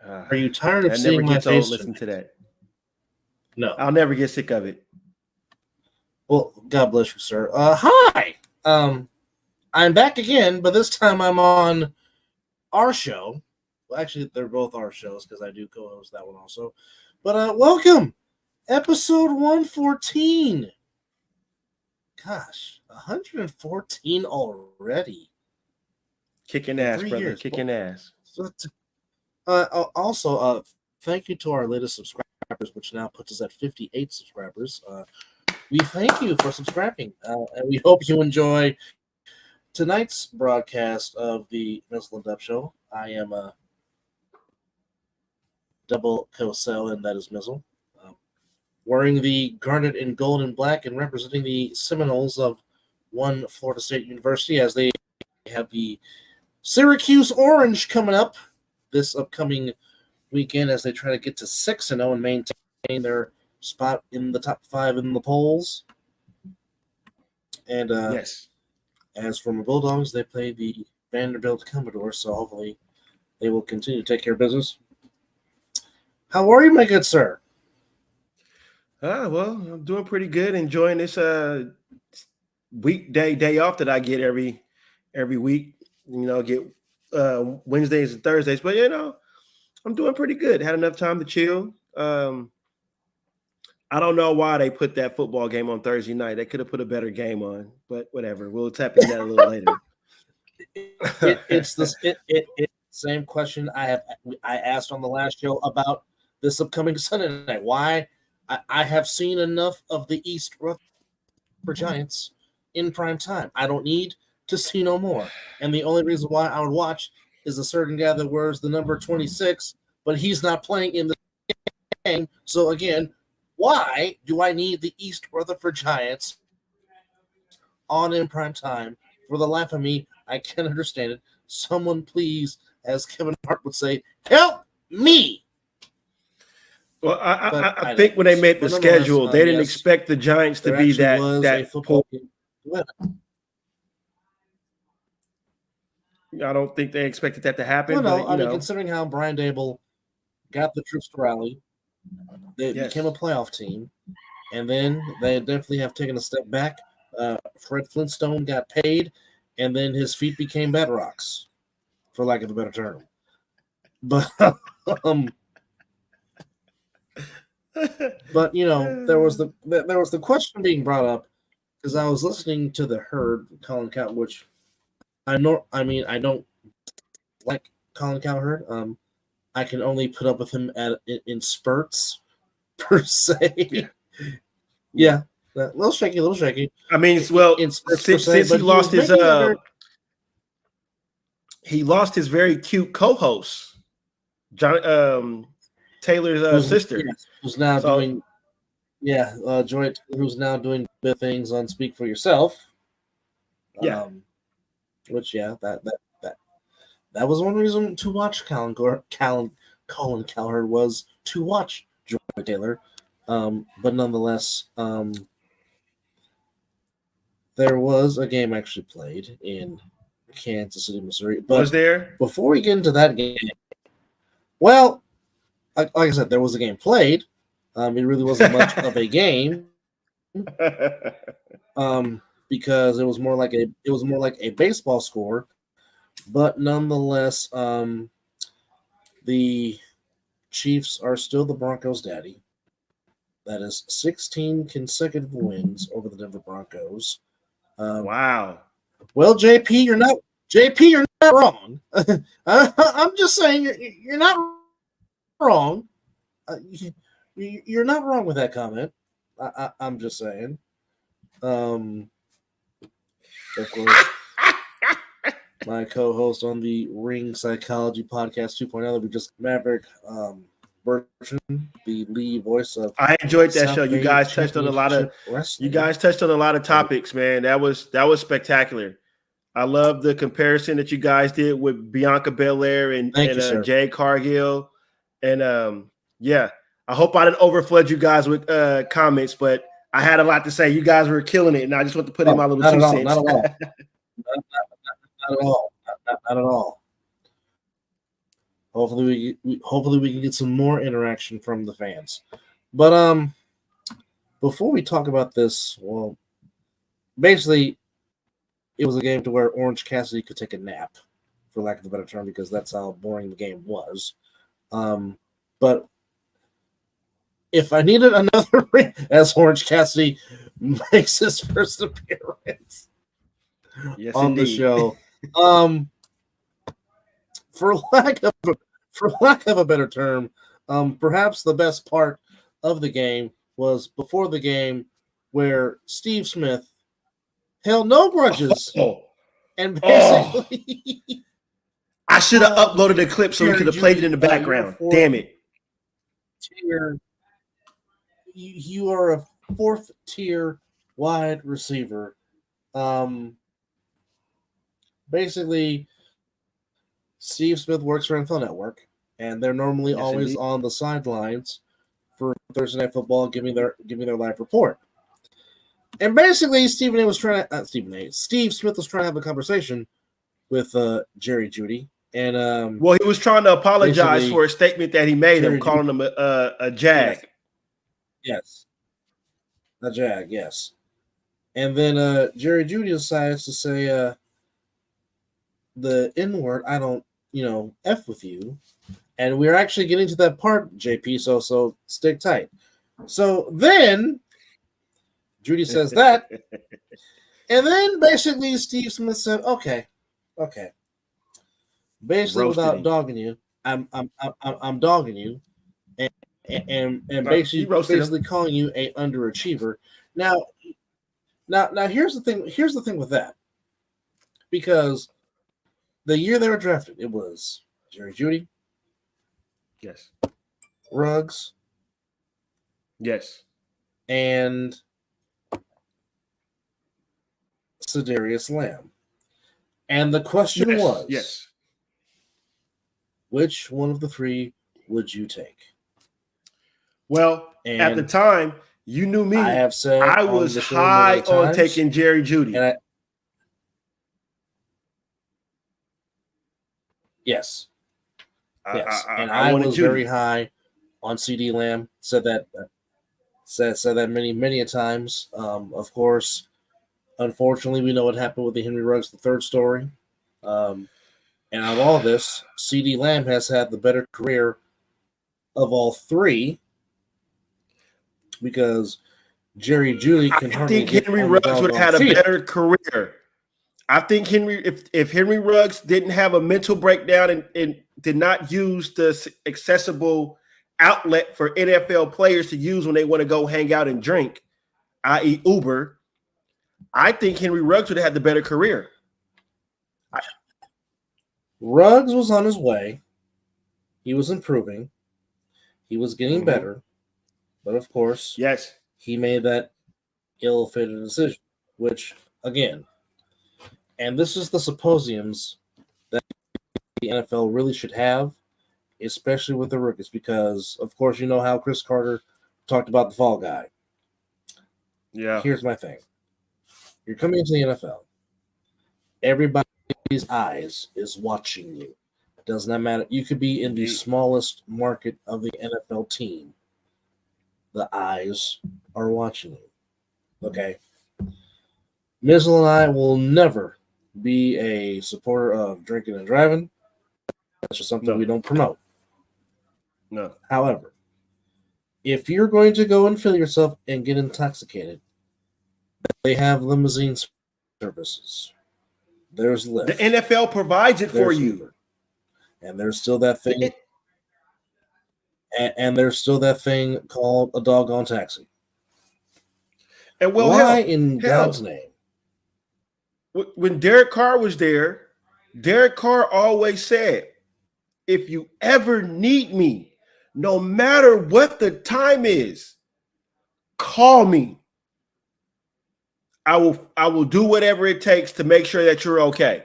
Are you tired of seeing my face? Listen to that. No, I'll never get sick of it. Well, God bless you, sir. Hi. I'm back again, but this time I'm on our show. Well, actually, they're both our shows because I do co-host that one also. But welcome, episode 114. Gosh, 114 already. Kicking ass, brother. Kicking ass. Also, thank you to our latest subscribers, which now puts us at 58 subscribers. We thank you for subscribing, and we hope you enjoy tonight's broadcast of the Mizzle An Dub Show. I am a double co-cell, and that is Mizzle. Wearing the garnet in gold and black and representing the Seminoles of one Florida State University as they have the Syracuse Orange coming up this upcoming weekend as they try to get to 6-0 and maintain their spot in the top 5 in the polls. And yes. As for my Bulldogs, they play the Vanderbilt Commodores, so hopefully they will continue to take care of business. How are you, my good sir? Well, I'm doing pretty good. Enjoying this weekday day off that I get every week. You know, get Wednesdays and Thursdays. But I'm doing pretty good. Had enough time to chill. I don't know why they put that football game on Thursday night. They could have put a better game on, but whatever. We'll tap into that a little later. It's the same question I asked on the last show about this upcoming Sunday night. Why? I have seen enough of the East Rutherford Giants in prime time. I don't need to see no more. And the only reason why I would watch is a certain guy that wears the number 26, but he's not playing in the game. So again, why do I need the East Rutherford Giants on in prime time? For the life of me, I can't understand it. Someone please, as Kevin Hart would say, help me. Well, I think when they made the schedule, they didn't expect the Giants to be that football game. I don't think they expected that to happen. Well, no, I mean, considering how Brian Dable got the troops to rally, they became a playoff team, and then they definitely have taken a step back. Fred Flintstone got paid, and then his feet became bedrocks, for lack of a better term. But but there was the question being brought up because I was listening to the Herd Colin Cowherd, which I don't like Colin Cowherd. I can only put up with him in spurts per se. Yeah, a little shaky. I mean, since he lost his very cute co-host, John Taylor's sister, who's now doing Joy, who's now doing good things on Speak for Yourself. Which that was one reason to watch Colin Cowherd was to watch Joy Taylor. But nonetheless, there was a game actually played in Kansas City, Missouri. But was there? Before we get into that game, well, like I said, there was a game played. It really wasn't much of a game. Because it was more like a baseball score, but nonetheless, the Chiefs are still the Broncos' daddy. That is 16 consecutive wins over the Denver Broncos. Wow. Well, JP, you're not wrong. I'm just saying you're not wrong. You're not wrong with that comment. I'm just saying. Of course, my co-host on the Ring Psychology Podcast 2.0 that we just Maverick Bertrand, the lead voice of. I enjoyed that show. You guys touched on a lot of topics, man. That was spectacular. I love the comparison that you guys did with Bianca Belair and Jade Cargill, and I hope I didn't overflood you guys with comments, but I had a lot to say. You guys were killing it, and I just want to put in my little 2 cents. Not at all. Hopefully we can get some more interaction from the fans. But before we talk about this, well, basically it was a game to where Orange Cassidy could take a nap, for lack of a better term, because that's how boring the game was. But if I needed another ring, as Orange Cassidy makes his first appearance on the show, for lack of a better term, perhaps the best part of the game was before the game, where Steve Smith held no grudges, and basically, I should have uploaded the clip so we could have played it in the background. Damn it! You are a fourth tier wide receiver. Basically, Steve Smith works for NFL Network, and they're normally always on the sidelines for Thursday Night Football, giving their live report. And basically, Steve Smith was trying to have a conversation with Jerry Jeudy, and he was trying to apologize for a statement that he made of calling him a jag. Yes, a jag. Yes, and then Jerry Jeudy decides to say the N word. I don't, F with you. And we're actually getting to that part, JP. So stick tight. So then Jeudy says that, and then basically Steve Smith said, "Okay." Basically, without dogging you, I'm dogging you, and basically calling you a underachiever. Now, here's the thing. Here's the thing with that, because the year they were drafted, it was Jerry Jeudy. Yes. Ruggs. Yes. And Sedarius Lamb. And the question was, which one of the three would you take? Well, at the time, you knew me. I have said I was high on taking Jerry Jeudy. Yes. I was very high on CD Lamb. Said that many a times. Of course, unfortunately, we know what happened with the Henry Ruggs III story. And out of all this, CD Lamb has had the better career of all three, because Jerry Jeudy can hardly. I think Henry Ruggs would have had a better career. I think if Henry Ruggs didn't have a mental breakdown and did not use the accessible outlet for NFL players to use when they want to go hang out and drink, i.e. Uber, I think Henry Ruggs would have had the better career. Ruggs was on his way. He was improving. He was getting better. But of course, he made that ill-fated decision, which, again, and this is the symposiums that the NFL really should have, especially with the rookies, because, of course, you know how Chris Carter talked about the fall guy. Yeah. Here's my thing. You're coming into the NFL. Everybody's eyes is watching you. It does not matter. You could be in the smallest market of the NFL team. The eyes are watching you. Okay? Mizzle and I will never be a supporter of drinking and driving. That's just something we don't promote. No. However, if you're going to go and fill yourself and get intoxicated, they have limousine services. There's Lyft. The NFL provides it for you. Uber. And there's still that thing. And there's still that thing called a doggone taxi. And why in God's name? When Derek Carr was there, Derek Carr always said, if you ever need me, no matter what the time is, call me. I will do whatever it takes to make sure that you're okay.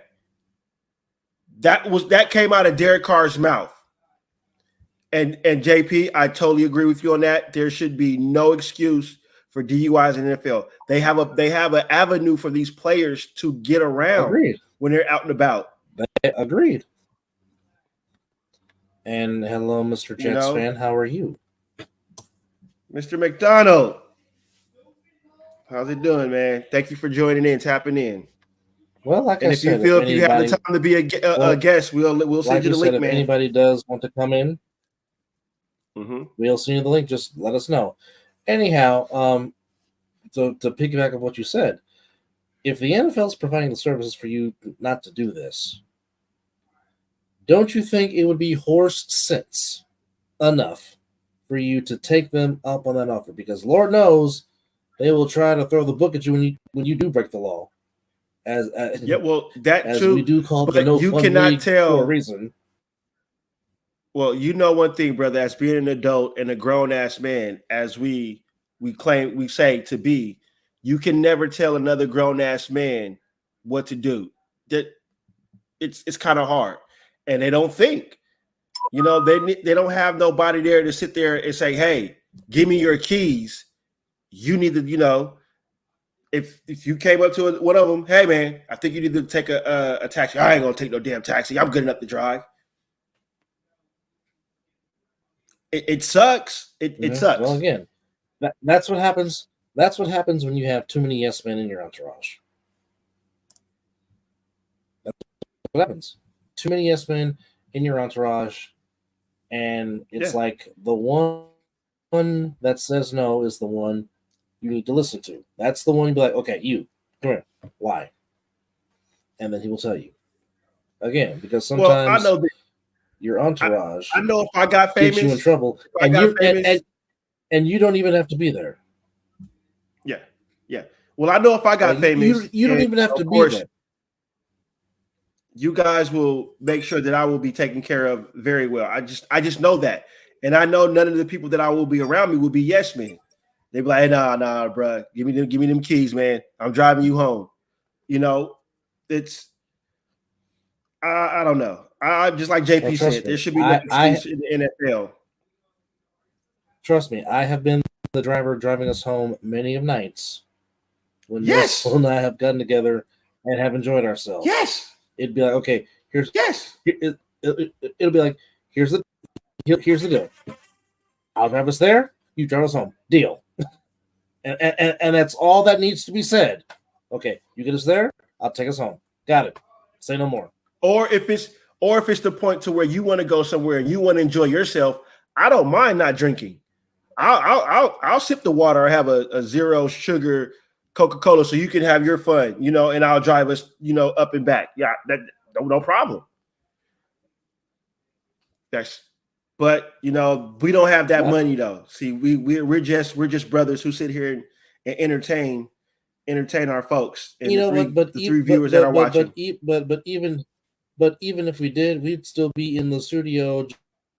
That came out of Derek Carr's mouth. And JP, I totally agree with you on that. There should be no excuse for DUIs in the NFL. They have an avenue for these players to get around when they're out and about. Agreed. And hello, Mr. Jets fan. How are you? Mr. McDonald. How's it doing, man? Thank you for joining in, tapping in. Well, like I said, if you have the time to be a guest, we'll send you the link, man. If anybody does want to come in, mm-hmm. we'll send you the link. Just let us know. Anyhow, to piggyback of what you said, if the NFL is providing the services for you not to do this, don't you think it would be horse sense enough for you to take them up on that offer? Because Lord knows they will try to throw the book at you when you do break the law. As we do call the no you fun cannot league tell for a reason. Well, you know one thing, brother, as being an adult and a grown-ass man, as we say to be, you can never tell another grown-ass man what to do. That it's kind of hard. And they don't think. They don't have nobody there to sit there and say, "Hey, give me your keys." You need to, if you came up to one of them, "Hey man, I think you need to take a taxi." I ain't gonna take no damn taxi. I'm good enough to drive. It sucks. It sucks. Well, again, that's what happens. That's what happens when you have too many yes men in your entourage. That's what happens. Too many yes men in your entourage, and it's like the one that says no is the one you need to listen to. That's the one you'd be like, okay, you, come here. Why? And then he will tell you. Again, because sometimes I know that your entourage I know if I got famous, gets you in trouble, and you don't even have to be there. Yeah. Well, I know if I got famous, you don't even have to be there. You guys will make sure that I will be taken care of very well. I just know that. And I know none of the people that I will be around me will be yes men. They be like, hey, nah, bro. Give me them keys, man. I'm driving you home. It's I don't know. I just like JP said, there should be no excuse in the NFL. Trust me, I have been the driver driving us home many of nights when Mizzle and I have gotten together and have enjoyed ourselves. Yes. It'd be like, okay, it'll be like, here's the deal. I'll drive us there, you drive us home. Deal. and that's all that needs to be said. Okay, you get us there, I'll take us home. Got it. Say no more. Or if it's the point to where you want to go somewhere and you want to enjoy yourself, I don't mind not drinking. I'll sip the water or have a zero sugar Coca-Cola so you can have your fun, and I'll drive us, up and back. Yeah, that no problem. But we don't have that money though. See, we're just brothers who sit here and entertain our folks and the three viewers that are watching. But even if we did, we'd still be in the studio,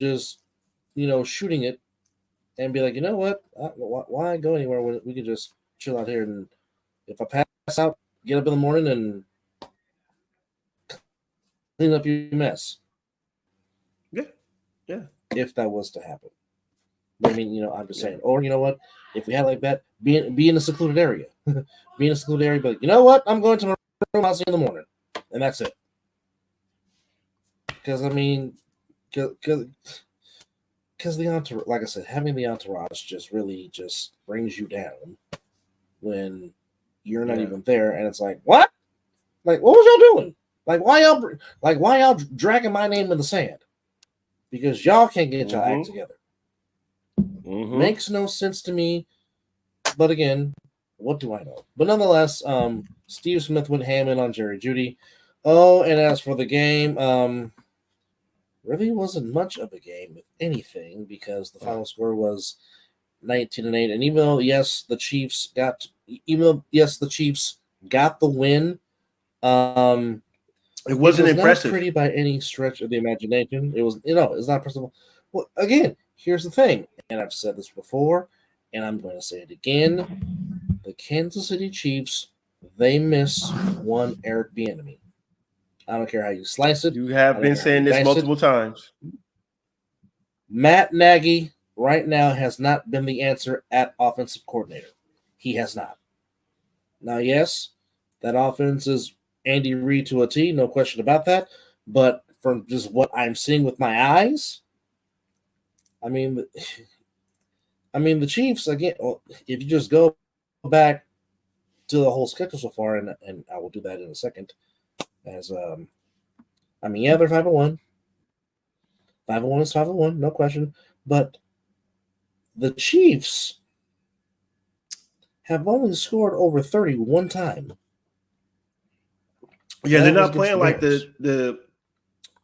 just shooting it, and be like, you know what? Why go anywhere when we could just chill out here? And if I pass out, get up in the morning and clean up your mess. Yeah. If that was to happen, I mean, I'm just saying. Or you know what? If we had like that, be in a secluded area, but you know what? I'm going to my room. I'll see you in the morning, and that's it. Because because the entourage, like I said, having the entourage just really just brings you down when you're not even there, and it's like, what? Like, what was y'all doing? Like, why y'all dragging my name in the sand? Because y'all can't get y'all act together. Makes no sense to me. But again, what do I know? But nonetheless, Steve Smith went ham in on Jerry Jeudy. Oh, and as for the game, really wasn't much of a game, if anything, because the final score was 19-8. And even though, yes, the Chiefs got the win, it wasn't impressive. Not pretty by any stretch of the imagination. It was, it's not impressive. Well, again, here's the thing, and I've said this before, and I'm going to say it again. The Kansas City Chiefs, they miss one Eric Bieniemy. I don't care how you slice it. You have been saying this multiple times. Matt Nagy right now has not been the answer at offensive coordinator. He has not. Now, yes, that offense is Andy Reid to a T, no question about that. But from just what I'm seeing with my eyes, I mean, the Chiefs again. If you just go back to the whole schedule so far, and I will do that in a second. As they're 5-1. 5-1 is 5-1, no question. But the Chiefs have only scored over 30 one time. Yeah, they're not playing like they're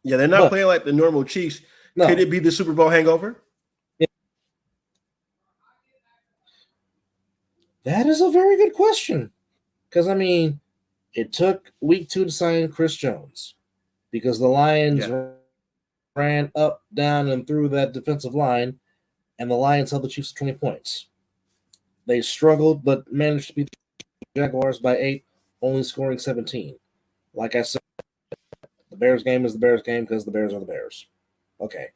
not playing like the normal Chiefs. No. Could it be the Super Bowl hangover? Yeah. That is a very good question. Because, it took week 2 to sign Chris Jones because the Lions ran up, down, and through that defensive line, and the Lions held the Chiefs to 20 points. They struggled, but managed to beat the Jaguars by 8, only scoring 17. Like I said, the Bears game is the Bears game because the Bears are the Bears. Okay.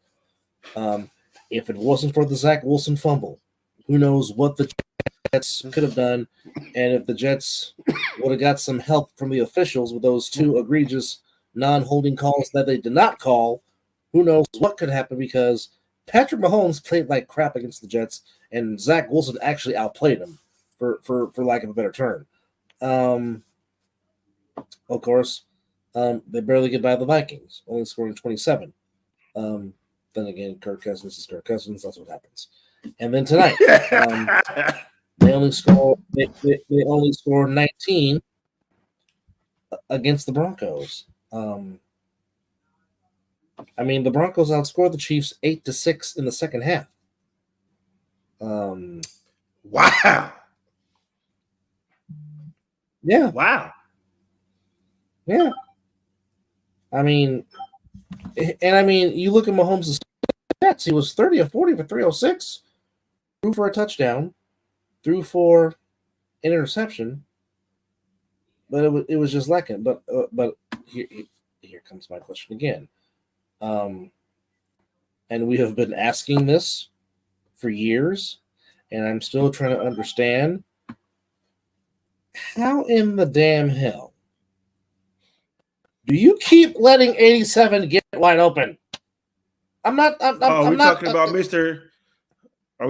If it wasn't for the Zach Wilson fumble, who knows what the Jets could have done, and if the Jets would have got some help from the officials with those 2 egregious non-holding calls that they did not call, who knows what could happen because Patrick Mahomes played like crap against the Jets, and Zach Wilson actually outplayed him, for lack of a better term. Of course, they barely get by the Vikings, only scoring 27. Then again, Kirk Cousins is Kirk Cousins. That's what happens. And then tonight, they only score 19 against the Broncos. The Broncos outscored the Chiefs 8-6 in the second half. Wow. Yeah. Wow. Yeah. You look at Mahomes' stats. He was 30 of 40 for 306, threw for a touchdown, threw for an interception, but it was just lacking. But here comes my question again. And we have been asking this for years, and I'm still trying to understand how in the damn hell do you keep letting 87 get wide open? Are we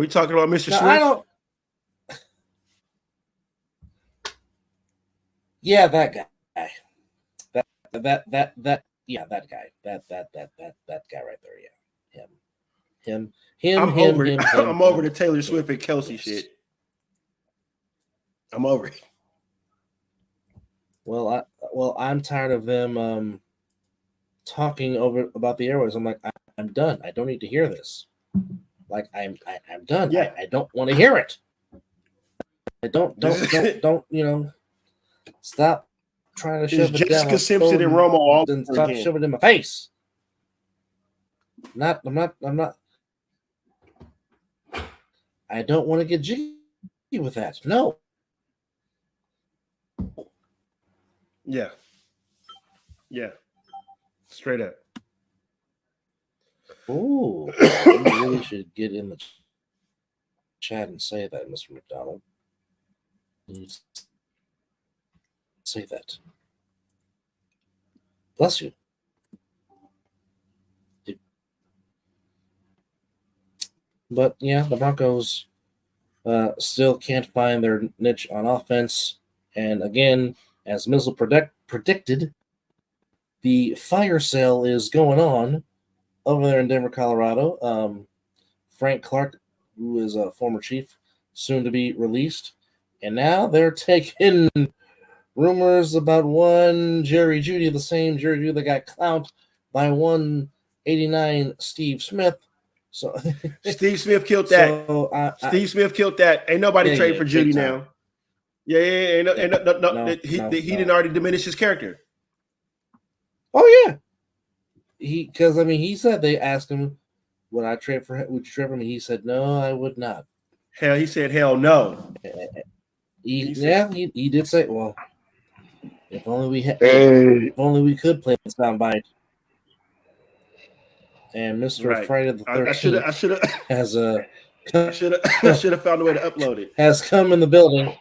talking about Mr. Swift? I don't. Yeah, that guy. That guy. That guy right there. Yeah, him. I'm over the Taylor Swift and Kelsey shit. I'm over it. Well, I'm tired of them talking about the airways. I'm like, I'm done. I don't need to hear this. Like, I'm done. Yeah. I don't want to hear it. I don't. Stop trying to shove it down. Jessica Simpson and Romo all and stop shoving it in my face. I'm not. I don't want to get jiggy with that. No. Yeah. Straight up. Oh, you really should get in the chat and say that, Mr. McDonald. Say that. Bless you. But yeah, the Broncos still can't find their niche on offense. And again, as Mizzle predicted, the fire sale is going on over there in Denver, Colorado. Frank Clark, who is a former Chief, soon to be released. And now they're taking rumors about one Jerry Jeudy, the same Jerry Jeudy that got clowned by 189 Steve Smith. So Steve Smith killed that. Steve Smith killed that. Ain't nobody trade for Jeudy now. Yeah. He didn't already diminish his character. Oh yeah. He said they asked him, would you trade for him? And he said, no, I would not. Hell, he said, hell no. He did say, well, if only we could play the soundbite. And Mr. Friday the 13th I should have found a way to upload it. Has come in the building.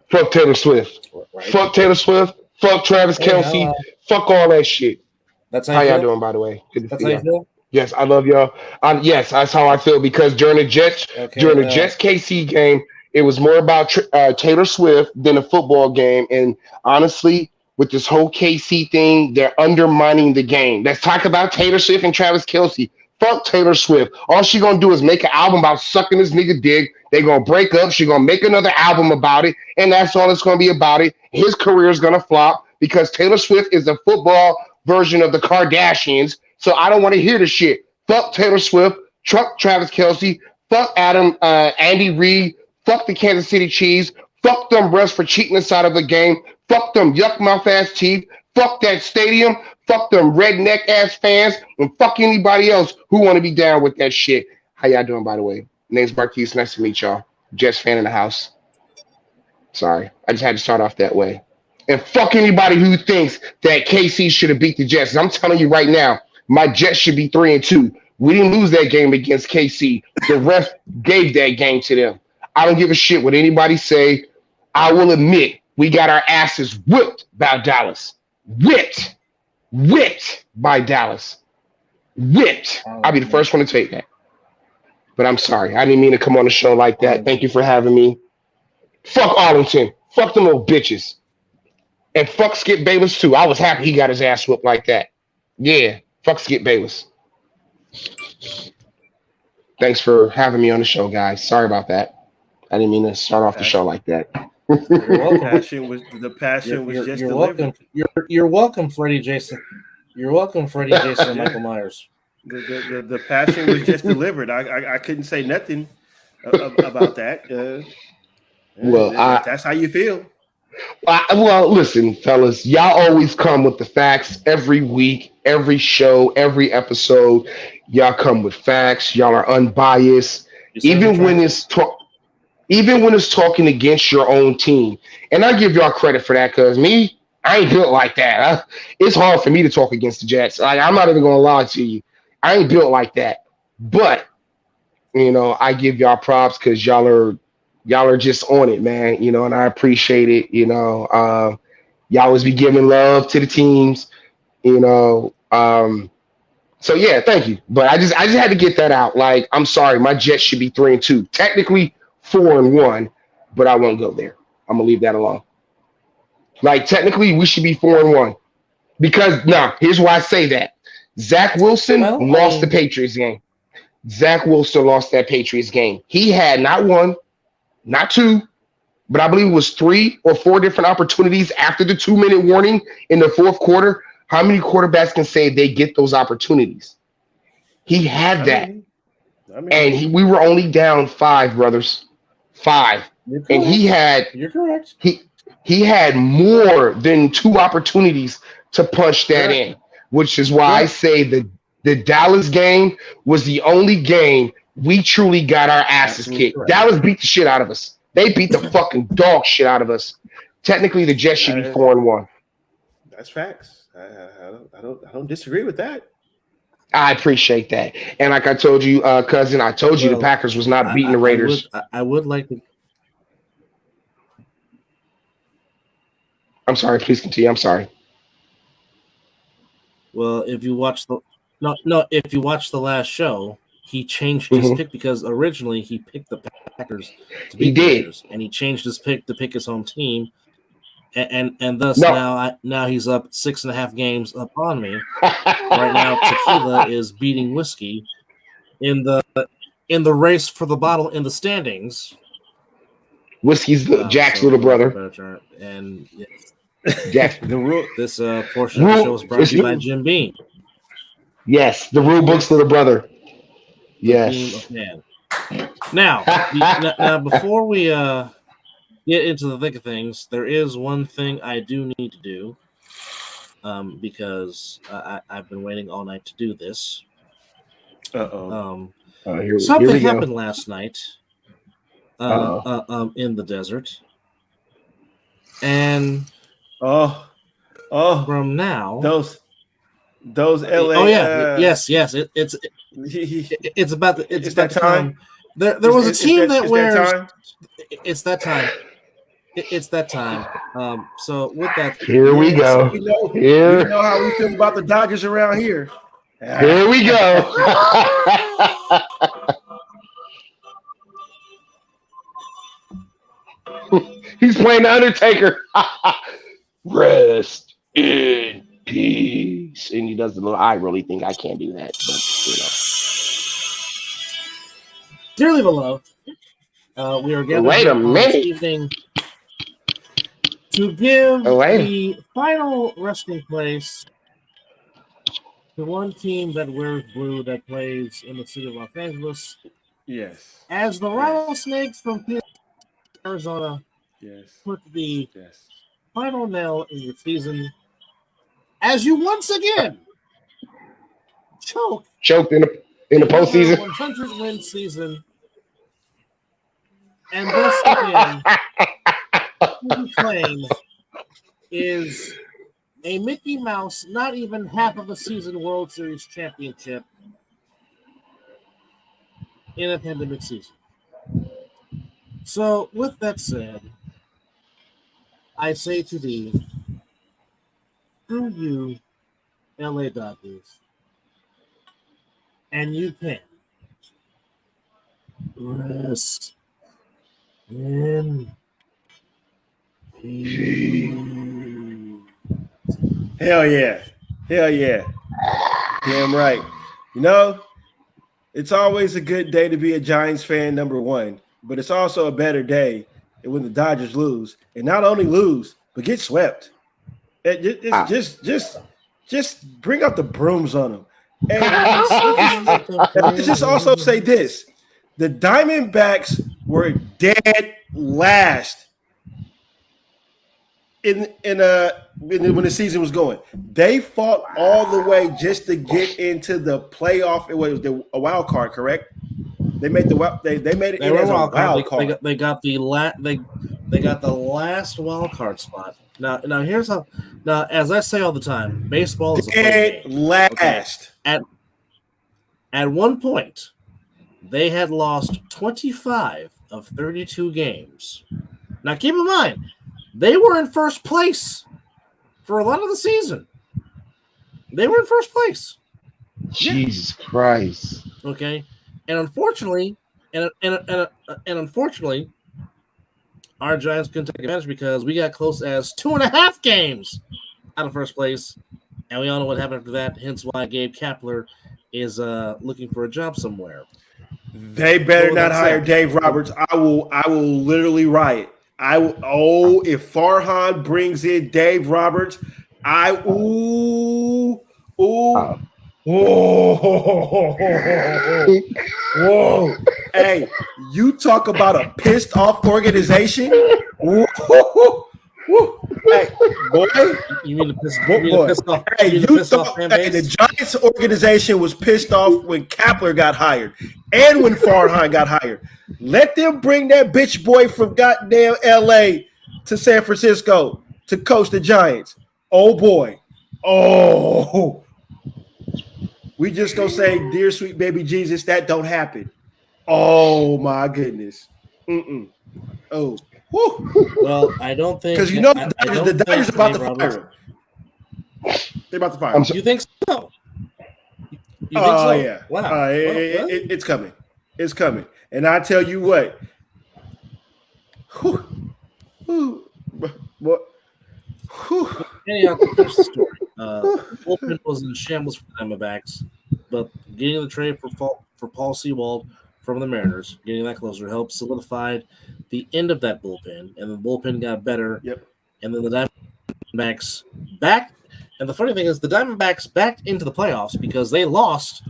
Fuck Taylor Swift. Right? Fuck Taylor Swift. Fuck Travis Kelce. Fuck all that shit. That's how y'all doing, by the way? That's how you feel? Yes, I love y'all. Yes, that's how I feel because during the Jets KC game, it was more about Taylor Swift than a football game. And honestly, with this whole KC thing, they're undermining the game. Let's talk about Taylor Swift and Travis Kelce. Fuck Taylor Swift. All she gonna do is make an album about sucking this nigga dick. They gonna break up. She gonna make another album about it, and that's all it's gonna be about it. His career is gonna flop because Taylor Swift is a football version of the Kardashians. So I don't want to hear the shit. Fuck Taylor Swift. Fuck Travis Kelce. Fuck Andy Reid. Fuck the Kansas City Chiefs. Fuck them refs for cheating us out of a game. Fuck them yuck mouth ass teeth. Fuck that stadium. Fuck them redneck ass fans. And fuck anybody else who want to be down with that shit. How y'all doing, by the way? Name's Marquise. Nice to meet y'all. Jets fan in the house. Sorry. I just had to start off that way. And fuck anybody who thinks that KC should have beat the Jets. I'm telling you right now, my Jets should be 3-2. We didn't lose that game against KC. The ref gave that game to them. I don't give a shit what anybody say. I will admit we got our asses whipped by Dallas. Whipped by Dallas. Whipped. I'll be the first one to take that. But I'm sorry. I didn't mean to come on the show like that. Thank you for having me. Fuck Arlington. Fuck them little bitches. And fuck Skip Bayless too. I was happy he got his ass whooped like that. Yeah. Fuck Skip Bayless. Thanks for having me on the show, guys. Sorry about that. I didn't mean to start off the show like that. The passion was just delivered. You're welcome, Freddie Jason. You're welcome, Freddie Jason and Michael Myers. The passion was just delivered. I couldn't say nothing about that. That's how you feel. Well, listen, fellas, y'all always come with the facts every week, every show, every episode. Y'all come with facts. Y'all are unbiased, even when it's talking against your own team. And I give y'all credit for that because I ain't built like that. It's hard for me to talk against the Jets. I'm not even gonna lie to you. I ain't built like that. But I give y'all props because y'all are just on it, man, and I appreciate it. Y'all always be giving love to the teams, so yeah, thank you. But I just had to get that out. Like, I'm sorry, my Jets should be 3-2, technically 4-1, but I won't go there. I'm gonna leave that alone. Like, technically we should be 4-1 because here's why I say that. Zach Wilson lost the Patriots game. Zach Wilson lost that Patriots game. He had not one, not two, but I believe it was 3 or 4 different opportunities after the 2-minute warning in the fourth quarter. How many quarterbacks can say they get those opportunities? He had that. And we were only down 5, brothers. 5. And he had – You're correct. He had more than 2 opportunities to punch that in, which is why I say the Dallas game was the only game we truly got our asses kicked. Correct. Dallas beat the shit out of us. They beat the fucking dog shit out of us. Technically, the Jets should be 4-1. That's facts. I don't disagree with that. I appreciate that. And like I told you, cousin, I told you the Packers was not beating the Raiders. I would like to. I'm sorry. Please continue. I'm sorry. Well, if you watch if you watch the last show, he changed his pick because originally he picked the Packers to beat the Raiders, and he changed his pick to pick his home team, and thus now he's up 6.5 games up on me. Right now, tequila is beating whiskey in the race for the bottle in the standings. Whiskey's Jack's little brother, and yes. Jack. This portion of the show is brought to you by Jim Beam. Yes, the rule book's little brother. Yes. Now, before we get into the thick of things, there is one thing I do need to do, because I've been waiting all night to do this. Something happened last night in the desert, and from now those LA. Oh yeah, yes. It's about that time. There was a team that wears. It's that time. It's that time. So with that, here we go. We know how we feel about the Dodgers around here. Here we go. He's playing the Undertaker. Rest in peace. And he does the little. I really think I can't do that, but Dearly beloved, we are gathered this evening to give the final resting place to one team that wears blue that plays in the city of Los Angeles. Yes. As the Rattlesnakes from Arizona put the final nail in your season, as you once again choked in the postseason, 100-win season, and this again, what we claim is a Mickey Mouse, not even half of a season World Series championship in a pandemic season. So, with that said, I say to thee, through you, LA Dodgers, and you can rest in peace. Hell yeah. Hell yeah. Damn right. You know, it's always a good day to be a Giants fan, number one, but it's also a better day when the Dodgers lose, and not only lose, but get swept. Just bring out the brooms on them. And let's just also say this: the Diamondbacks were dead last in when the season was going. They fought all the way just to get into the playoff. It was a wild card, correct? They made they made it in as a wild card. They got the last wild card spot. Now here's how. Now, as I say all the time, baseball is a dead last. Okay. At one point, they had lost 25 of 32 games. Now, keep in mind, they were in first place for a lot of the season. They were in first place. Jesus Christ. Okay, and unfortunately, our Giants couldn't take advantage because we got close as 2.5 games out of first place, and we all know what happened after that. Hence, why Gabe Kapler is looking for a job somewhere. They better not hire Dave Roberts. I will literally riot. If Farhan brings in Dave Roberts, whoa. Hey, you talk about a pissed off organization. Hey, boy. You mean the pissed off? Hey, the Giants organization was pissed off when Kapler got hired and when Farhan got hired. Let them bring that bitch boy from goddamn LA to San Francisco to coach the Giants. Oh boy. Oh. We just gonna say, dear sweet baby Jesus, that don't happen. Oh my goodness. Oh. Whew. Well, I don't think because the Dodgers are about to fire him. They're about to fire him. You think so? You think so? Yeah. Wow. It's coming. It's coming. And I tell you what. What? Anyhow, here's the story. Bullpen was in shambles for the Diamondbacks, but getting the trade for Paul Sewald from the Mariners, getting that closer, helped solidify the end of that bullpen, and the bullpen got better. Yep. And then the Diamondbacks back. And the funny thing is, the Diamondbacks backed into the playoffs because they lost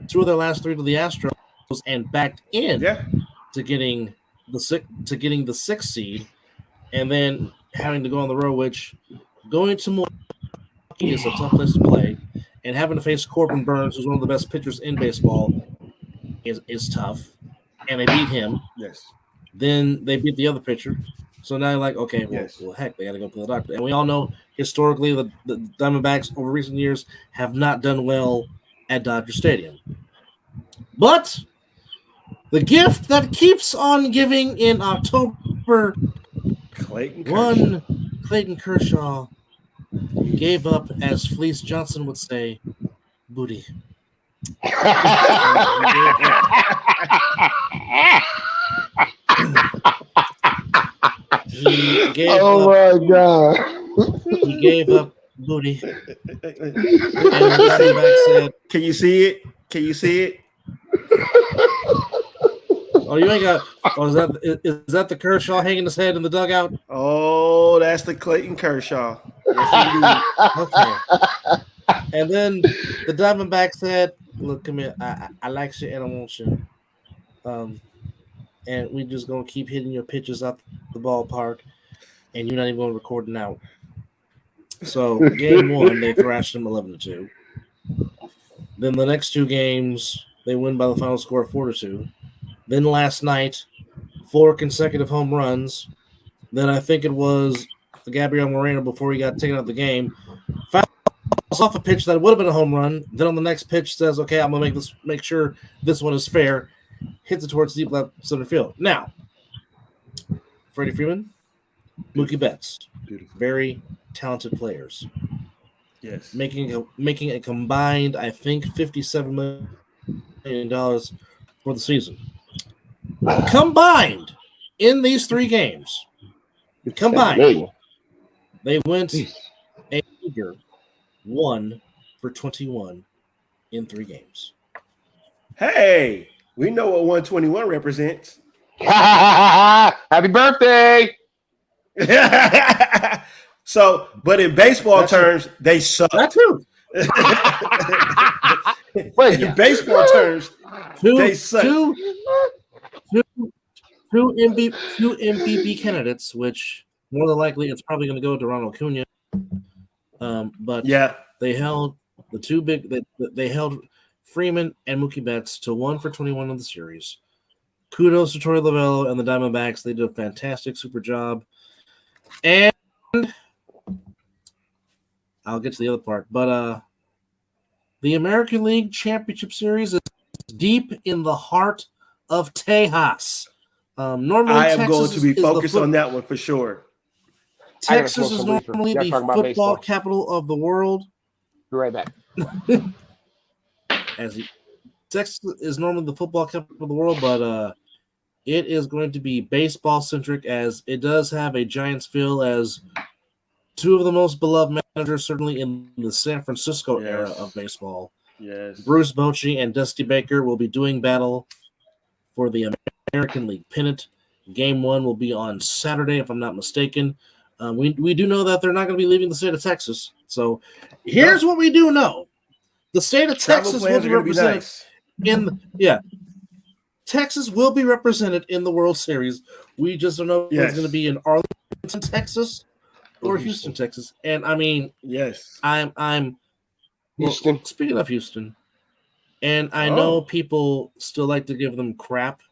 2 of their last 3 to the Astros and backed in to getting the 6th seed, and then having to go on the road, which going to Milwaukee is a tough place to play, and having to face Corbin Burns, who's one of the best pitchers in baseball, is tough. And they beat him. Yes. Then they beat the other pitcher. So now you're like, okay, well, heck, they got to go to the doctor. And we all know historically the Diamondbacks over recent years have not done well at Dodger Stadium. But the gift that keeps on giving in October, Clayton Kershaw gave up, as Fleece Johnson would say, booty. He gave oh up, my God. He gave up booty. And the Diamondbacks said, "Can you see it? Can you see it?" Oh, you ain't got. Oh, is that the Kershaw hanging his head in the dugout? Oh, that's the Clayton Kershaw. Yes, okay. And then the Diamondback said, "Look, come here. I like you and I want you. And we just gonna keep hitting your pitches out the ballpark, and you're not even gonna record an out." So game one, they thrashed them 11-2. Then the next two games, they win by the final score of 4-2. Then last night, 4 consecutive home runs. Then I think it was Gabriel Moreno before he got taken out of the game. Fouls off a pitch that would have been a home run. Then on the next pitch says, "Okay, I'm gonna make sure this one is fair." Hits it towards deep left center field. Now, Freddie Freeman, Mookie Betts, very talented players. Yes, making a combined, I think, $57 million for the season. Combined in these 3 games, they went a figure 1 for 21 in 3 games. Hey, we know what 121 represents. Happy birthday! So, but in baseball terms, they suck. That too. In baseball terms, they suck. Two MVP candidates, which more than likely it's probably going to go to Ronald Acuna. But yeah, they held the two big. They held Freeman and Mookie Betts to 1 for 21 in the series. Kudos to Torey Lovullo and the Diamondbacks. They did a fantastic, super job. And I'll get to the other part, but the American League Championship Series is deep in the heart of Tejas. Normally, I am Texas going to be focused on that one for sure. Texas is normally the football capital of the world. Be right back. Texas is normally the football capital of the world, but it is going to be baseball centric, as it does have a Giants feel, as 2 of the most beloved managers, certainly in the San Francisco era of baseball. Yes, Bruce Bochy and Dusty Baker will be doing battle for the American League pennant. Game 1 will be on Saturday, if I'm not mistaken. We do know that they're not going to be leaving the state of Texas. So here's what we do know: the state of Texas will be represented Texas will be represented in the World Series. We just don't know if it's going to be in Arlington, Texas, or Houston, Texas. And I mean, I'm Houston. Speaking of Houston, and I know people still like to give them crap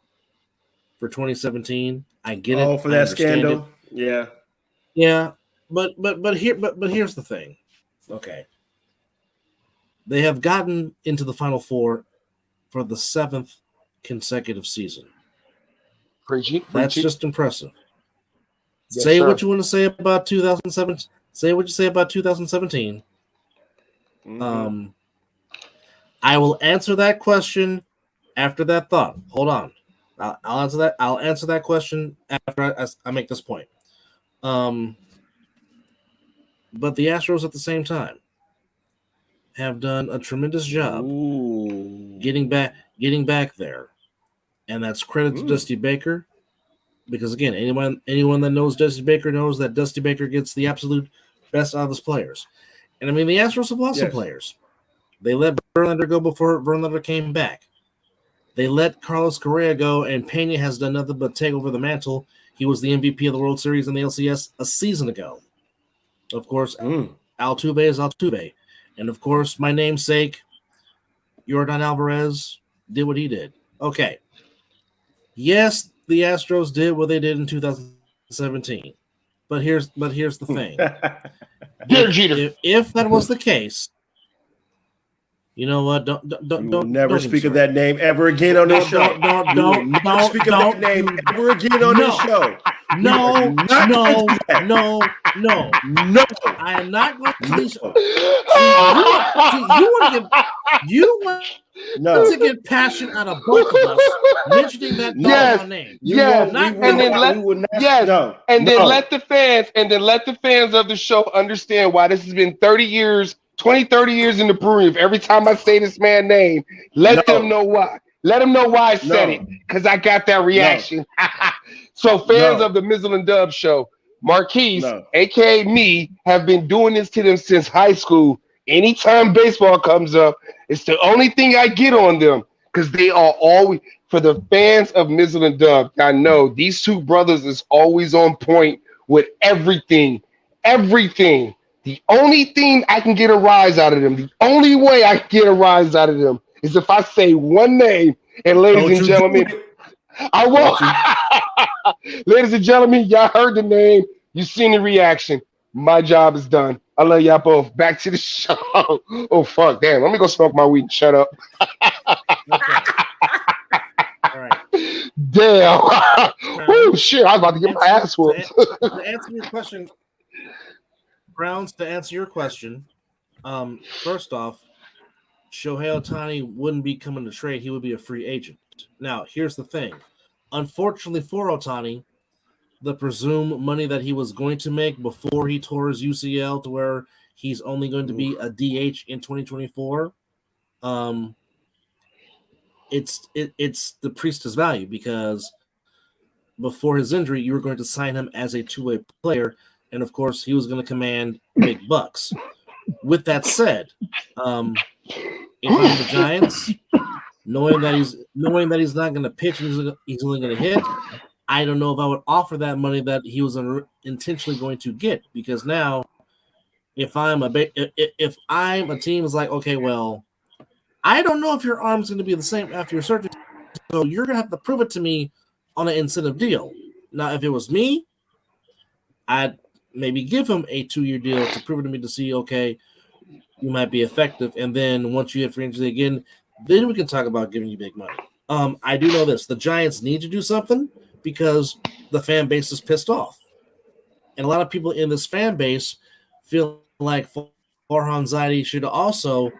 for 2017. I get it. Oh, for that scandal. Yeah. But here's the thing. Okay. They have gotten into the Final Four for the 7th consecutive season. That's just impressive. Yes, say sir. what you want to say about 2007. Say what you say about 2017. Mm-hmm. I will answer that question after that thought. Hold on. I'll answer that. I'll answer that question after I make this point. But the Astros at the same time have done a tremendous job getting back there. And that's credit to Dusty Baker. Because again, anyone that knows Dusty Baker knows that Dusty Baker gets the absolute best out of his players. And I mean, the Astros have lost some players. They let Verlander go before Verlander came back. They let Carlos Correa go, and Pena has done nothing but take over the mantle. He was the MVP of the World Series and the LCS a season ago. Of course, Altuve is Altuve. And of course, my namesake, Yordan Alvarez, did what he did. Okay. Yes, the Astros did what they did in 2017. But here's the thing. If that was the case, you know what? Don't never speak of that name ever again on this show. Don't speak of that name ever again on this show. No. I am not going to these. You want to get passion out of both of us mentioning that doggone name. Let the fans of the show understand why this has been 30 years in the brewery. If every time I say this man's name, let them know why. Let them know why I said it, because I got that reaction. So fans of the Mizzle An Dub Show, Marquise, aka me, have been doing this to them since high school. Anytime baseball comes up, it's the only thing I get on them, because they are always, for the fans of Mizzle An Dub, I know these two brothers is always on point with everything. The only thing I can get a rise out of them, the only way I can get a rise out of them is if I say one name, and ladies and gentlemen, I won't. Ladies and gentlemen, y'all heard the name, you seen the reaction. My job is done. I love y'all both. Back to the show. Oh fuck, damn! Let me go smoke my weed and shut up. Okay. All right. Damn. Oh shit! I was about to get my ass whooped. To answer your question, Browns. To answer your question, first off, Shohei Ohtani wouldn't be coming to trade. He would be a free agent. Now, here's the thing. Unfortunately for Ohtani, the presumed money that he was going to make before he tore his UCL to where he's only going to be a DH in 2024, it's decreased his value, because before his injury, you were going to sign him as a two-way player, and of course, he was going to command big bucks. With that said, if I'm the Giants, knowing that he's not going to pitch and he's only going to hit, I don't know if I would offer that money that he was intentionally going to get, because now, if I'm a team is like, okay, well, I don't know if your arm's going to be the same after your surgery, so you're going to have to prove it to me on an incentive deal. Now, if it was me, I'd maybe give him a 2-year deal to prove it to me to see, okay, you might be effective, and then once you hit free agency again, then we can talk about giving you big money. I do know this: the Giants need to do something, because the fan base is pissed off. And a lot of people in this fan base feel like Farhan Zaidi should also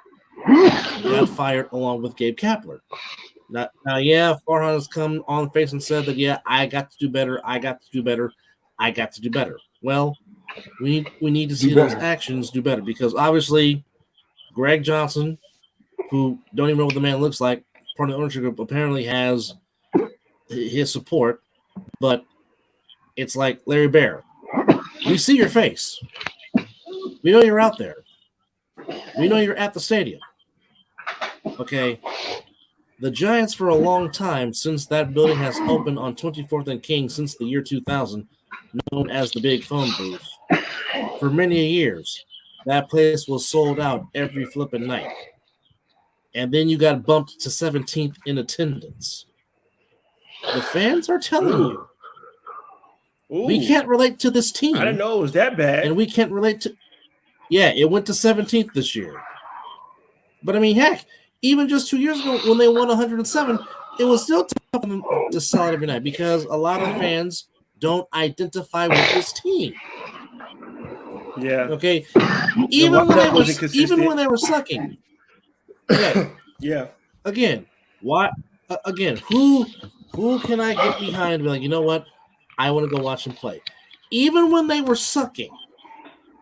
got fired along with Gabe Kapler. Now, Farhan has come on face and said that, I got to do better. Well, we need to see those actions do better, because obviously Greg Johnson, who don't even know what the man looks like, part of the ownership group, apparently has his support. But it's like Larry Bear. We see your face. We know you're out there. We know you're at the stadium. Okay. The Giants, for a long time, since that building has opened on 24th and King since the year 2000, known as the Big Phone Booth, for many years, that place was sold out every flipping night. And then you got bumped to 17th in attendance. The fans are telling you, we can't relate to this team. I didn't know it was that bad. And we can't relate to... Yeah, it went to 17th this year. But, I mean, heck, even just 2 years ago when they won 107, it was still tough for them to sell it every night, because a lot of fans don't identify with this team. Yeah. Okay? Even when they were sucking. Yeah. Yeah. Again, why? Again, who can I get behind and be like, you know what? I want to go watch them play. Even when they were sucking,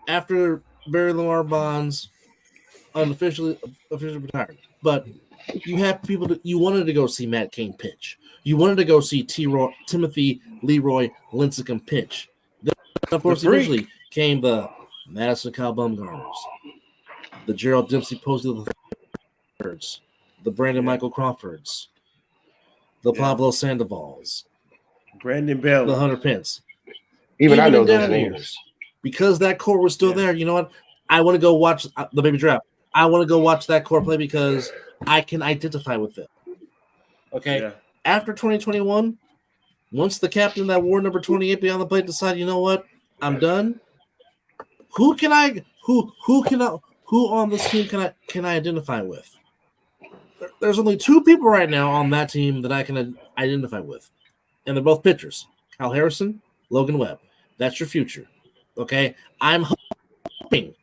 after Barry Lamar Bonds officially retired. But you have people that you wanted to go see Matt Cain pitch. You wanted to go see Timothy Leroy Lincecum pitch. Then, of course, eventually came the Madison Kyle Bumgarners, the Gerald Dempsey Posey III, the Brandon Michael Crawfords, the Pablo Sandovals, Brandon Bell, the Hunter Pence. Even I know those names. Because that core was still there. You know what? I want to go watch the baby draft. I want to go watch that core play because I can identify with it. Okay. Yeah. After 2021, once the captain that wore number 28 beyond the plate decided, you know what, I'm done. Who on this team can I identify with? There's only two people right now on that team that I can identify with, and they're both pitchers: Kyle Harrison, Logan Webb. That's your future. Okay? I'm hoping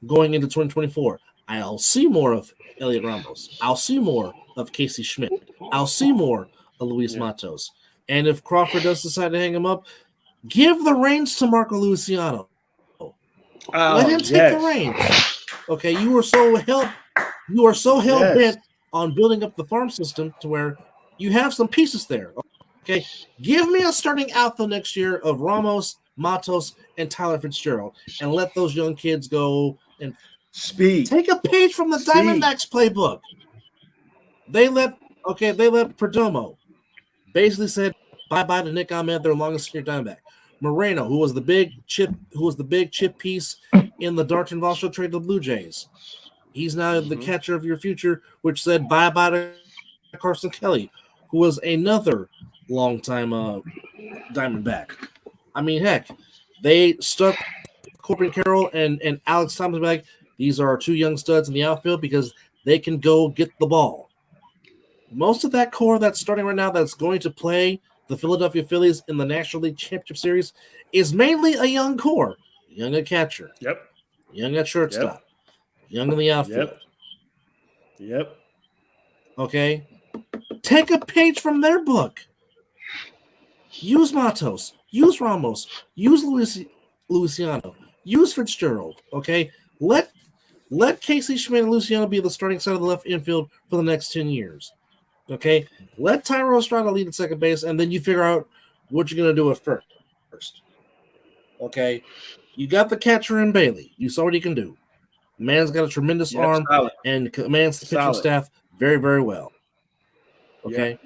going into 2024, I'll see more of Elliot Ramos. I'll see more of Casey Schmidt. I'll see more of Luis Matos. And if Crawford does decide to hang him up, give the reins to Marco Luciano. Let him take the reins. Okay, you are so hell bent on building up the farm system to where you have some pieces there. Okay, give me a starting outfield next year of Ramos, Matos, and Tyler Fitzgerald, and let those young kids go and take a page from the Diamondbacks playbook. They let Perdomo basically said bye-bye to Nick Ahmed, their longest senior Diamondback. Moreno, who was the big chip piece in the Darton Valsho trade to the Blue Jays. He's now the catcher of your future, which said bye-bye to Carson Kelly, who was another long-time Diamondback. I mean, heck, they stuck Corbin Carroll and Alex Thomas back. These are our two young studs in the outfield because they can go get the ball. Most of that core that's starting right now that's going to play the Philadelphia Phillies in the National League Championship Series is mainly a young core. Young at catcher. Yep. Young at shortstop. Young in the outfield. Yep. Okay? Take a page from their book. Use Matos. Use Ramos. Use Luciano. Use Fitzgerald. Okay? Let Casey Schmidt and Luciano be the starting side of the left infield for the next 10 years. Okay? Let Tyro Estrada lead at second base, and then you figure out what you're going to do at first. Okay? You got the catcher in Bailey. You saw what he can do. Man's got a tremendous arm and commands the pitching staff very, very well. Okay?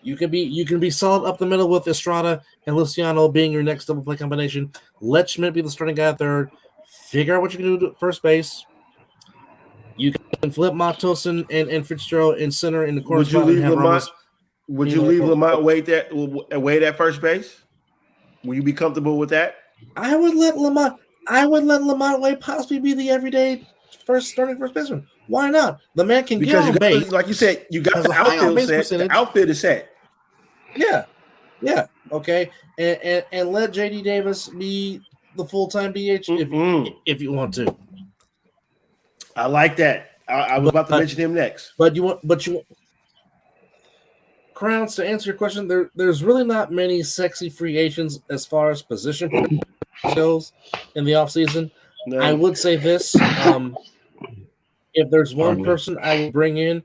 You can be solid up the middle with Estrada and Luciano being your next double play combination. Let Schmidt be the starting guy at third. Figure out what you can do at first base. You can flip Matos and Fitzgerald in center in the corner. Would you leave Lamont Wade at first base? Will you be comfortable with that? I would let Lamont Wade possibly be the everyday starting first baseman. Why not? The man can get on base. Like you said, you got the outfield set. The outfield is set. Yeah. Okay. And let JD Davis be the full-time DH if you want to. I like that. I was about to mention him next. But you want Crowns, to answer your question, there's really not many sexy free agents as far as position goes in the offseason. No. I would say this. If there's one person I would bring in,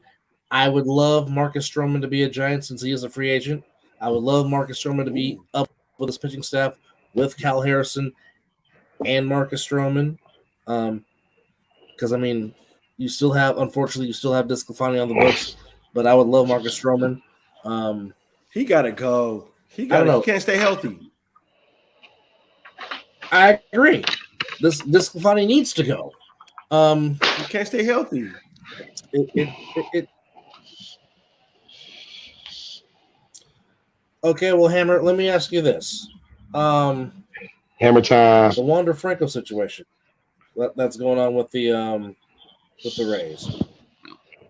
I would love Marcus Stroman to be a Giant since he is a free agent. I would love Marcus Stroman to be up with his pitching staff with Cal Harrison and Marcus Stroman. Because, I mean, unfortunately, you still have Disclafani on the books, but I would love Marcus Stroman. He got to go. He can't stay healthy. I agree. Disclafani needs to go. He can't stay healthy. Okay, well, Hammer, let me ask you this. Hammer time. The Wander Franco situation that's going on with the Rays.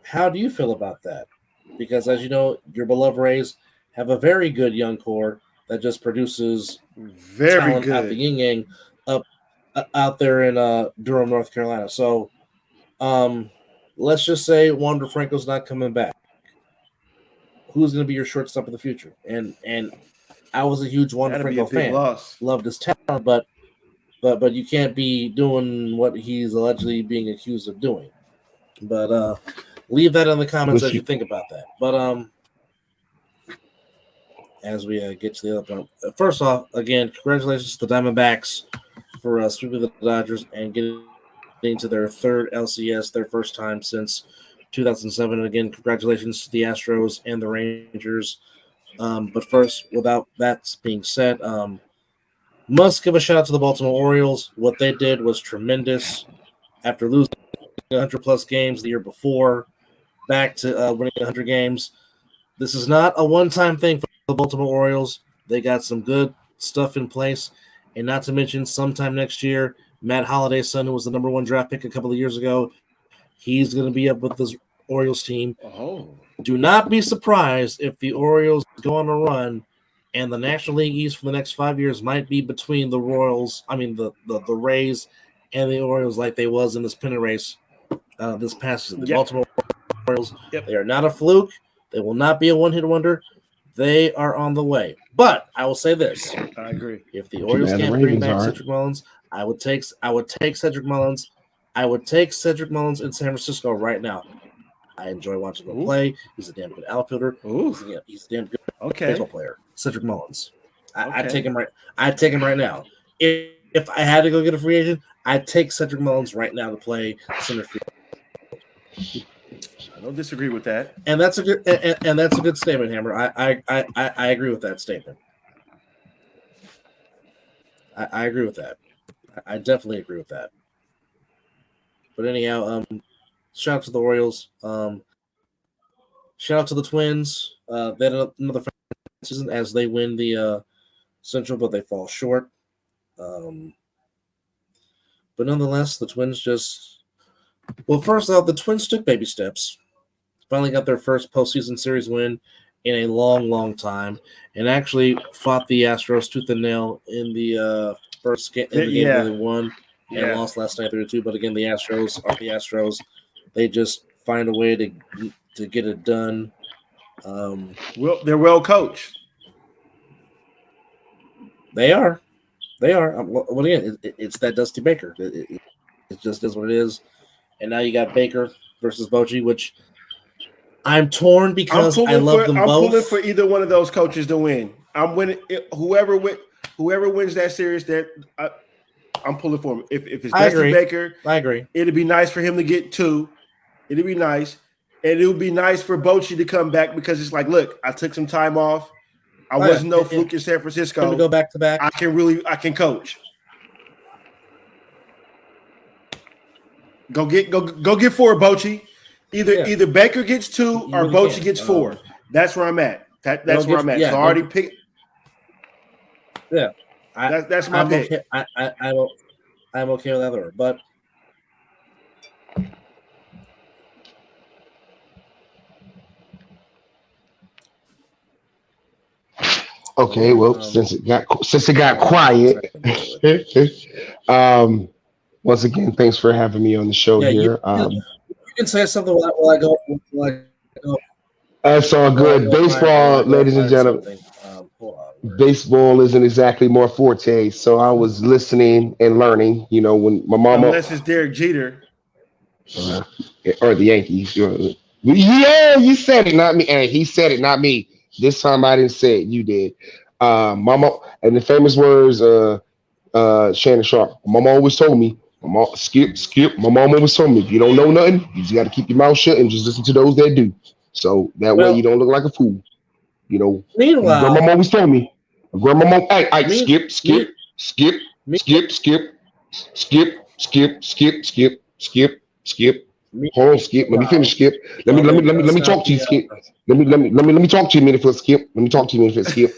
How do you feel about that? Because, as you know, your beloved Rays have a very good young core that just produces talent at the yin-yang out there in Durham, North Carolina. So let's just say Wander Franco's not coming back. Who's going to be your shortstop of the future? And I was a huge Wander Franco fan. Loved his talent, but you can't be doing what he's allegedly being accused of doing. But leave that in the comments as you think about that. But as we get to the other point, first off, again, congratulations to the Diamondbacks for sweeping the Dodgers and getting to their third LCS, their first time since 2007. And again, congratulations to the Astros and the Rangers. But first, without that being said, must give a shout out to the Baltimore Orioles. What they did was tremendous. After losing 100-plus games the year before, back to winning 100 games. This is not a one-time thing for the Baltimore Orioles. They got some good stuff in place. And not to mention, sometime next year, Matt Holliday's son, who was the number one draft pick a couple of years ago, he's going to be up with this Orioles team. Oh. Do not be surprised if the Orioles go on a run And the National League East for the next 5 years might be between the Royals, the Rays and the Orioles, like they was in this pennant race this past season. The Baltimore Orioles, they are not a fluke. They will not be a one-hit wonder. They are on the way. But I will say this. I agree. If the Orioles can't bring back Cedric Mullins, I would take Cedric Mullins. I would take Cedric Mullins in San Francisco right now. I enjoy watching him play. He's a damn good outfielder. He's a damn good baseball player. Cedric Mullins. I'd take him right. I'd take him right now. If I had to go get a free agent, I'd take Cedric Mullins right now to play center field. I don't disagree with that. And that's a good and that's a good statement, Hammer. I agree with that statement. I agree with that. I definitely agree with that. But anyhow, shout out to the Orioles. Shout out to the Twins. They had another season as they win the Central, but they fall short. But nonetheless, the Twins just first off, the Twins took baby steps. Finally got their first postseason series win in a long, long time, and actually fought the Astros tooth and nail in the first game. In the game where they won and lost last night 3-2. But again, the Astros are the Astros. They just find a way to get it done. They're well coached. They are. Well, again, it's that Dusty Baker. It just is what it is. And now you got Baker versus Bochy, which I'm torn because I love them both. I'm pulling for either one of those coaches to win. I'm winning. Whoever wins that series, I'm pulling for him. If it's Dusty Baker, I agree. It'd be nice for him to get 2. It'd be nice. And it would be nice for Bochy to come back because it's like, look, I took some time off. I wasn't no fluke in San Francisco. To go back to back. I can coach. Go get 4, Bochy. Either Baker gets 2 or Bochy gets 4. That's where I'm at. That's where I'm at. So I already picked. Yeah, that's my pick. Okay. I'm okay with either, but. Okay, well, since it got quiet, once again, thanks for having me on the show here. You can say something while I go. That's all good. Baseball, ladies and gentlemen. Baseball isn't exactly my forte, so I was listening and learning. You know, when my mama, unless it's Derek Jeter or the Yankees. Yeah, you said it, not me. And he said it, not me. This time I didn't say it. You did. Mama, and the famous words, Shannon Sharp. My mom always told me, skip. My mom always told me, if you don't know nothing, you just got to keep your mouth shut and just listen to those that do. So that way you don't look like a fool. You know. Meanwhile, grandma always told me. Grandma, skip. Hold on, Skip. Let me finish, Skip. Let me talk to you, Skip. Let me talk to you a minute for Skip. Let me talk to you a minute for Skip.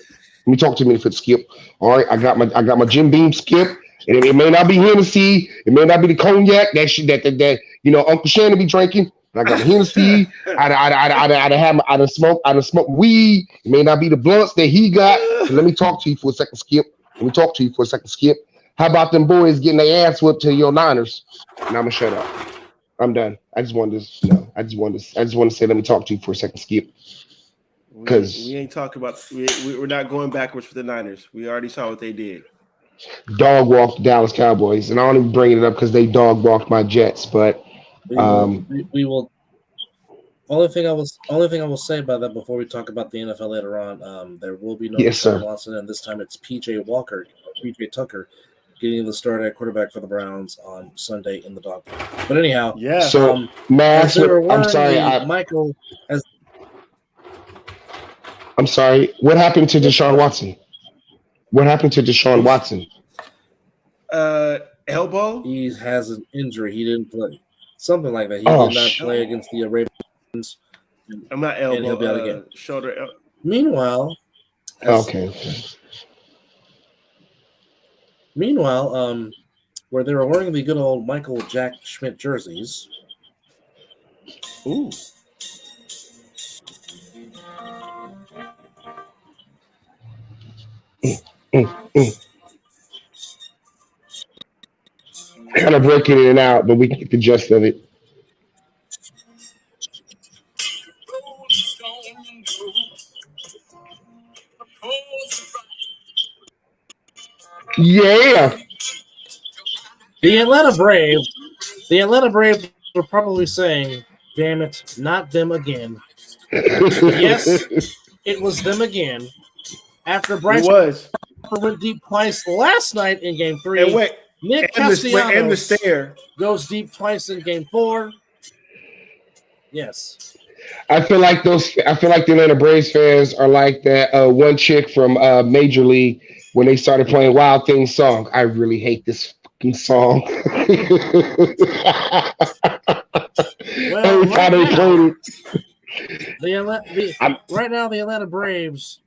Let me talk to you a minute for Skip. All right, I got my Jim Beam, Skip, and it may not be Hennessy, it may not be the cognac that Uncle Shannon be drinking. But I got the Hennessy. I done smoked weed. It may not be the blunts that he got. So let me talk to you for a second, Skip. How about them boys getting their ass whipped to your Niners? And I'm gonna shut up. I'm done. I just wanted to say, let me talk to you for a second, Skip. Because we ain't talking about. We're not going backwards for the Niners. We already saw what they did. Dog walked the Dallas Cowboys, and I don't even bring it up because they dog walked my Jets. But we will. Only thing I will say about that before we talk about the NFL later on, there will be no Deshaun Watson, and this time it's PJ Tucker getting the start at quarterback for the Browns on Sunday in the dog pound. But anyhow, So, I'm sorry, Michael. I'm sorry. What happened to Deshaun Watson? Elbow. He has an injury. He didn't play. Something like that. He did not play against the Ravens. I'm not elbow. And he'll be out again. Shoulder. Meanwhile. Meanwhile, where they were wearing the good old Michael Jack Schmidt jerseys. Ooh. Kind of breaking in and out, but we can get the gist of it. Yeah. The Atlanta Braves were probably saying, "Damn it, not them again." Yes, it was them again. After Bryce went deep twice last night in Game 3, Nick Castellanos goes deep twice in Game 4. Yes. I feel like the Atlanta Braves fans are like that one chick from Major League when they started playing Wild Things song. I really hate this fucking song. Well, right now, the Atlanta Braves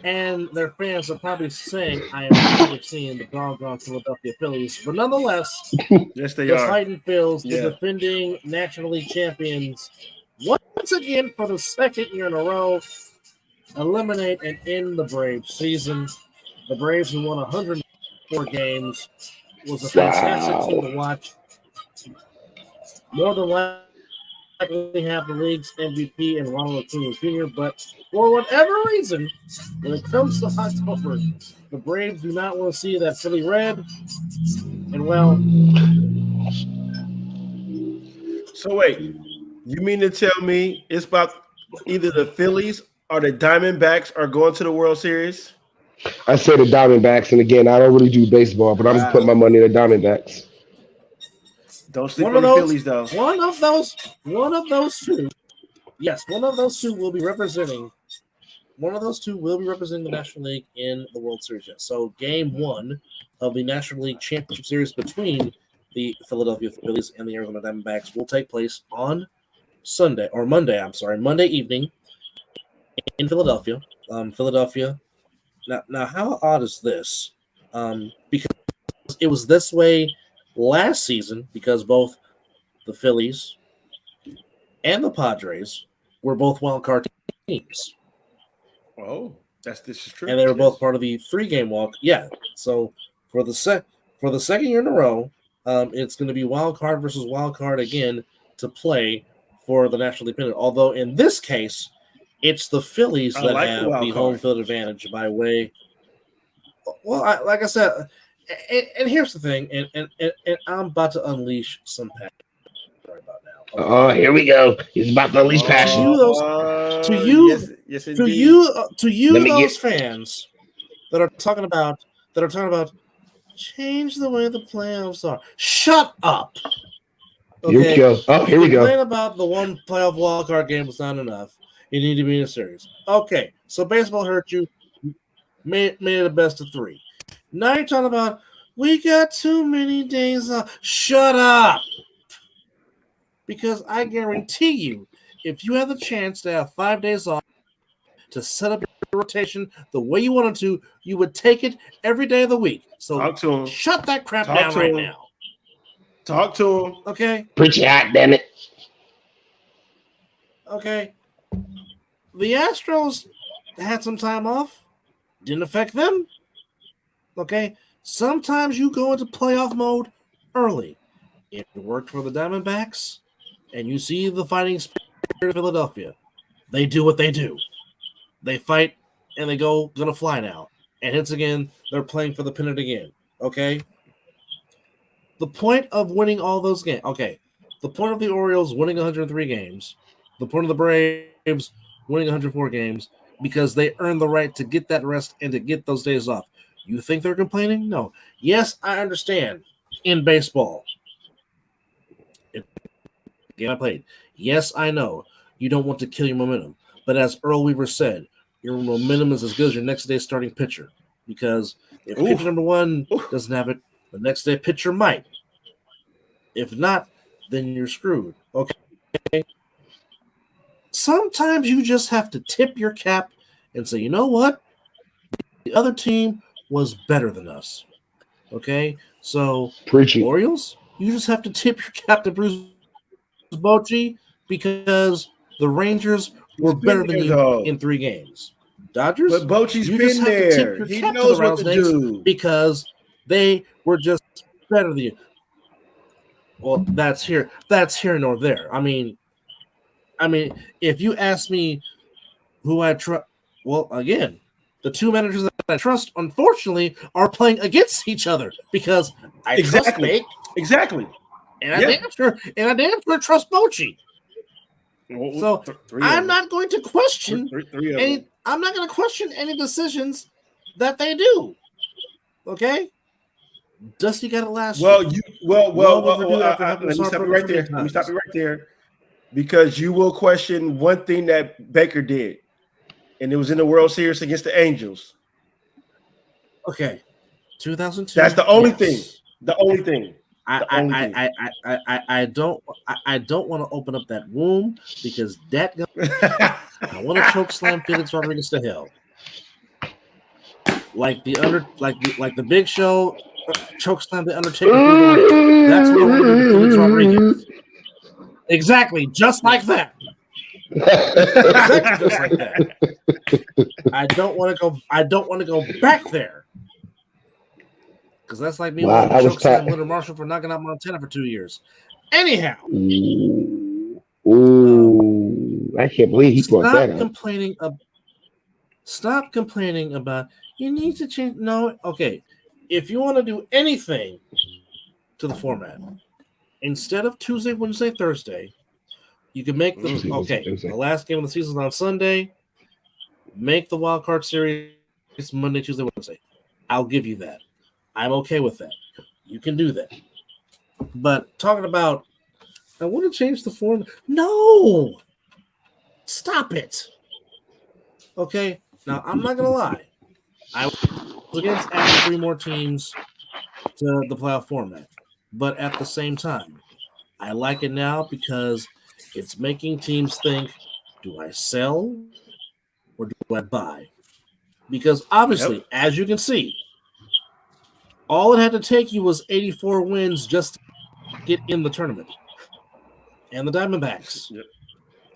and their fans are probably saying, "I am tired of seeing the doggone Philadelphia Phillies," but nonetheless, yes, they the are. Fighting Phils, the defending National League champions, once again for the second year in a row, eliminate and end the Braves season. The Braves, who won 104 games, was a fantastic team to watch. More than likely have the league's MVP in Ronald Acuna Jr., but for whatever reason, when it comes to October, the Braves do not want to see that Philly red. And well, so wait, you mean to tell me it's about either the Phillies or the Diamondbacks are going to the World Series? I said the Diamondbacks, and again, I don't really do baseball, but I'm just putting my money in the Diamondbacks. Don't sleep on the Phillies, though. One of those two. Yes, one of those two will be representing. One of those two will be representing the National League in the World Series. So, Game 1 of the National League Championship Series between the Philadelphia Phillies and the Arizona Diamondbacks will take place on Monday evening in Philadelphia. Philadelphia. Now, how odd is this? Because it was this way last season because both the Phillies and the Padres were both wild card teams. Oh, this is true. And they were both part of the 3-game walk. Yeah. So for the second year in a row, it's going to be wild card versus wild card again to play for the National League pennant. Although in this case, it's the Phillies that have the home field advantage by way. Well, like I said, and here's the thing, and I'm about to unleash some passion. Sorry about now. Okay. Oh, here we go. He's about to unleash passion. To you, those fans that are talking about change the way the playoffs are. Shut up. Okay. Here we go. Oh, here we go. Complain about the one playoff wildcard game was not enough. You need to be in a series. Okay, so baseball hurt you. Made it a best of 3. Now you're talking about we got too many days off. Shut up. Because I guarantee you, if you have the chance to have 5 days off to set up your rotation the way you wanted to, you would take it every day of the week. So shut that crap down right now. Talk to him. Okay? Preach it out, damn it. Okay. The Astros had some time off. Didn't affect them. Okay? Sometimes you go into playoff mode early. It worked for the Diamondbacks, and you see the fighting spirit of Philadelphia. They do what they do. They fight, and they gonna fly now. And hence again, they're playing for the pennant again. Okay? The point of winning all those games. Okay. The point of the Orioles winning 103 games. The point of the Braves winning 104 games because they earned the right to get that rest and to get those days off. You think they're complaining? No. Yes, I understand. In baseball, game I played. Yes, I know. You don't want to kill your momentum. But as Earl Weaver said, your momentum is as good as your next day's starting pitcher. Because if pitcher number 1 doesn't have it, the next day pitcher might. If not, then you're screwed. Okay? Sometimes you just have to tip your cap and say, you know what? The other team was better than us. Okay? So, Orioles, you just have to tip your cap to Bruce Bochy because the Rangers were better than you in 3 games. Dodgers. But Bochy's been there. He knows what to do because they were just better than you. Well, that's here nor there. I mean, if you ask me who I trust, well, again, the two managers that I trust, unfortunately, are playing against each other because I trust Bake. Exactly. And I damn sure trust Bochy. So I'm not going to question any. I'm not going to question any decisions that they do. Okay. Dusty got it last year. Let me stop you right there. Let me stop you right there. Because you will question one thing that Baker did, and it was in the World Series against the Angels. Okay. 2002. That's the only thing. The only thing. I don't want to open up that womb because that I want to choke slam Felix Rodriguez to hell. Like the Big Show choke slam the Undertaker. That's what I want to do to Felix Rodriguez. Exactly, just like that. Exactly just like that. I don't want to go back there. Because that's like me wanting to choke slam Leonard Marshall for knocking out Montana for 2 years. Anyhow. Ooh. I can't believe he brought that up. Stop complaining about you need to change. No, okay. If you want to do anything to the format, instead of Tuesday, Wednesday, Thursday, you can make the last game of the season on Sunday. Make the wild card series Monday, Tuesday, Wednesday. I'll give you that. I'm okay with that. You can do that. But talking about, I want to change the form. No! Stop it. Okay? Now, I'm not going to lie. I was against adding 3 more teams to the playoff format. But at the same time, I like it now because it's making teams think, do I sell or do I buy? Because obviously, as you can see, all it had to take you was 84 wins just to get in the tournament. And the Diamondbacks,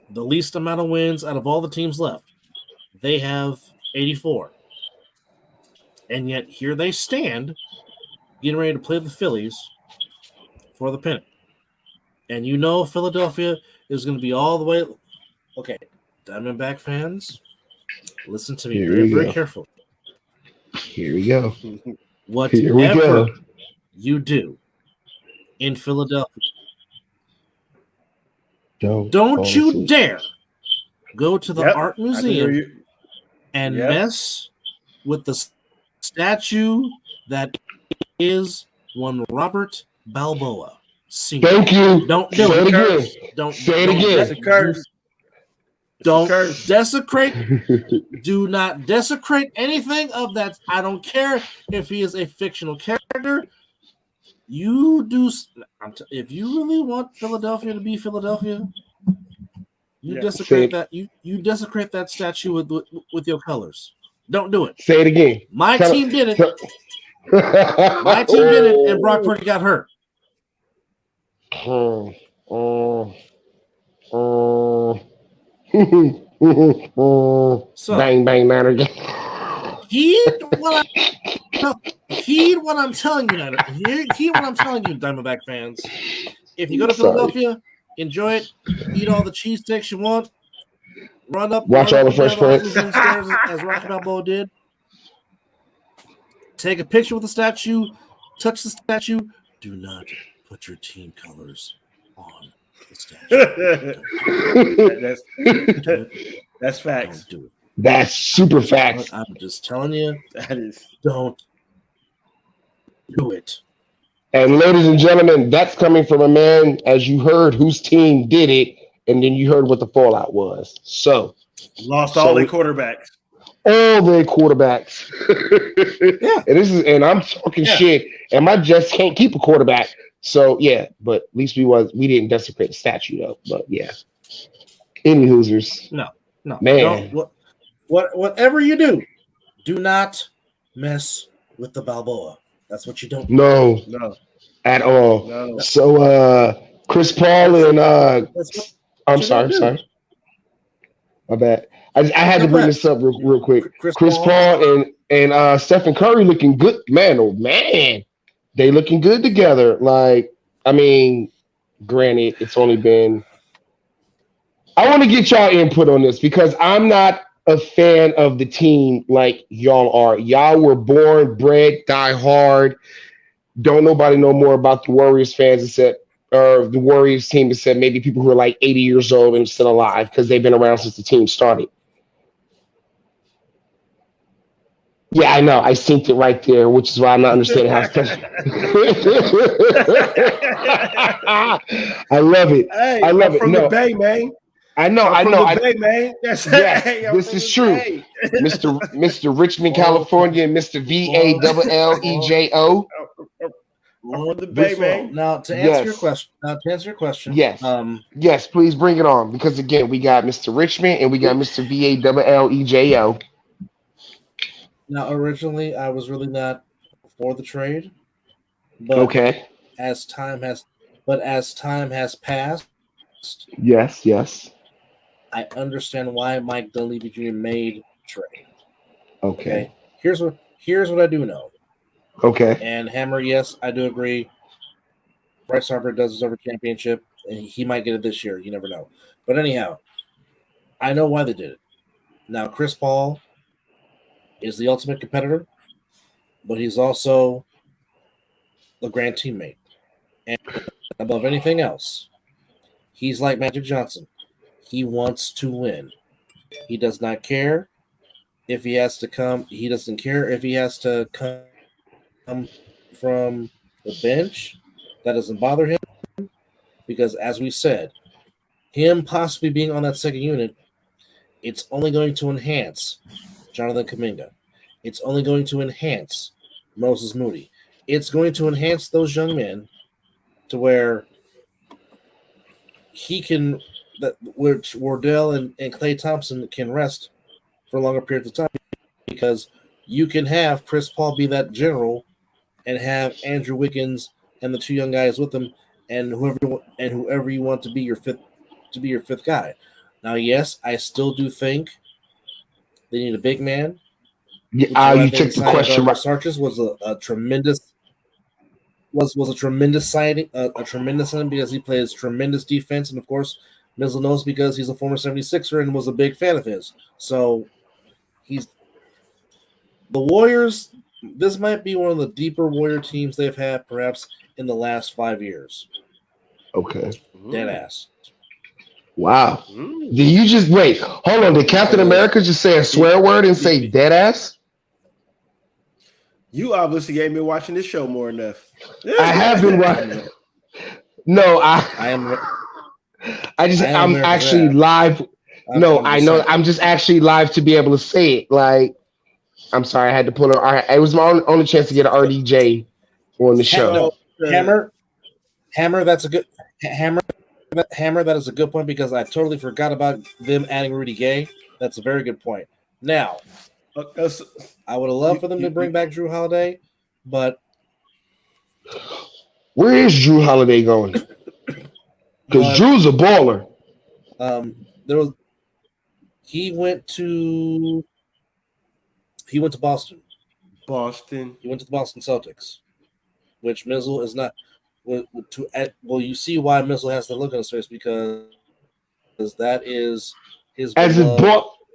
the least amount of wins out of all the teams left, they have 84. And yet here they stand, getting ready to play the Phillies for the pennant. And you know Philadelphia is going to be all the way. Okay, Diamondback fans, listen to me very carefully. Here we go. Whatever you do in Philadelphia, don't you dare go to the art museum and mess with the statue that is one Robert Balboa. Senior. Thank you. Don't do it again. Don't say it again. Don't desecrate. Do not desecrate anything of that. I don't care if he is a fictional character. You do. If you really want Philadelphia to be Philadelphia, you desecrate that. You desecrate that statue with your colors. Don't do it. Say it again. My team did it. My team did it, and Brock Purdy got hurt. So, bang bang matter. Heed what I'm telling you. Heed what I'm telling you, Diamondback fans. If you go to Philadelphia, enjoy it. Eat all the cheese sticks you want. Watch all the Fresh Prince as Rocky Balboa did. Take a picture with the statue. Touch the statue. Do not put your team colors on the statue. That's facts. Don't do it. That's super facts. I'm just telling you. That is. Don't do it. And ladies and gentlemen, that's coming from a man, as you heard, whose team did it, and then you heard what the fallout was. So lost all their quarterbacks. All their quarterbacks. And I'm talking shit, and my Jets can't keep a quarterback. So but at least we didn't desecrate the statue though. But any Hoosers. No, man. Whatever you do not mess with the Balboa. That's what you don't do. No, at all. No. So Chris Paul and I'm sorry. My bad. I had to bring this up real quick. Chris Paul and Stephen Curry looking good. Man, oh man, they looking good together. Like, I mean, granted, it's only been. I want to get y'all input on this because I'm not a fan of the team like y'all are. Y'all were born, bred, die hard. Don't nobody know more about the Warriors fans except or the Warriors team except maybe people who are like 80 years old and still alive because they've been around since the team started. Yeah, I know. I synced it right there, which is why I'm not understanding how special. I love it. Hey, I love it. From the Bay, man. I know. I'm from the Bay, man. Yes, this is true. Mr. Richmond, California, Mr. VALLEJO. From the Bay, man. Now to answer your question. Yes. Yes, please bring it on because again, we got Mr. Richmond and we got Mr. VALLEJO. Now, originally, I was really not for the trade, but as time has passed, yes, I understand why Mike Dunleavy Jr. made the trade. Okay. Here's what I do know. Okay. And Hammer, yes, I do agree. Bryce Harper does deserve a championship, and he might get it this year. You never know. But anyhow, I know why they did it. Now, Chris Paul is the ultimate competitor, but he's also a grand teammate. And above anything else, he's like Magic Johnson. He wants to win. He does not care if he has to come. He doesn't care if he has to come from the bench. That doesn't bother him because, as we said, him possibly being on that second unit, it's only going to enhance Jonathan Kuminga. It's only going to enhance Moses Moody. It's going to enhance those young men to where he can, which Wardell and Klay Thompson can rest for longer periods of time because you can have Chris Paul be that general and have Andrew Wiggins and the two young guys with him and whoever you want to be your fifth guy. Now, yes, I still do think they need a big man. Yeah, you took the question right. Sarkis was a tremendous signing, because he plays tremendous defense, and of course, Mizzle knows because he's a former 76er and was a big fan of his. So he's the Warriors. This might be one of the deeper Warrior teams they've had, perhaps in the last 5 years. Okay, dead ass. Wow. Did you just wait? Hold on. Did Captain America just say a swear word and say dead ass? You obviously ain't been watching this show more enough. I have been watching. No, I'm actually live. No, I know. I'm just actually live to be able to say it. Like, I'm sorry, I had to pull it. It was my only chance to get an RDJ on the show. Hammer. That's a good Hammer. That is a good point because I totally forgot about them adding Rudy Gay. That's a very good point. Now, I would have loved for them to bring back Drew Holiday, but where is Drew Holiday going? Because Drew's a baller. He went to Boston. He went to the Boston Celtics, which Mizzle is not. Well, you see why Mizzle has the look on his face because that is his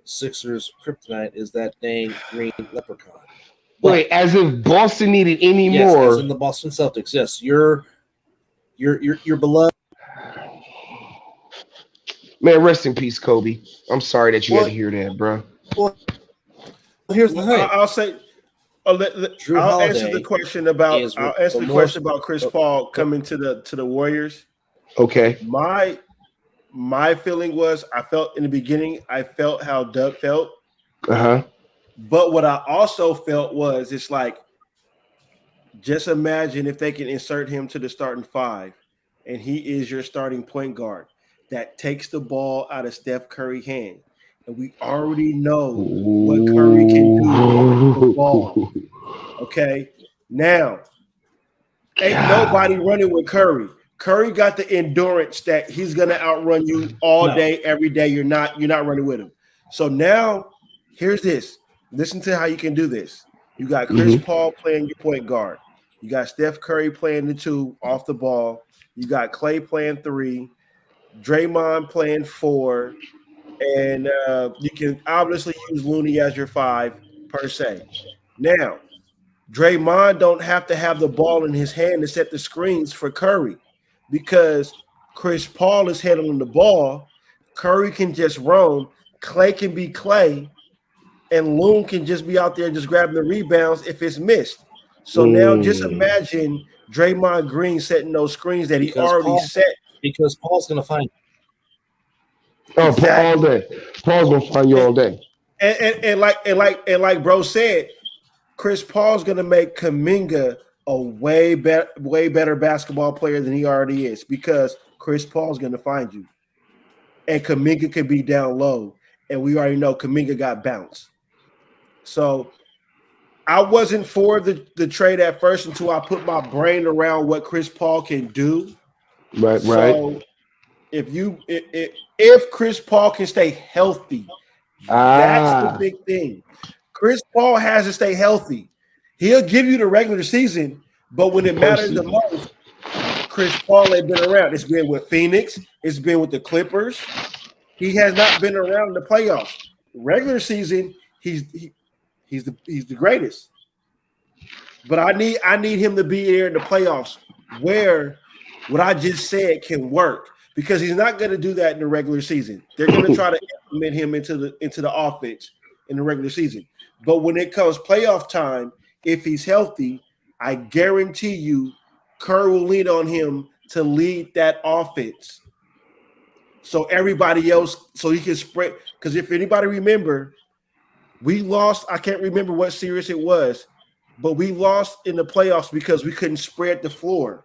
Sixers kryptonite is that dang green leprechaun. Wait, as if Boston needed any more? Yes, as in the Boston Celtics. Yes, your beloved. Man, rest in peace, Kobe. I'm sorry that you had to hear that, bro. Well, here's the thing. I'll say. I'll answer the question about Chris Paul coming to the Warriors. Okay. My feeling was I felt in the beginning, I felt how Doug felt. Uh-huh. But what I also felt was it's like, just imagine if they can insert him to the starting five and he is your starting point guard that takes the ball out of Steph Curry's hand. And we already know what Curry can do with the ball. Okay? Now, ain't nobody running with Curry. Curry got the endurance that he's gonna outrun you all day, every day. You're not running with him. So now, here's this. Listen to how you can do this. You got Chris Paul playing your point guard. You got Steph Curry playing the 2 off the ball. You got Clay playing 3. Draymond playing 4. And you can obviously use Looney as your 5 per se. Now, Draymond don't have to have the ball in his hand to set the screens for Curry because Chris Paul is handling the ball. Curry can just roam. Clay can be Clay. And Loon can just be out there just grabbing the rebounds if it's missed. So now just imagine Draymond Green setting those screens that he already set. Because Paul's going to find you. Oh, exactly. All day. Paul's going to find you all day. And like bro said, Chris Paul's going to make Kuminga a way better basketball player than he already is because Chris Paul's going to find you. And Kuminga could be down low. And we already know Kuminga got bounced. So I wasn't for the trade at first until I put my brain around what Chris Paul can do. Right. If Chris Paul can stay healthy, that's the big thing. Chris Paul has to stay healthy. He'll give you the regular season, but when it matters the most, Chris Paul ain't been around. It's been with Phoenix. It's been with the Clippers. He has not been around in the playoffs. Regular season, he's the greatest. But I need him to be there in the playoffs where what I just said can work because he's not going to do that in the regular season. They're going to try to implement him into the offense in the regular season. But when it comes playoff time, if he's healthy, I guarantee you Kerr will lean on him to lead that offense. So everybody else, so he can spread. Because if anybody remember, we lost. I can't remember what series it was, but we lost in the playoffs because we couldn't spread the floor.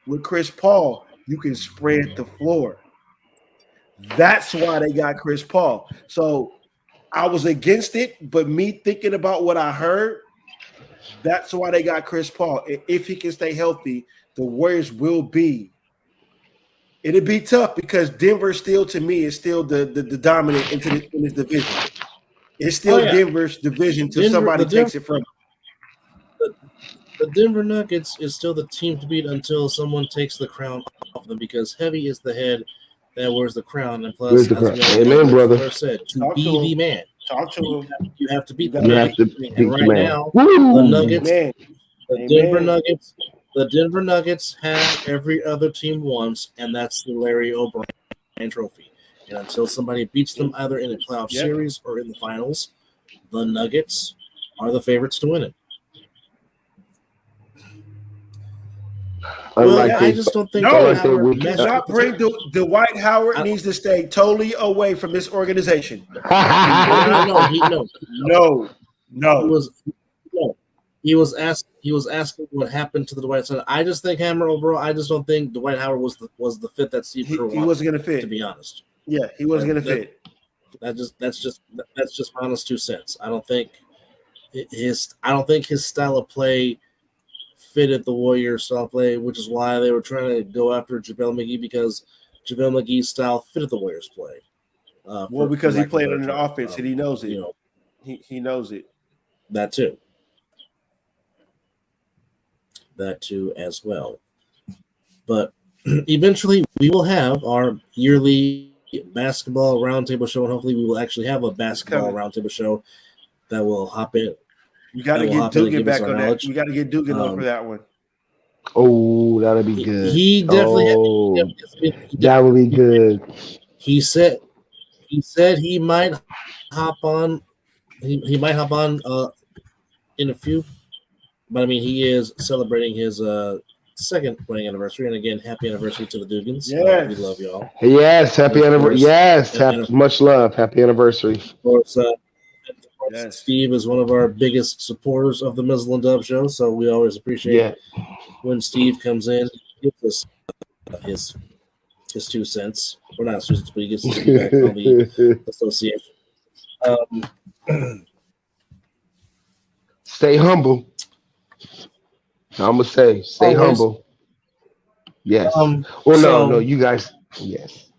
With Chris Paul, you can spread the floor. That's why they got Chris Paul. So I was against it, but me thinking about what I heard, that's why they got Chris Paul. If he can stay healthy, the Warriors will be. It'd be tough because Denver still, to me, is still the dominant in this division. It's still Denver's division till somebody takes it from them. The Denver Nuggets is still the team to beat until someone takes the crown off them because heavy is the head that wears the crown. And plus, amen, brother. Said, to be the man. Talk to him. You have to beat the man. And right now, the Nuggets, the Denver Nuggets have every other team once, and that's the Larry O'Brien trophy. And until somebody beats them either in a playoff series or in the finals, the Nuggets are the favorites to win it. I just don't think Dwight Howard needs to stay totally away from this organization. He was asking what happened to the Dwight Howard. I just think Hammer overall. I just don't think Dwight Howard was the fit that Steve Kerr wanted. He wasn't going to fit. To be honest, yeah, he wasn't going to fit. That's just my honest 2 cents. I don't think his style of play fitted the Warriors style play, which is why they were trying to go after JaVale McGee because JaVale McGee's style fitted the Warriors play. Because he played on the offense and he knows it. He knows it. That too as well. But eventually we will have our yearly basketball roundtable show, and hopefully we will actually have a basketball roundtable show that will hop in. You got to get Dugan back on that. You got to get Dugan on for that one. Oh, that'll be good. He definitely. That would be good. He said he might hop on. He might hop on in a few, but I mean he is celebrating his second wedding anniversary, and again, happy anniversary to the Dugans. Yes. We love y'all. Yes, happy anniversary. Yes, much love. Happy anniversary. Of course, Steve is one of our biggest supporters of the Mizzle An Dub Show, so we always appreciate when Steve comes in, gives us his 2 cents. We're not 2 cents, but he gets his feedback on the association. Stay humble. I'm gonna say, stay humble. Yes. No, you guys. Yes.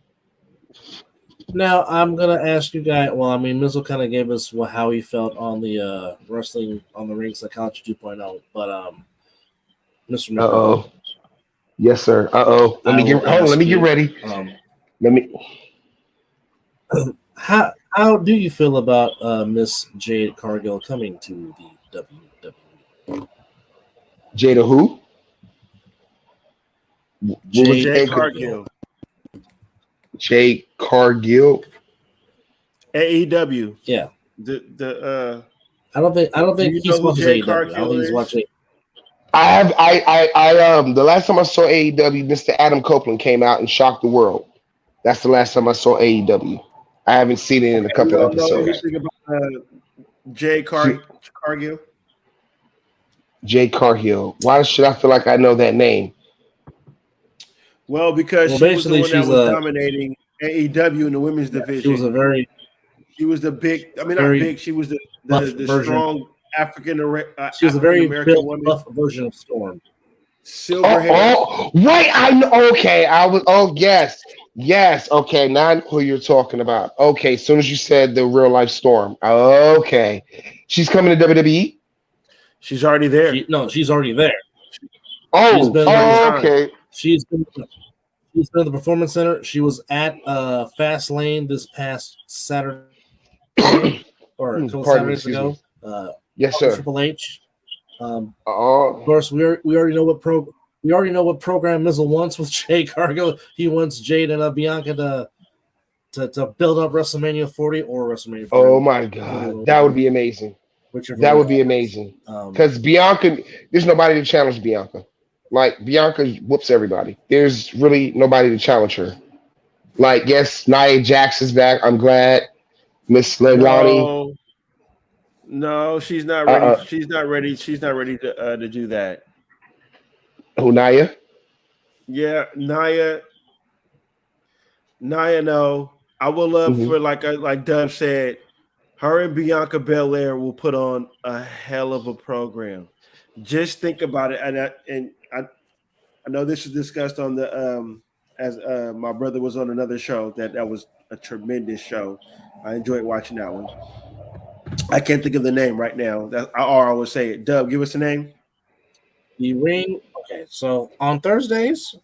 Now I'm gonna ask you guys. Well, I mean, Mizzle kind of gave us how he felt on the wrestling on the ring psychology 2.0, but Mr. Uh oh. Yes, sir. Uh oh. Let me get ready. Let me. How do you feel about Miss Jade Cargill coming to the WWE? Jada who? Jade Cargill. Jade Cargill. AEW. Yeah. I don't think he's watching AEW. I don't think he's watching. The last time I saw AEW, Mr. Adam Copeland came out and shocked the world. That's the last time I saw AEW. I haven't seen it in a couple episodes. Jade Cargill. Jade Cargill. Why should I feel like I know that name? Well, because she was the one that was dominating AEW in the women's division. She was the big. I mean, not big. She was the strong African. She was a very buff version of Storm. Silver hair. Right. I know. Okay. I was. Oh, yes. Yes. Okay. Now I know who you're talking about. Okay. As soon as you said the real life Storm. Okay. She's coming to WWE. She's already there. She's already there. Okay. She's been at the Performance Center. She was at Fastlane this past Saturday or a couple Saturdays ago. Yes, sir. Triple H. Of course, we already know what program Mizzle wants with Jade Cargill. He wants Jade and Bianca to build up WrestleMania 40 or WrestleMania 40. Oh my God, that would be amazing. That would be amazing because Bianca, there's nobody to challenge Bianca. Like Bianca whoops everybody. There's really nobody to challenge her. Like, yes, Nia Jax is back. I'm glad. Miss Leilani. No, she's not ready. She's not ready. She's not ready to do that. Who, Nia? Yeah, Nia. No, I would love for like Dub said, her and Bianca Belair will put on a hell of a program. Just think about it, and I know this was discussed on the as my brother was on another show that was a tremendous show. I enjoyed watching that one. I can't think of the name right now. I always say it. Dub, give us a name. The Ring. Okay, so on Thursdays,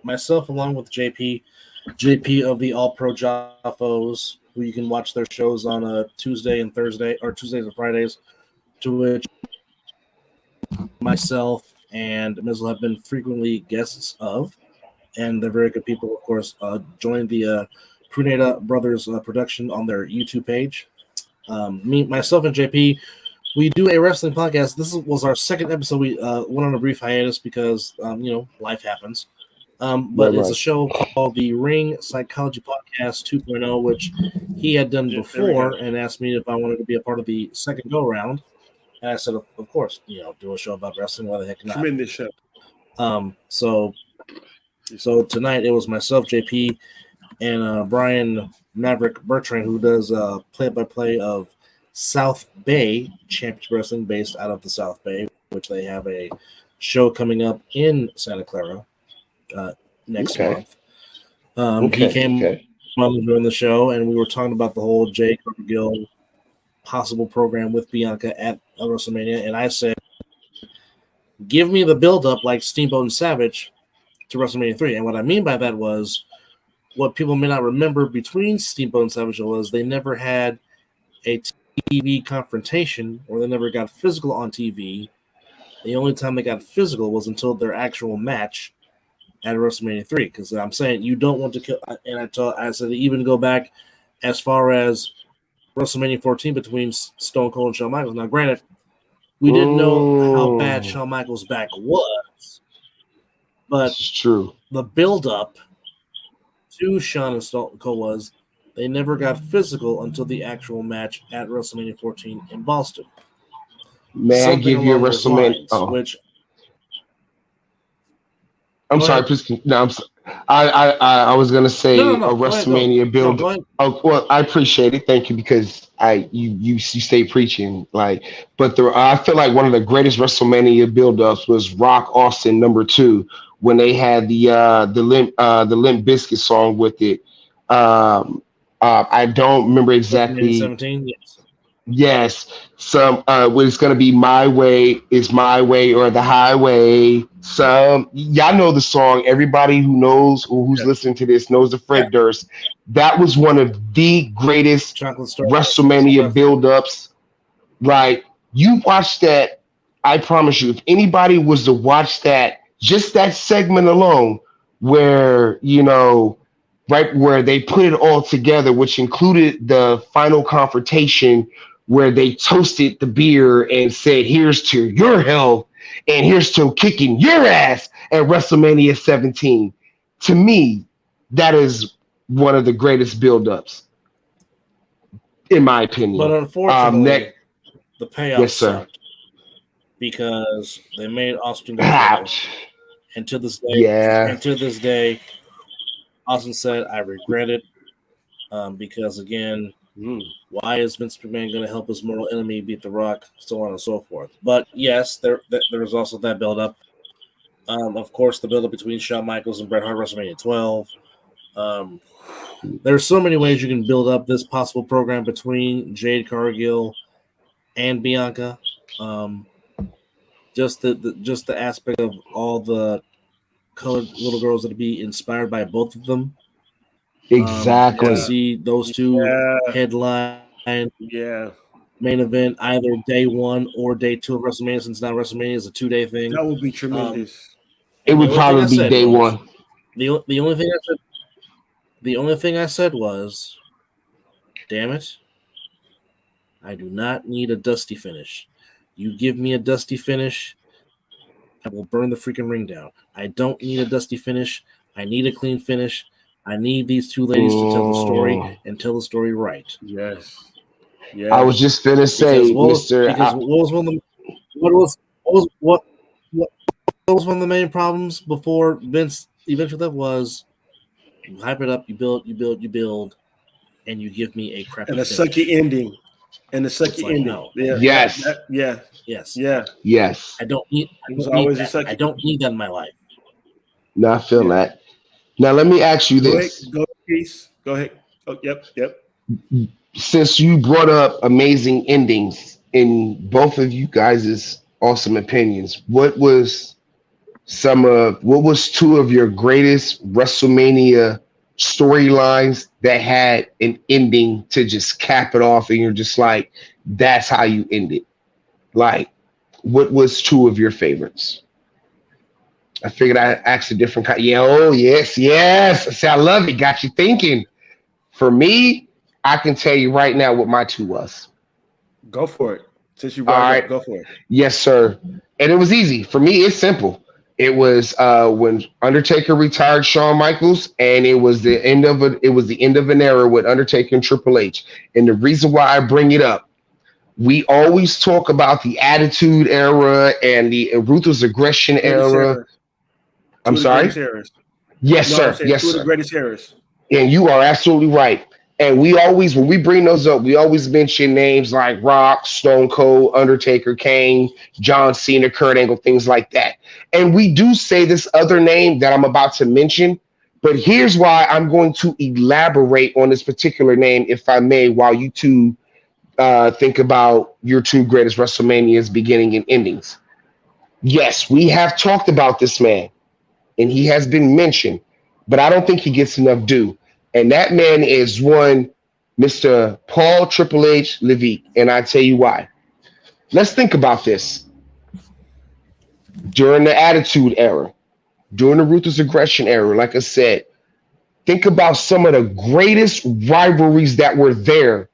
myself along with JP of the All Pro Jaffos, who you can watch their shows on a Tuesday and Thursday, or Tuesdays and Fridays, to which myself and Mizzle have been frequently guests of, and they're very good people. Of course, joined the Pruneda Brothers production on their YouTube page. Myself and JP, we do a wrestling podcast. This was our second episode. We went on a brief hiatus because life happens. But it's a show called the Ring Psychology Podcast 2.0, which he had done before and asked me if I wanted to be a part of the second go round. And I said, of course, do a show about wrestling. Why the heck not? Tremendous show. So tonight it was myself, JP, and Brian Maverick Bertrand, who does play-by-play of South Bay Championship Wrestling, based out of the South Bay, which they have a show coming up in Santa Clara next month. He came on during the show, and we were talking about the whole Jade Cargill possible program with Bianca at WrestleMania, and I said, give me the build-up like Steamboat and Savage to WrestleMania 3. And what I mean by that was, what people may not remember between Steamboat and Savage was they never had a TV confrontation, or they never got physical on TV. The only time they got physical was until their actual match at WrestleMania 3. Because I'm saying you don't want to kill, and I said even go back as far as WrestleMania 14 between Stone Cold and Shawn Michaels. Now, granted, we didn't know how bad Shawn Michaels' back was, but it's true. The build-up to Shawn and Stone Cold was they never got physical until the actual match at WrestleMania 14 in Boston. May I give you a WrestleMania? Which I'm sorry. Please, no, I was gonna say a WrestleMania build. Oh, well, I appreciate it. Thank you, because you stay preaching but I feel like one of the greatest WrestleMania build-ups was Rock Austin #2 when they had the Limp Bizkit song with it. I don't remember exactly. 17, yes. Yes, some it's gonna be My Way is My Way or The Highway. Some y'all know the song. Everybody who knows or who's listening to this knows the Fred Durst. That was one of the greatest WrestleMania build-ups. Right. You watch that, I promise you, if anybody was to watch that, just that segment alone, where right where they put it all together, which included the final confrontation where they toasted the beer and said, "Here's to your health and here's to kicking your ass at WrestleMania 17." To me, that is one of the greatest build-ups, in my opinion. But unfortunately, the payoff sucked because they made Austin go heel. And to this day, Austin said, "I regret it," because again, why is Vince McMahon going to help his mortal enemy beat The Rock, so on and so forth? But yes, there was also that build-up. Of course, the build-up between Shawn Michaels and Bret Hart WrestleMania 12. There's so many ways you can build up this possible program between Jade Cargill and Bianca. Just the aspect of all the colored little girls that would be inspired by both of them. Exactly. See those two headline main event either day 1 or day 2 of WrestleMania, since now WrestleMania is a 2-day thing. That would be tremendous. It would probably be day 1. The only thing I said was, damn it, I do not need a dusty finish. You give me a dusty finish, I will burn the freaking ring down. I don't need a dusty finish. I need a clean finish. I need these two ladies to tell the story and tell the story right. Yes. I was just gonna say, Mister. What was one of the main problems before Vince eventually left was you hype it up, you build, and you give me a crappy and a sucky ending. And the sucky ending. No. Yes. I don't need that in my life. No, I feel that. Now let me ask you this. Go ahead. Oh, yep. Since you brought up amazing endings in both of you guys' awesome opinions, what was 2 of your greatest WrestleMania storylines that had an ending to just cap it off and you're just like, that's how you end it? Like, what was 2 of your favorites? I figured I'd ask a different kind. Yeah, oh, yes. See, I love it. Got you thinking. For me, I can tell you right now what my 2 was. Go for it. Since you brought it up, go for it. Yes, sir. And it was easy. For me, it's simple. It was when Undertaker retired Shawn Michaels, and it was the end of an era with Undertaker and Triple H. And the reason why I bring it up, we always talk about the Attitude Era and the Ruthless Aggression Era. I'm sorry? Yes, sir. Yes, sir. Two of the greatest eras. And you are absolutely right. And we always, when we bring those up, we always mention names like Rock, Stone Cold, Undertaker, Kane, John Cena, Kurt Angle, things like that. And we do say this other name that I'm about to mention, but here's why I'm going to elaborate on this particular name, if I may, while you two think about your 2 greatest WrestleManias beginning and endings. Yes, we have talked about this man, and he has been mentioned, but I don't think he gets enough due. And that man is one Mr. Paul Triple H Levesque. And I tell you why. Let's think about this. During the Attitude Era, during the Ruthless Aggression Era, like I said, think about some of the greatest rivalries that were there.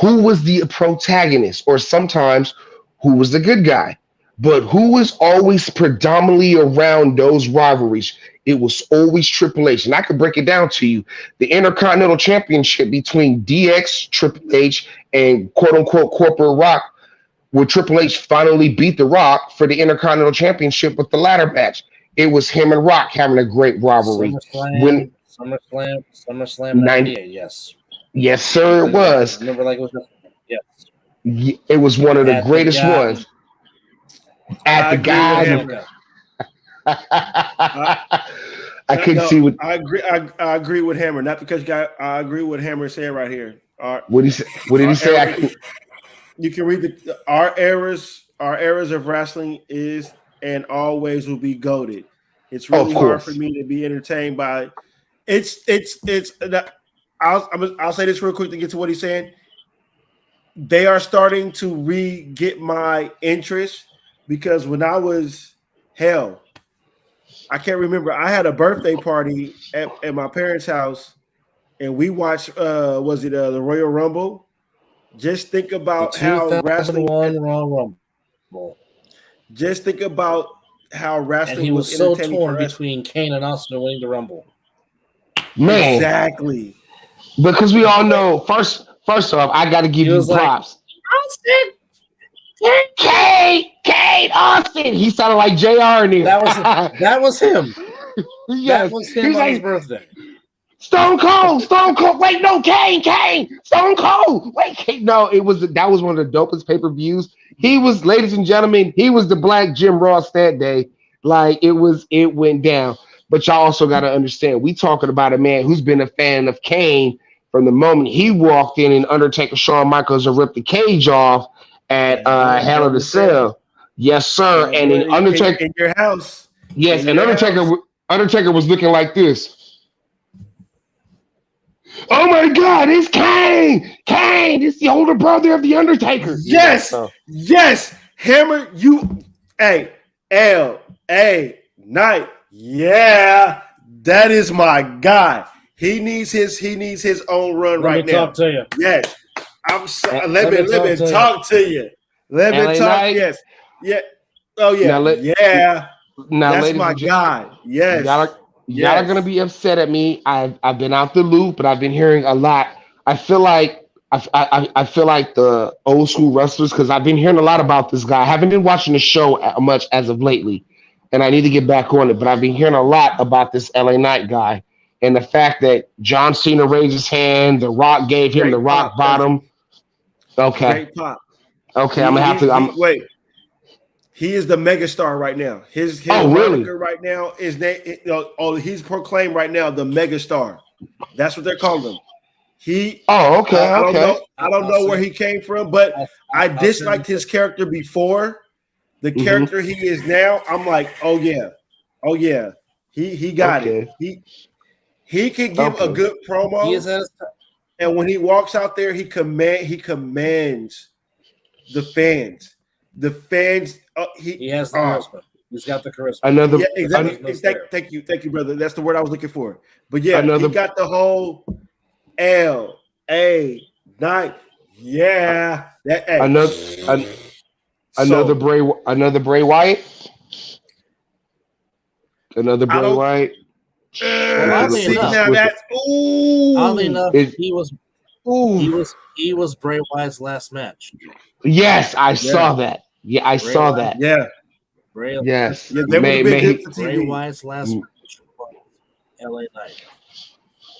Who was the protagonist? Or sometimes who was the good guy? But who was always predominantly around those rivalries? It was always Triple H. And I could break it down to you. The Intercontinental Championship between DX, Triple H, and quote-unquote Corporate Rock, where Triple H finally beat The Rock for the Intercontinental Championship with the ladder match. It was him and Rock having a great rivalry. SummerSlam 98, yes. Yes, sir, it was. Remember, like it was just, yes. It was one of the greatest ones. At the guy. I couldn't see what I agree. I agree with Hammer. Not because I agree with Hammer saying right here. What did he say? You can read our eras of wrestling is and always will be goated. It's really hard for me to be entertained by. I'll say this real quick to get to what he's saying. They are starting to get my interest because when I was I can't remember. I had a birthday party at my parents' house, and we watched. Was it the Royal Rumble? Just think about how wrestling. Royal Rumble. Just think about how wrestling. And he was so torn between Kane and Austin winning the Rumble. Man, exactly. Because we all know. First off, I got to give you props. Austin, Kane, Austin. He sounded like JR in here. That was him. Yes. That was him on his birthday. Stone Cold. Wait, no, Kane. Stone Cold. Wait, Kane. No, that was one of the dopest pay-per-views. He was, ladies and gentlemen, he was the Black Jim Ross that day. Like it went down. But y'all also got to understand, we talking about a man who's been a fan of Kane from the moment he walked in and Undertaker Shawn Michaels ripped the cage off at Hell in a Cell. Yes, sir. And in Undertaker in your house. Yes, and Undertaker was looking like this. Oh my God, it's Kane! It's the older brother of the Undertaker. Yes. Hammer, L.A. Knight. Yeah, that is my guy. He needs his own run right now. Let me talk to you. Yes. Let me talk to you. Let me talk. Yes. Yeah. Oh yeah. Now, that's my guy. Yes. Y'all are gonna be upset at me. I've been out the loop, but I've been hearing a lot. I feel like the old school wrestlers, because I've been hearing a lot about this guy. I haven't been watching the show much as of lately, and I need to get back on it. But I've been hearing a lot about this LA Knight guy and the fact that John Cena raised his hand, The Rock gave him the rock bottom. Okay. Great pop. Okay, I'm gonna have to. Wait. He is the megastar right now. His moniker right now is he's proclaimed right now the megastar. That's what they're calling him. Okay. I don't know where he came from, but I disliked his character before. The character he is now, I'm like, oh yeah, he got it. He can give a good promo, and when he walks out there, he commands the fans. The fans, he has the charisma. He's got the charisma. Exactly. Thank you, brother. That's the word I was looking for. But yeah, he got the whole L.A. Knight. Yeah, another Bray Wyatt. Another Bray Wyatt. Oddly enough, he was Bray Wyatt's last match. Yes, I saw that. Yeah, I saw that. Yeah. Bray Yes. Yeah, Bray Wyatt's last match. LA Knight.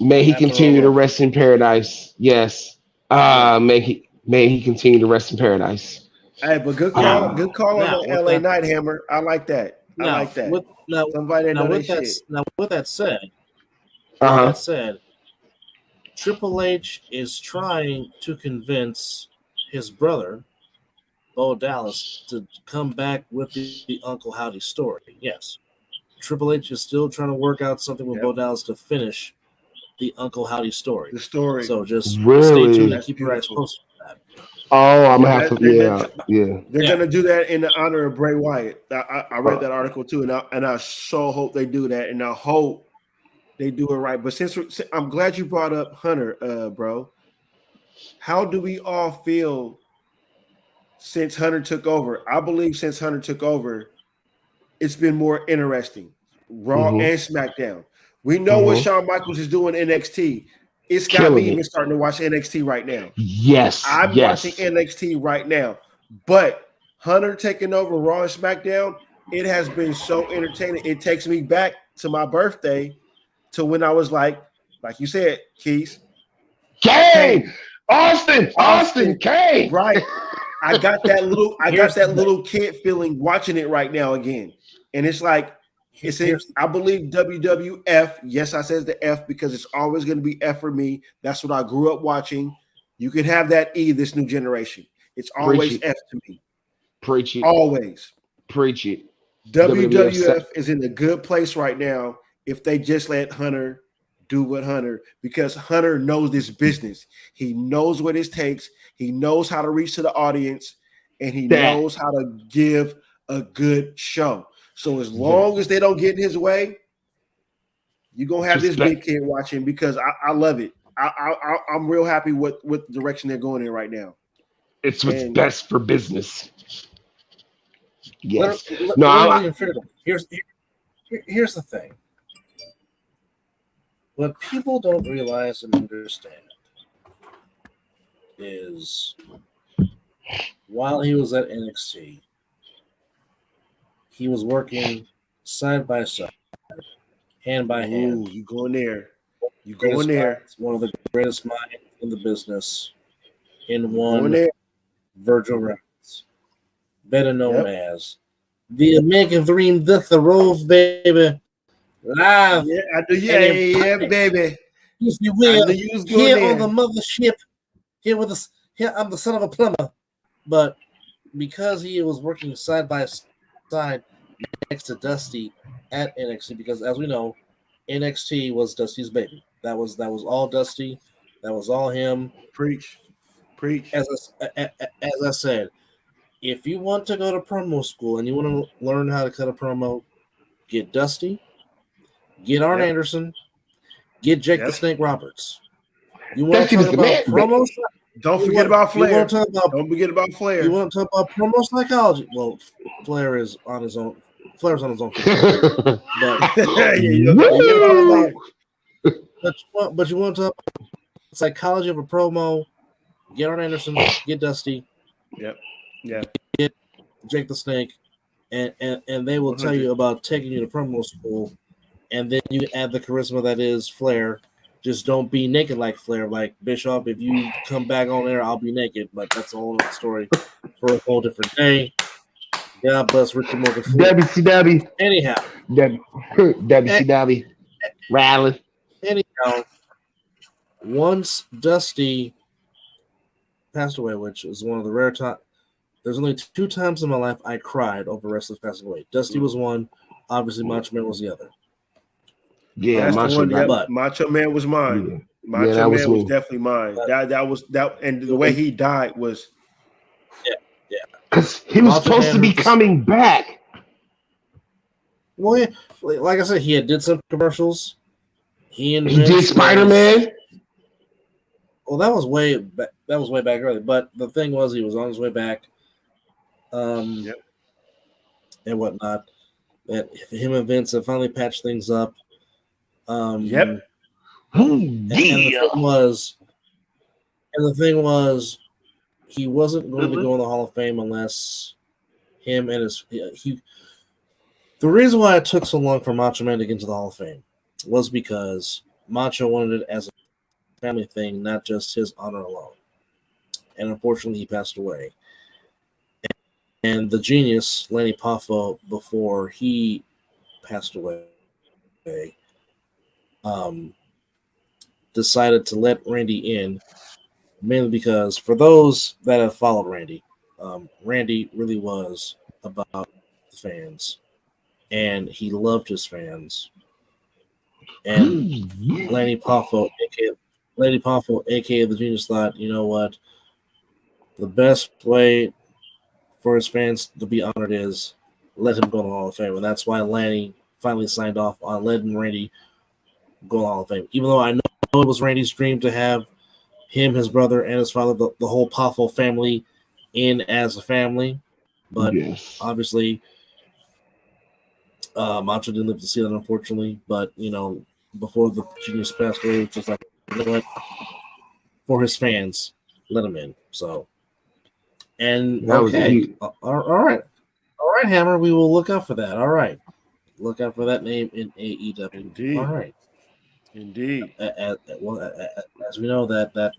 May he continue to rest in paradise. Yes. May he continue to rest in paradise. Hey, but good call on the LA Knight, Hammer. I like that. With that said, Triple H is trying to convince his brother, Bo Dallas, to come back with the Uncle Howdy story. Yes. Triple H is still trying to work out something with Bo Dallas to finish the Uncle Howdy story. The story. So just stay tuned and keep your eyes posted for that. Oh, I'm gonna have to. Yeah. They're gonna do that in the honor of Bray Wyatt. I read that article too, and I so hope they do that, and I hope they do it right. But since I'm glad you brought up Hunter, bro. How do we all feel since Hunter took over? I believe since Hunter took over, it's been more interesting. Raw and SmackDown. We know what Shawn Michaels is doing in NXT. It's got me even starting to watch NXT right now. Yes. I'm watching NXT right now. But Hunter taking over Raw and SmackDown, it has been so entertaining. It takes me back to my birthday to when I was like you said, Keith. Kane! Austin, Kane! Right. I got that little kid feeling watching it right now again. And it's like, I believe WWF. Yes, I says the F because it's always going to be F for me. That's what I grew up watching. You can have that E this new generation. It's always F to me. Preach it. Always. Preach it. WWF is in a good place right now if they just let Hunter do what Hunter, because Hunter knows this business. He knows what it takes. He knows how to reach to the audience, and he knows how to give a good show. So as long as they don't get in his way, you're going to have this big kid watching because I love it. I'm real happy with the direction they're going in right now. It's what's best for business. Yes. Here's the thing. What people don't realize and understand is while he was at NXT, he was working side by side, hand by hand. You going there. You going there. One of the greatest minds in the business in one Virgil Records, better known as the American Dream, the Rove, baby. Live. Yeah, I do. Yeah, baby. If you will, here on the mothership, here with us, here I'm the son of a plumber. But because he was working side by side next to Dusty at NXT, because as we know, NXT was Dusty's baby. That was all Dusty. That was all him. Preach. As I said, if you want to go to promo school and you want to learn how to cut a promo, get Dusty. Get Arn Anderson. Get Jake the Snake Roberts. You want to talk about promo? Don't forget about Flair. Don't forget about Flair. You want to talk about promo psychology? Well, Flair is on his own. Flair's on his own. But you want to talk about psychology of a promo? Get Arn Anderson. Get Dusty. Yep. Get Jake the Snake, and they will 100. Tell you about taking you to promo school. And then you add the charisma that is Flair. Just don't be naked like Flair. Like Bischoff, if you come back on there, I'll be naked. But that's a whole other story for a whole different day. God bless Richard Morgan. WCW. Anyhow. WCW. Rally. Anyhow, once Dusty passed away, which is one of the rare times, there's only 2 times in my life I cried over wrestlers passing away. Dusty was one. Obviously, Macho Man was the other. Yeah, Macho Man was mine. Macho Man was definitely mine. That was, and the way he died was. Yeah. Because he was supposed to be coming back. Well, yeah, like I said, he did some commercials. He did Spider-Man. Well, that was way back. That was way back early. But the thing was, he was on his way back. And whatnot. That him and Vince have finally patched things up. And the thing was, he wasn't going to go in the Hall of Fame unless him and the reason why it took so long for Macho Man to get into the Hall of Fame was because Macho wanted it as a family thing, not just his honor alone. And unfortunately, he passed away. And the genius, Lanny Poffo, before he passed away, decided to let Randy in, mainly because for those that have followed Randy, Randy really was about the fans, and he loved his fans. And Lanny Poffo, aka the genius, thought, you know what, the best way for his fans to be honored is let him go to the Hall of Fame, and that's why Lanny finally signed off on letting Randy go to the Hall of Fame. Even though I know it was Randy's dream to have him, his brother, and his father, the whole Poffo family, in as a family, but obviously Macho didn't live to see that, unfortunately. But before the genius passed away, it's just like, you know what, for his fans, let him in. So. And all right, Hammer. We will look out for that. All right, look out for that name in AEW. Indeed. All right, indeed. As we know that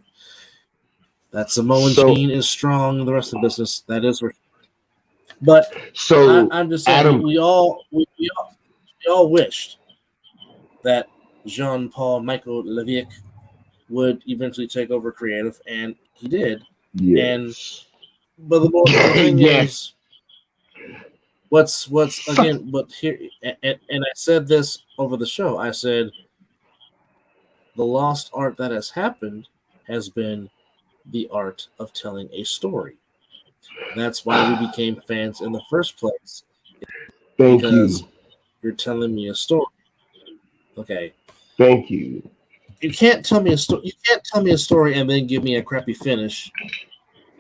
Samoan gene is strong in the rest of the business. That is for sure. But so I'm just saying, Adam, we all all wished that Jean-Paul Michael Levesque would eventually take over creative, and he did. Yes. But the thing yes. is, what's again? But here, and I said this over the show. I said the lost art that has happened has been the art of telling a story. That's why we became fans in the first place. Because you're telling me a story. Okay. Thank you. You can't tell me a story. You can't tell me a story and then give me a crappy finish,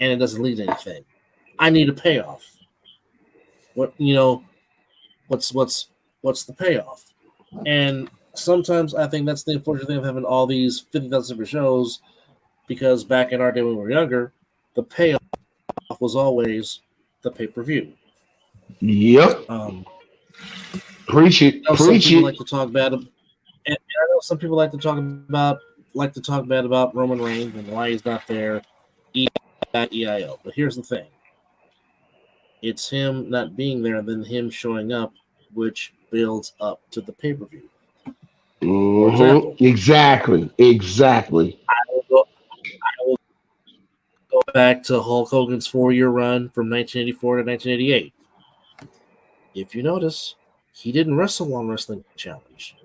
and it doesn't lead to anything. I need a payoff. What's the payoff? And sometimes I think that's the unfortunate thing of having all these 50,000 different shows, because back in our day when we were younger, the payoff was always the pay-per-view. Yep. Preach it. Preach it. Like to talk bad, and I know some people like to talk bad about Roman Reigns and why he's not there. EIO. But here's the thing: it's him not being there, and then him showing up, which builds up to the pay-per-view. For example, exactly. I will go back to Hulk Hogan's 4-year run from 1984 to 1988. If you notice, he didn't wrestle on Wrestling Challenge.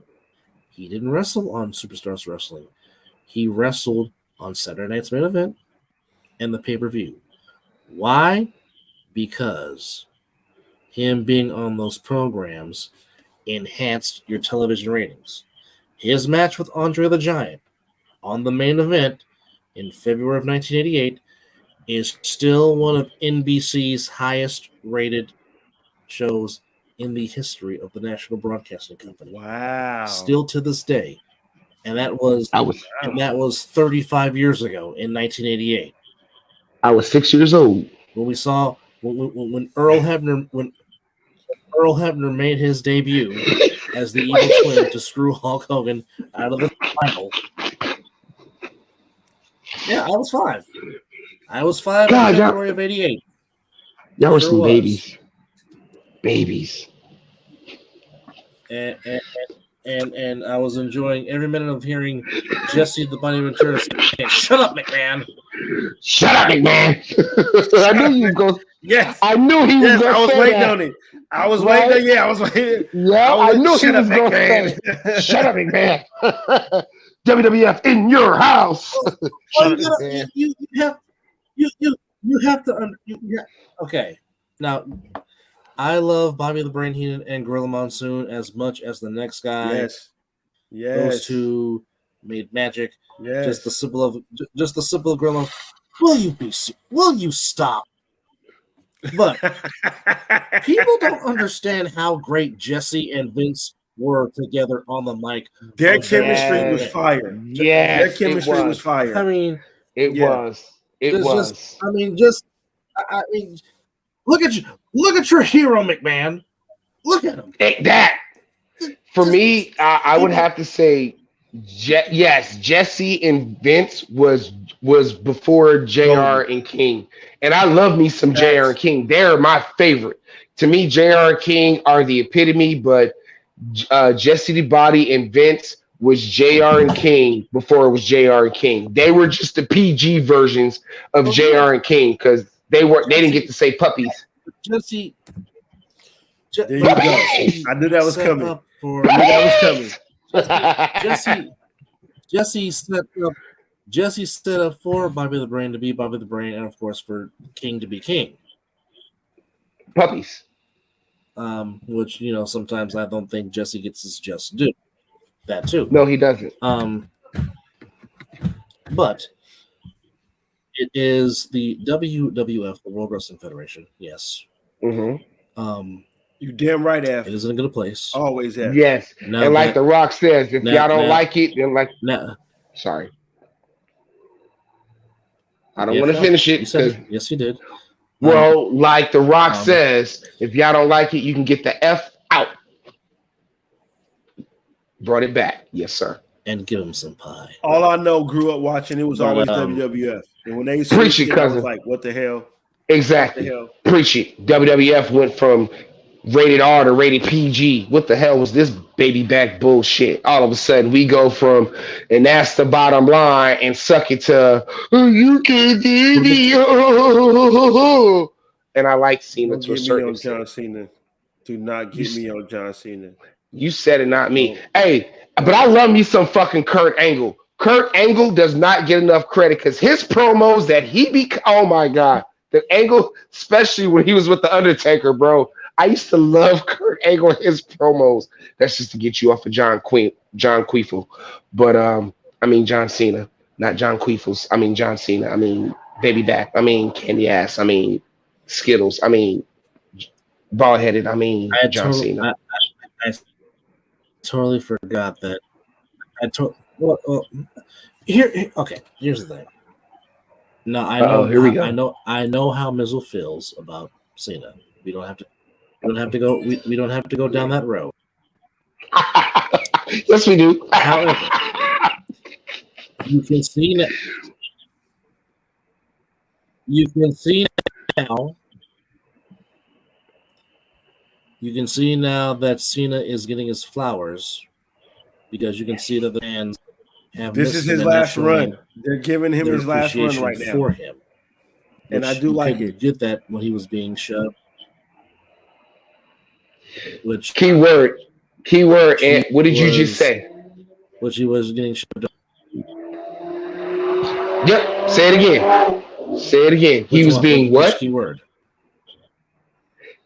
He didn't wrestle on Superstars Wrestling. He wrestled on Saturday Night's Main Event and the pay-per-view. Why? Because him being on those programs enhanced your television ratings. His match with Andre the Giant on the main event in February of 1988 is still one of NBC's highest rated shows in the history of the National Broadcasting Company. Wow. Still to this day. And that was 35 years ago in 1988. I was 6 years old. When we saw when Earl Hebner made his debut as the Evil Twin to screw Hulk Hogan out of the final. Yeah, I was 5. I was 5 in February of 88. Y'all were some babies. Babies. And I was enjoying every minute of hearing Jesse the Bunny Ventura say, "Shut up, McMahon! Shut up, McMahon!" I knew you was going. Yes, I knew he was. I was waiting on it. I was waiting. Yeah, I was waiting. Yeah, I knew he was going to say, "Shut up, McMahon!" WWF in your house. You have to. Okay, now. I love Bobby the Brain Heenan and Gorilla Monsoon as much as the next guy. Yes. Those two made magic. Yes. Just the simple Gorilla. Will you stop? But people don't understand how great Jesse and Vince were together on the mic. Their chemistry was fire. Yeah, their chemistry was fire. I mean, it was. Look at your hero, McMahon. Look at him. That for me, I would have to say, yes, Jesse and Vince was before JR and King, and I love me some JR and King. They're my favorite. To me, JR and King are the epitome, but Jesse the Body and Vince was JR and King before it was JR and King. They were just the PG versions of JR and King because they didn't get to say puppies. Jesse, there you go. I knew that was coming. Jesse set up for Bobby the Brain to be Bobby the Brain, and of course for King to be King. Puppies. Which sometimes I don't think Jesse gets his just due. That too. No, he doesn't. But it is the WWF, the World Wrestling Federation. Yes. Mm-hmm. You damn right, F. It is in a good place. Always F. Yes. Now, and like The Rock says, if y'all don't like it, then sorry. I don't want to finish it. Yes, you did. Well, like The Rock says, if y'all don't like it, you can get the F out. Brought it back. Yes, sir. And give him some pie. All I know, grew up watching, it was always WWF. And when they preach it, cousin. I was like, what the hell? Exactly. Preach it. WWF went from rated R to rated PG. What the hell was this baby back bullshit? All of a sudden, we go from, and that's the bottom line, and suck it to, you can do the, and I like Cena to a certain extent. John Cena. Do not get me on John Cena. You said it, not me. Hey, but I love me some fucking Kurt Angle. Kurt Angle does not get enough credit because his promos that oh my God. The Angle, especially when he was with The Undertaker, bro. I used to love Kurt Angle and his promos. That's just to get you off of John Queefel. But I mean John Cena, not John Queefels. I mean John Cena. I mean Baby Back. I mean Candy Ass. I mean Skittles. I mean Bald Headed. I mean John Cena. I totally forgot that. Here's the thing. No, I know. Here we go. I know how Mizzle feels about Cena. We don't have to go. We don't have to go down that road. Yes, we do. However, you can see now. You can see now. You can see now that Cena is getting his flowers because you can see that the fans have. This is his last run. They're giving him his last run right now for him, and I do like it. Did that when he was being shoved. Which keyword. And what did you just say? Which he was getting shoved. Yep. Say it again. He was being what? Keyword.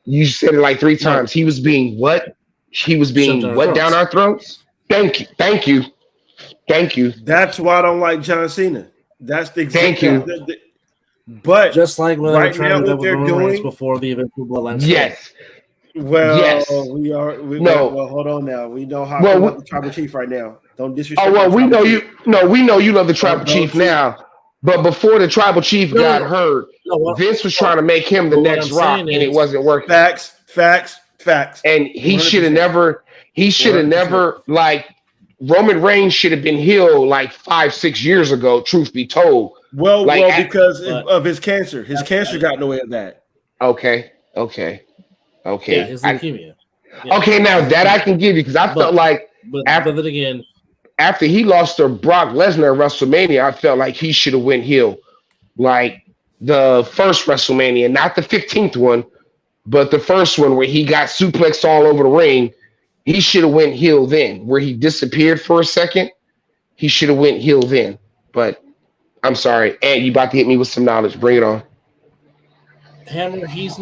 You said it like 3 times. He was being what? He was being what down our throats? Thank you. That's why I don't like John Cena. That's the thank you. But just like when right now, what they're doing before the eventual bloodline. Yes. Well, yes. Well, hold on now. We know how to love the Tribal Chief right now. Don't disrespect. Oh well, we know you. No, we know you love the Tribal Chief now. But before the Tribal Chief got hurt, Vince was trying to make him the next Rock, and it wasn't working. Facts. And he should have never. He should have never like Roman Reigns should have been healed like 5-6 years ago. Truth be told. Well, because of his cancer. His cancer got in the way of that. Okay. Yeah, his leukemia. Okay, now that I can give you because I felt like but then again, after he lost to Brock Lesnar at WrestleMania, I felt like he should have went heel, like the first WrestleMania, not the 15th one, but the first one where he got suplexed all over the ring. He should have went heel then, where he disappeared for a second. He should have went heel then. But I'm sorry, Ed, you about to hit me with some knowledge. Bring it on. Hammer, he's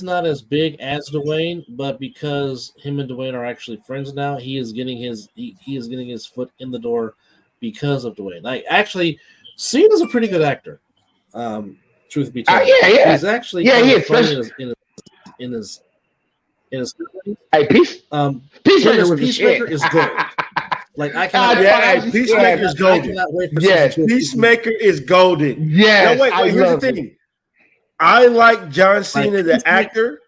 not as big as Dwayne, but because him and Dwayne are actually friends now, he is getting his foot in the door because of Dwayne. Like actually, Cena's a pretty good actor. Truth be told, yeah. He's actually he is in his hey, Peacemaker is gold. Like I cannot. Peacemaker is golden. Yes, Peacemaker is golden. Yes. Now wait. Here's the thing. I like John Cena, the actor.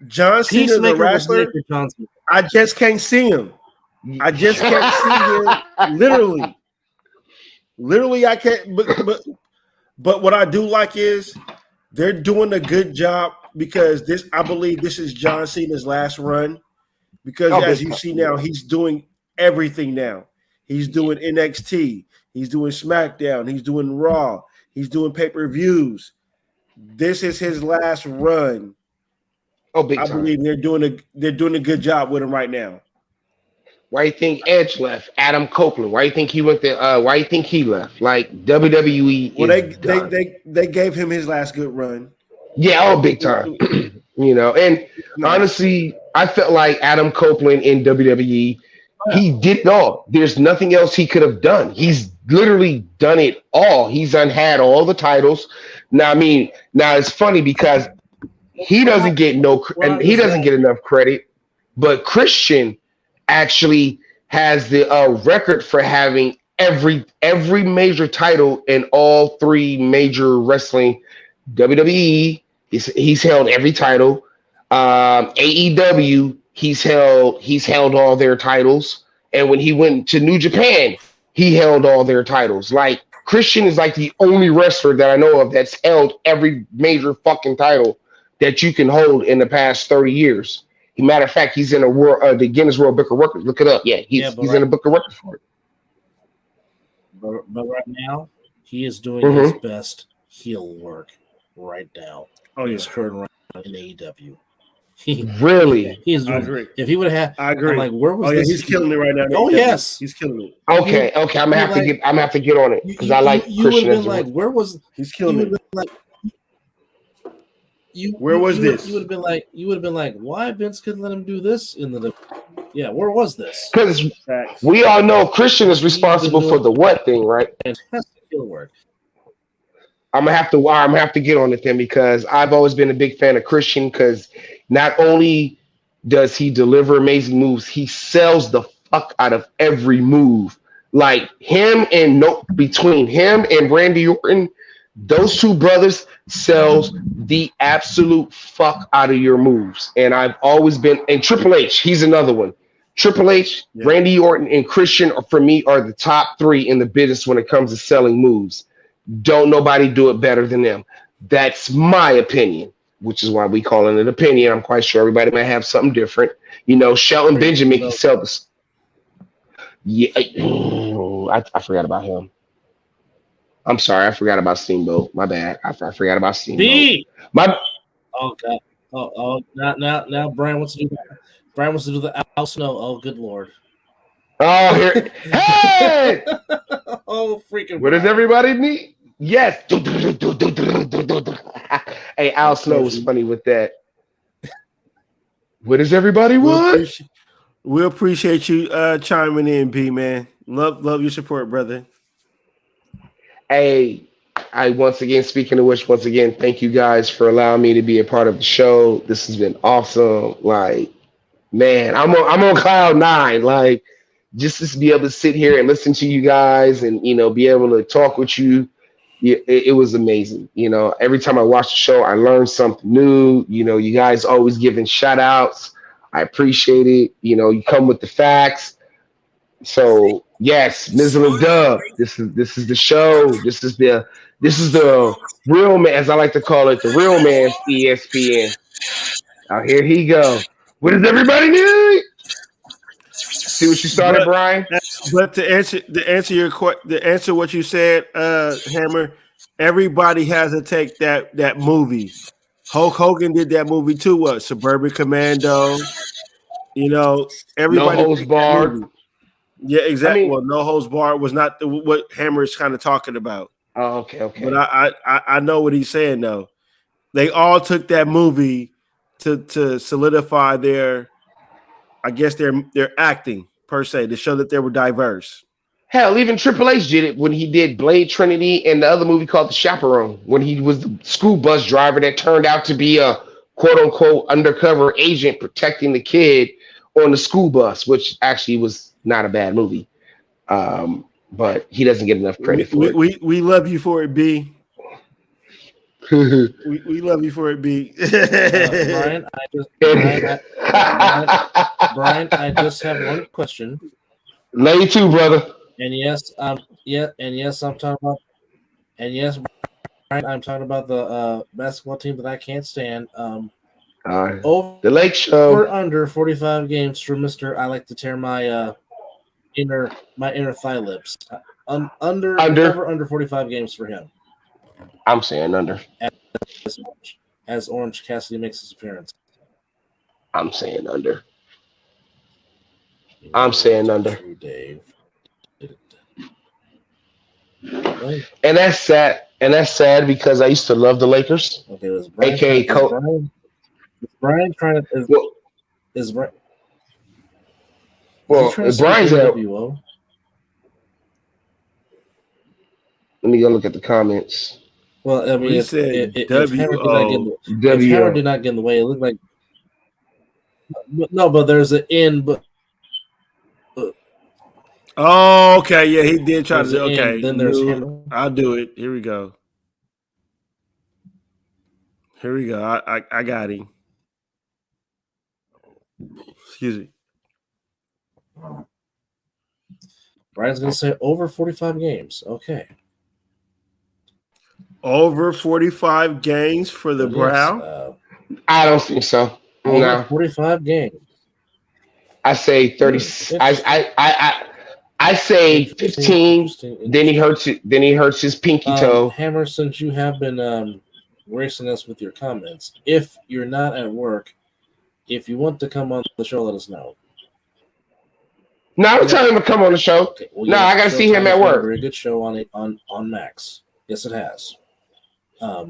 John Cena, the wrestler. I just can't see him. I just can't see him. Literally, I can't. But what I do like is they're doing a good job because I believe this is John Cena's last run. Because as you see now, he's doing everything now. He's doing NXT. He's doing SmackDown. He's doing Raw. He's doing pay-per-views. This is his last run. Big time. I believe they're doing a good job with him right now. Why do you think Edge left? Adam Copeland. Why do you think he went there? Why do you think he left? Like WWE. Well, they gave him his last good run. Yeah, big time. And honestly, I felt like Adam Copeland in WWE. He did it all. There's nothing else he could have done. He's literally done it all. He's had all the titles. Now it's funny because he doesn't get he doesn't get enough credit, but Christian actually has the record for having every major title in all 3 major wrestling. WWE, he's held every title. AEW, he's held all their titles, and when he went to New Japan, he held all their titles. Like Christian is like the only wrestler that I know of that's held every major fucking title that you can hold in the past 30 years. Matter of fact, he's in the Guinness World Book of Records. Look it up. Yeah, he's in the Book of Records for it. But right now, he is doing his best heel work right now. Oh, he's current right in AEW. Really? He's doing. I agree. If he would have had, I agree. I'm like, where was this? He's killing it right now. Oh yes, he's killing it. Okay. I'm gonna have to get on it because I like Christian as well. Like, where was he's killing it? Like, where was this? You would have been like, why Vince couldn't let him do this in the? Yeah, where was this? Because we all know Christian is responsible for the what thing, right? Fantastic heel work. I'm gonna have to get on it then because I've always been a big fan of Christian because not only does he deliver amazing moves, he sells the fuck out of every move. Like between him and Randy Orton, those two brothers sells the absolute fuck out of your moves. And I've always been, and Triple H, he's another one. Triple H, Randy Orton, and Christian for me are the top three in the business when it comes to selling moves. Don't nobody do it better than them. That's my opinion, which is why we call it an opinion. I'm quite sure everybody might have something different. You know, Shelton Benjamin, he sells. Yeah, I forgot about him. I'm sorry, I forgot about Steamboat. My bad. I forgot about Steamboat. Oh God. Oh, now Brian wants to do that. Brian wants to do the Al Snow. Oh, good Lord. Oh, here. Hey! Oh, freaking. What does everybody need? Yes. Hey, Al Snow was funny with that. What does everybody want? We appreciate you chiming in, B, man. Love your support, brother. Hey, I once again, speaking of which, thank you guys for allowing me to be a part of the show. This has been awesome. Like, man, I'm on cloud nine. Like, just to be able to sit here and listen to you guys and, you know, be able to talk with you, it was amazing. You know, every time I watch the show, I learn something new. You know, you guys always giving shout outs. I appreciate it. You know, you come with the facts. So yes, Mizzle An Dub. This is the show. This is the real man, as I like to call it, the real man's ESPN. Now here he go. What does everybody need? See what you started, Brian? But to answer what you said, Hammer, everybody has to take that movie. Hulk Hogan did that movie too. Suburban Commando. You know, everybody. No Holds Barred. Yeah, exactly. Well, No Holds Barred was not what Hammer is kind of talking about. Oh, okay. But I know what he's saying though. They all took that movie to solidify their acting per se, to show that they were diverse. Hell, even Triple H did it when he did Blade Trinity and the other movie called The Chaperone, when he was the school bus driver that turned out to be a quote unquote undercover agent protecting the kid on the school bus, which actually was not a bad movie. But he doesn't get enough credit for it. We love you for it, B. we love you for it, B. Brian, I just have one question. Lay too, brother. And yes, I'm talking about. And yes, Brian, I'm talking about the basketball team that I can't stand. The Lake Show. Over under 45 games for Mr. I like to tear my inner thigh lips. Under 45 games for him. I'm saying under. As Orange Cassidy makes his appearance. I'm saying under. I'm saying under. Dave. And that's sad. And that's sad because I used to love the Lakers. Okay, was Brian AKA Brian trying to is Brian. Well, Brian's at. Let me go look at the comments. Well, I mean, if Hammer did not get in the way, it looked like no, but there's an in, but. Oh, okay, yeah, he did try to. Okay, then there's Hammer. I'll do it. Here we go. I got him. Excuse me. Brian's gonna say over 45 games. Okay. Over 45 games for the Brown. I don't think so. No. 45 games. I say 30. I say 15. Then he hurts it. Then he hurts his pinky toe. Hammer, since you have been racing us with your comments, if you're not at work, if you want to come on the show, let us know. No, I'm telling him to come on the show. Okay, well, no, I got to see him at work. A very good show on Max. Yes, it has. But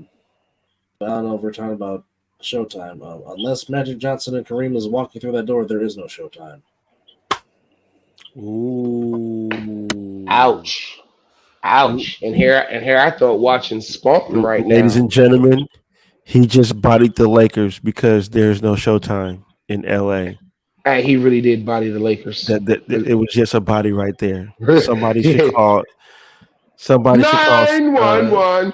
I don't know if we're talking about Showtime. Unless Magic Johnson and Kareem is walking through that door, there is no Showtime. Ooh! Ouch! And here I thought watching Spunkin right now. Ladies and gentlemen, he just bodied the Lakers because there's no Showtime in LA. He really did body the Lakers. It was just a body right there. Somebody should call. Somebody should call 911.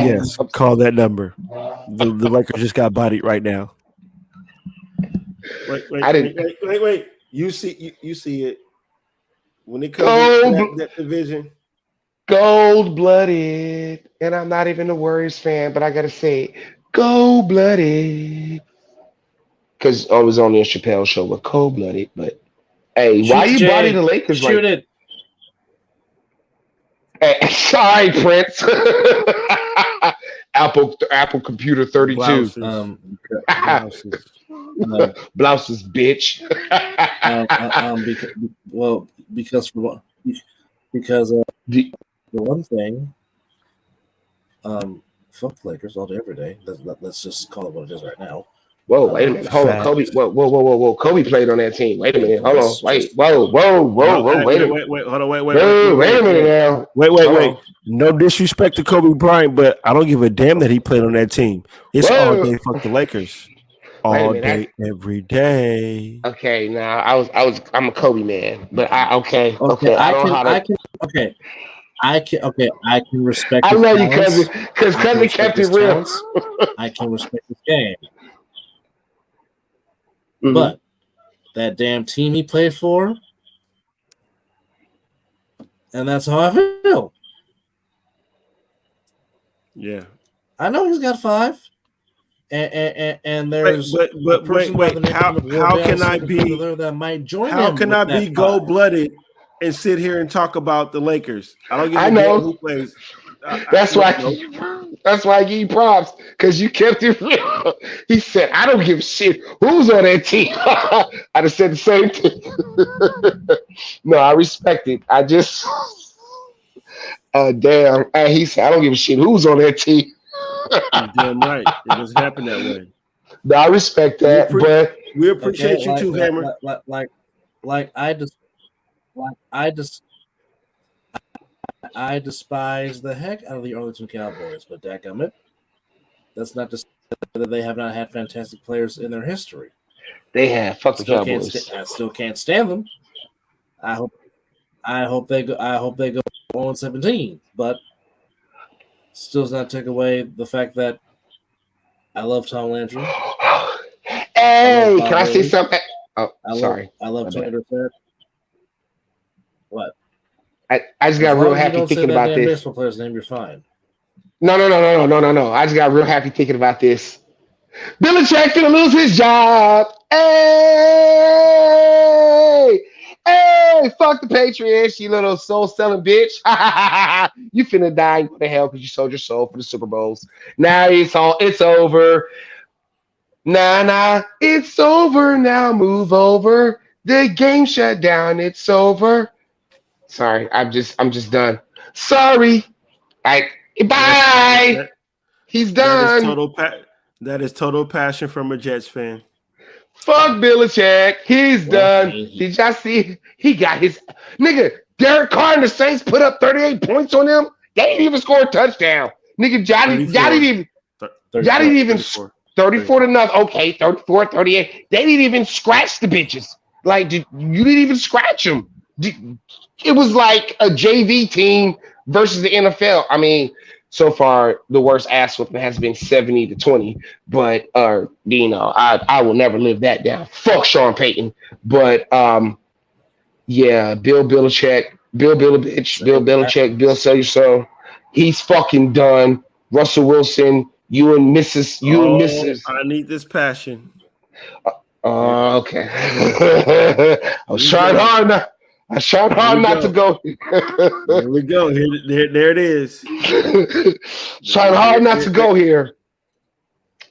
Yes, call that number. The Lakers just got bodied right now. Wait. You see it when it comes to that division. Gold-blooded, and I'm not even a Warriors fan, but I gotta say it. Cold-blooded. Because I was on the Chappelle show with cold-blooded, but hey, why you body the Lakers? Shoot it. Hey, sorry, Prince. Apple Computer 32. Blouses, bitch. Because the one thing, fuck Lakers all day, every day. Let's just call it what it is right now. Whoa, wait a minute. Hold on, Kobe. Whoa. Kobe played on that team. Wait a minute. Hold on. Wait. Whoa. Wait a minute. Wait. Hold on. Wait a minute now. Wait. No disrespect to Kobe Bryant, but I don't give a damn that he played on that team. It's all day fuck the Lakers. All day, every day. Okay, now I'm a Kobe man, but I can respect. I love you, cousin, because cousin kept it real. I can respect his game, mm-hmm. But that damn team he played for, and that's how I feel. Yeah, I know he's got 5. And there's wait. How can I be that might join? How can I be gold blooded and sit here and talk about the Lakers? I don't give a damn who plays. That's why I give you props, because you kept it real. He said, "I don't give a shit who's on that team." I'd have said the same thing. No, I respect it. I just damn. He said, "I don't give a shit who's on that team." You're damn right. It doesn't happen that way. No, I respect that, but we appreciate you too, Hammer. I despise the heck out of the Arlington Cowboys, but dadgummit, that's not to say that they have not had fantastic players in their history. They have. Fuck the Cowboys. I still can't stand them. I hope they go 0-17, but still does not take away the fact that I love Tom Landry. Hey, can I say something? Sorry. I love Tony Dorsett. What? I just got real happy thinking about this. Baseball player's name, you're fine. No. I just got real happy thinking about this. Belichick gonna lose his job. Hey, fuck the Patriots, you little soul-selling bitch. You finna die and go to hell because you sold your soul for the Super Bowls. Now it's over. Nah, it's over now. Move over. The game shut down. It's over. Sorry, I'm just done. Sorry. Bye. He's done. That is total passion from a Jets fan. Fuck Belichick. He's done. Did y'all see? He got his nigga. Derek Carr and the Saints put up 38 points on him. They didn't even score a touchdown. Nigga, y'all didn't even 34 to nothing. Okay, 34, 38. They didn't even scratch the bitches. Like, you didn't even scratch them. It was like a JV team versus the NFL. I mean, so far the worst ass whooping has been 70-20, but I will never live that down. Fuck Sean Payton. But yeah, Bill Belichick, Bill sell your soul. He's fucking done. Russell Wilson, you and Mrs. I need this passion. Okay. I tried hard not to go. There we go. There it is. Trying hard not to go here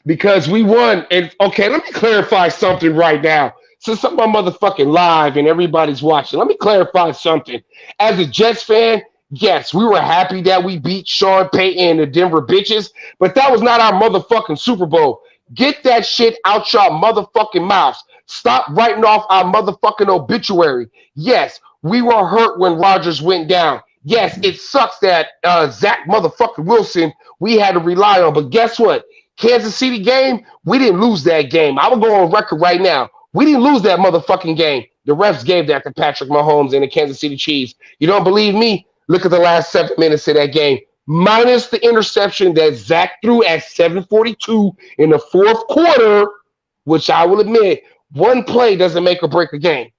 because we won. And okay, let me clarify something right now. Since I'm on motherfucking live and everybody's watching, let me clarify something. As a Jets fan, yes, we were happy that we beat Sean Payton and the Denver bitches, but that was not our motherfucking Super Bowl. Get that shit out your motherfucking mouths. Stop writing off our motherfucking obituary. Yes, we were hurt when Rodgers went down. Yes, it sucks that Zach motherfucking Wilson we had to rely on. But guess what? Kansas City game, we didn't lose that game. I will go on record right now. We didn't lose that motherfucking game. The refs gave that to Patrick Mahomes and the Kansas City Chiefs. You don't believe me? Look at the last 7 minutes of that game. Minus the interception that Zach threw at 7:42 in the fourth quarter, which I will admit, one play doesn't make or break a game.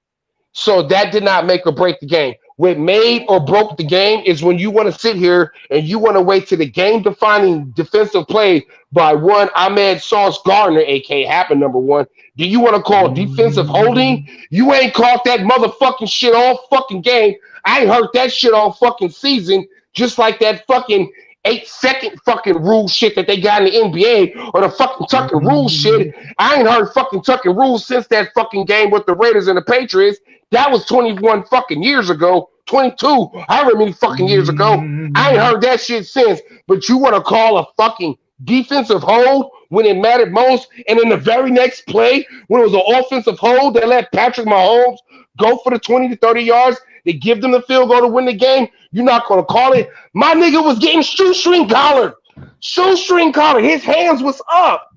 So that did not make or break the game. What made or broke the game is when you want to sit here and you want to wait to the game-defining defensive play by one Ahmed Sauce Gardner, a.k.a. Happen number one. Do you want to call defensive holding? You ain't caught that motherfucking shit all fucking game. I ain't heard that shit all fucking season, just like that fucking 8-second fucking rule shit that they got in the NBA or the fucking tucking rule shit. I ain't heard fucking tucking rules since that fucking game with the Raiders and the Patriots. That was 21 fucking years ago. 22, however many fucking years ago. I ain't heard that shit since. But you want to call a fucking defensive hold when it mattered most, and in the very next play, when it was an offensive hold that let Patrick Mahomes go for the 20 to 30 yards, they give them the field goal to win the game, you're not going to call it. My nigga was getting shoestring collared. Shoestring collared. His hands was up.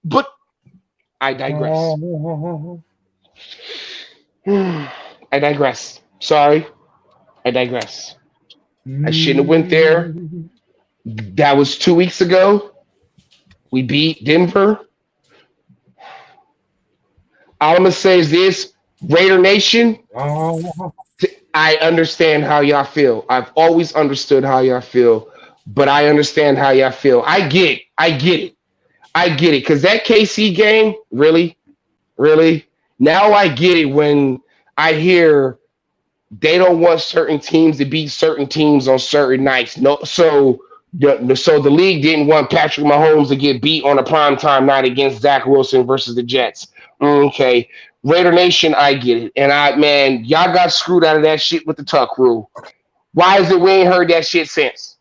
But I digress. I digress. Sorry. I digress. I shouldn't have went there. That was 2 weeks ago. We beat Denver. All I'm going to say is this, Raider Nation, I understand how y'all feel. I've always understood how y'all feel, but I understand how y'all feel. I get it. Because that KC game, really? Now I get it when I hear they don't want certain teams to beat certain teams on certain nights. No, so the league didn't want Patrick Mahomes to get beat on a primetime night against Zach Wilson versus the Jets. Okay. Raider Nation, I get it. And y'all got screwed out of that shit with the tuck rule. Why is it we ain't heard that shit since?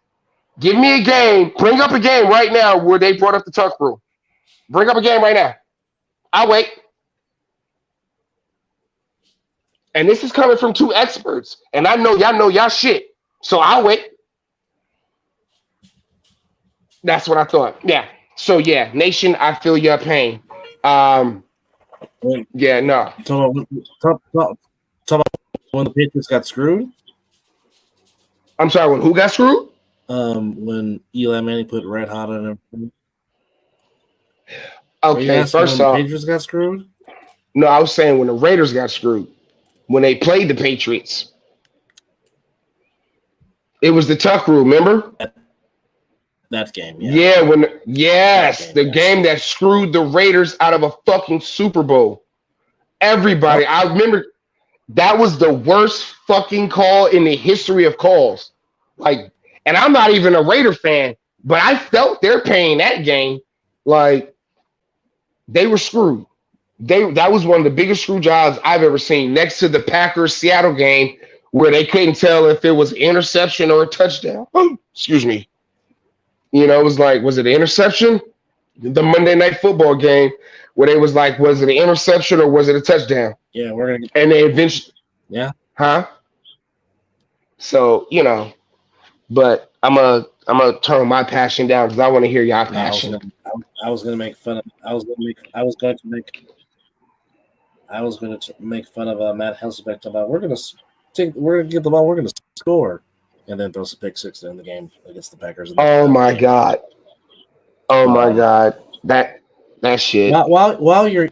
Give me a game. Bring up a game right now where they brought up the tuck rule. Bring up a game right now. I'll wait. And this is coming from two experts. And I know y'all shit. So I'll wait. That's what I thought. Yeah. So yeah, Nation, I feel your pain. Yeah, no. Talk about when the Patriots got screwed. I'm sorry, when who got screwed? When Eli Manning put red hot on him. Okay, first off, the Patriots got screwed. No, I was saying when the Raiders got screwed. When they played the Patriots. It was the tuck rule, remember? That game, yeah. Yeah, the game that screwed the Raiders out of a fucking Super Bowl. Everybody, I remember that was the worst fucking call in the history of calls. Like, and I'm not even a Raider fan, but I felt their pain that game. Like, they were screwed. That was one of the biggest screw jobs I've ever seen, next to the Packers-Seattle game where they couldn't tell if it was an interception or a touchdown. Excuse me. You know, it was like, was it an interception? The Monday Night Football game where they was like, was it an interception or was it a touchdown? Yeah, we're going to – and they eventually – yeah. Huh? So, you know, but I'm gonna turn my passion down because I want to hear y'all passion. I was going to make fun of – I was going to make fun of Matt Hasselbeck about we're going to get the ball, we're going to score, and then throw some pick six in the game against the Packers. Oh my god! Oh my god! That shit. While you're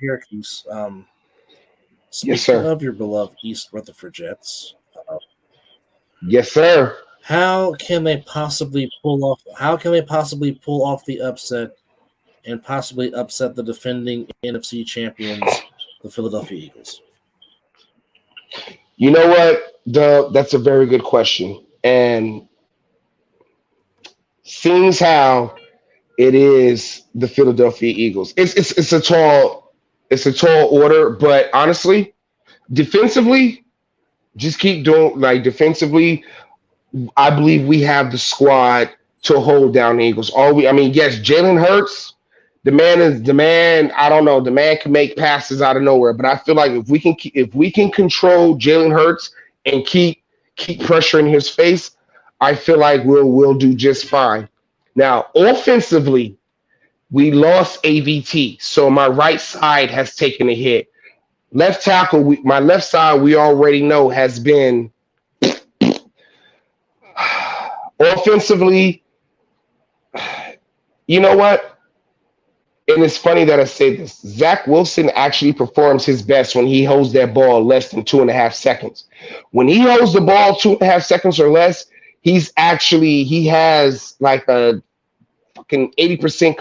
here, Keith, speaking of your beloved East Rutherford Jets, Yes, sir. How can they possibly pull off the upset and possibly upset the defending NFC champions, the Philadelphia Eagles? You know what? That's a very good question. And seeing how it is the Philadelphia Eagles, it's a tall order, but honestly, defensively, just keep doing like defensively. I believe we have the squad to hold down the Eagles. Yes, Jalen Hurts, the man. I don't know, the man can make passes out of nowhere, but I feel like if we can control Jalen Hurts and keep pressuring his face, I feel like we'll do just fine. Now, offensively, we lost AVT, so my right side has taken a hit. Left tackle, my left side, we already know has been offensively. You know what? And it's funny that I say this. Zach Wilson actually performs his best when he holds that ball less than 2.5 seconds. When he holds the ball 2.5 seconds or less, he has like a fucking 80%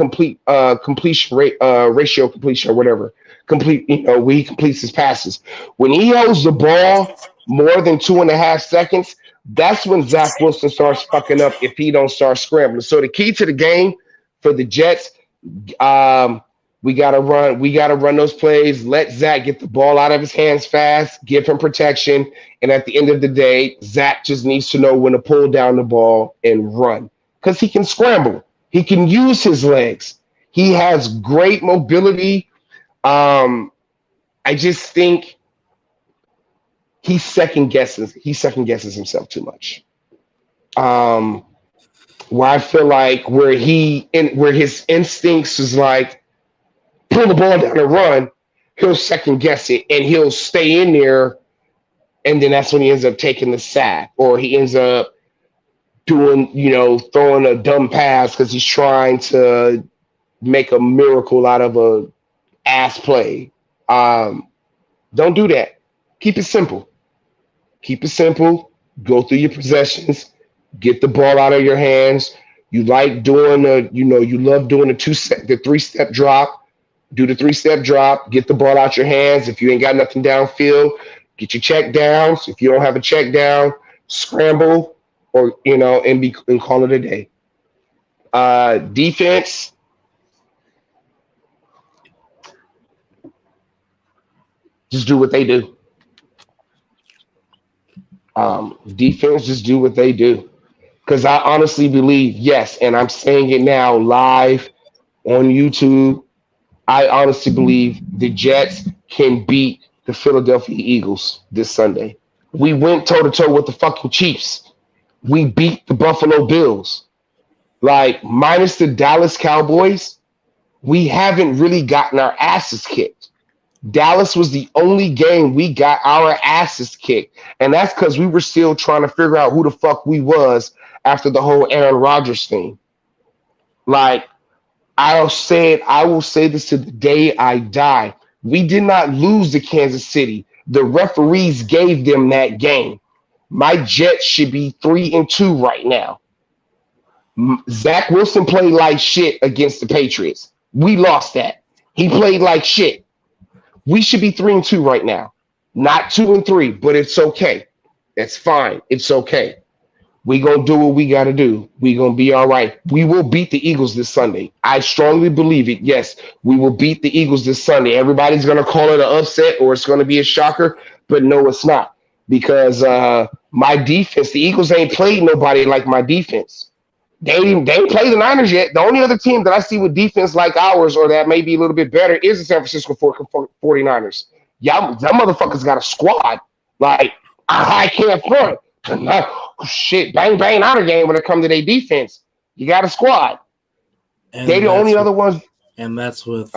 completion rate, ratio completion or whatever. Where he completes his passes. When he holds the ball more than 2.5 seconds, that's when Zach Wilson starts fucking up if he don't start scrambling. So the key to the game for the Jets, we gotta run those plays. Let Zach get the ball out of his hands fast, give him protection, and at the end of the day, Zach just needs to know when to pull down the ball and run because he can scramble. He can use his legs. He has great mobility. I just think he second guesses himself too much. Where I feel like where his instincts is like pull the ball down and run, he'll second guess it and he'll stay in there, and then that's when he ends up taking the sack or he ends up doing, throwing a dumb pass because he's trying to make a miracle out of a ass play. Don't do that. Keep it simple. Go through your possessions. Get the ball out of your hands. You like doing you love doing the 3-step drop. Do the 3-step drop. Get the ball out your hands. If you ain't got nothing downfield, get your check downs. If you don't have a check down, scramble or and call it a day. Defense. Just do what they do. Defense, just do what they do. Because I honestly believe, yes, and I'm saying it now live on YouTube, I honestly believe the Jets can beat the Philadelphia Eagles this Sunday. We went toe-to-toe with the fucking Chiefs. We beat the Buffalo Bills. Like, minus the Dallas Cowboys, we haven't really gotten our asses kicked. Dallas was the only game we got our asses kicked. And that's because we were still trying to figure out who the fuck we was after the whole Aaron Rodgers thing. Like, I will say this to the day I die. We did not lose to Kansas City. The referees gave them that game. My Jets should be 3-2 right now. Zach Wilson played like shit against the Patriots. We lost that. He played like shit. We should be 3-2 right now. Not 2-3, but it's okay. That's fine. It's okay. We gonna do what we gotta do. We gonna be all right. We will beat the Eagles this Sunday. I strongly believe it. Yes, we will beat the Eagles this Sunday. Everybody's gonna call it an upset or it's gonna be a shocker, but no, it's not. Because my defense, the Eagles ain't played nobody like my defense. They ain't played the Niners yet. The only other team that I see with defense like ours or that may be a little bit better is the San Francisco 49ers. Y'all, that motherfuckers got a squad. Like, I can't front. Shit, bang, Niner game when it comes to their defense. You got a squad. And they the only other ones. And that's with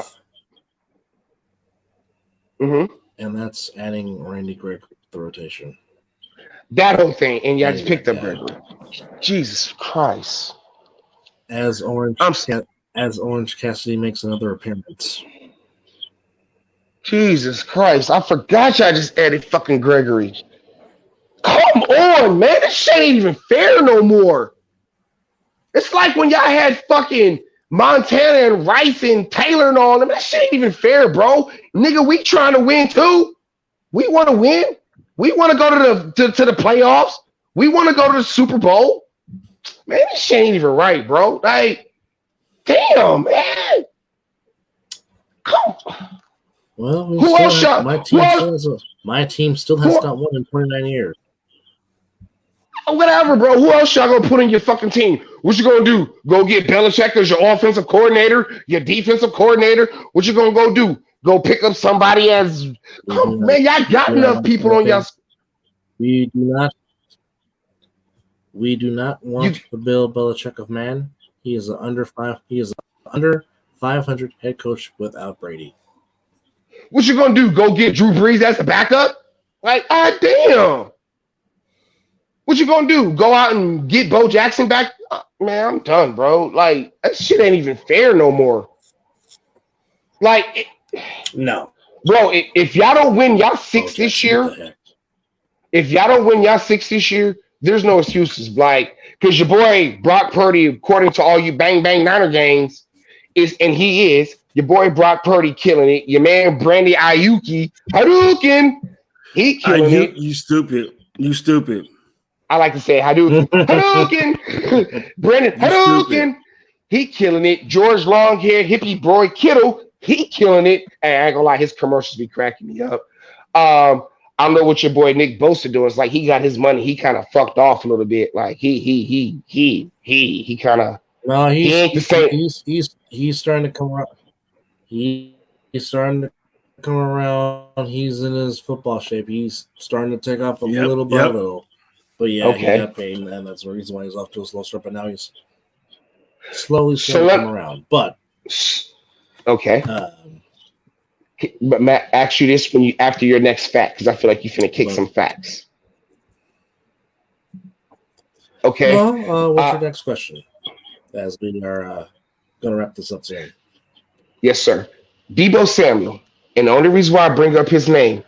and that's adding Randy Gregg to the rotation. That whole thing. And y'all just picked up Gregory. Jesus Christ. As Orange Cassidy makes another appearance. Jesus Christ. I forgot y'all just added fucking Gregory. Come on, man. This shit ain't even fair no more. It's like when y'all had fucking Montana and Rice and Taylor and all them. That shit ain't even fair, bro. Nigga, we trying to win too. We want to win. We want to go to the playoffs. We want to go to the Super Bowl. Man, this shit ain't even right, bro. Like, damn, man. Come on. Well, who else shot? My team still has not won in 29 years. Whatever, bro. Who else y'all gonna put in your fucking team? What you gonna do? Go get Belichick as your offensive coordinator, your defensive coordinator? What you gonna go do? Go pick up somebody as man, y'all got enough people on y'all. We do not want the Bill Belichick of man. He is an under 500 head coach without Brady. What you gonna do? Go get Drew Brees as a backup? Like, damn. What you gonna do? Go out and get Bo Jackson back? Man, I'm done, bro. Like, that shit ain't even fair no more. Like, no, bro. If y'all don't win y'all six this year, there's no excuses. Like, because your boy Brock Purdy, according to all you Bang Bang Niner gangs, your boy Brock Purdy killing it. Your man Brandy Ayuki, Hadouken, he killing it. You stupid. I like to say Hadouken. Hadouken! Brandon Hadouken! He killing it. George Longhair, hippie boy Kittle, he killing it. And I ain't gonna lie, his commercials be cracking me up. I don't know what your boy Nick Bosa doing. It's like he got his money. He kind of fucked off a little bit. Like he kind of. No, he's starting to come around. He's starting to come around. He's in his football shape. He's starting to take off a little by little. But yeah, he got paid, and that's the reason why he's off to a slow start. But now he's slowly coming around. But okay. But Matt, ask you this after your next fact, because I feel like you're finna kick some facts. Okay. Well, what's your next question? As we are going to wrap this up soon. Yes, sir. Deebo Samuel, and the only reason why I bring up his name,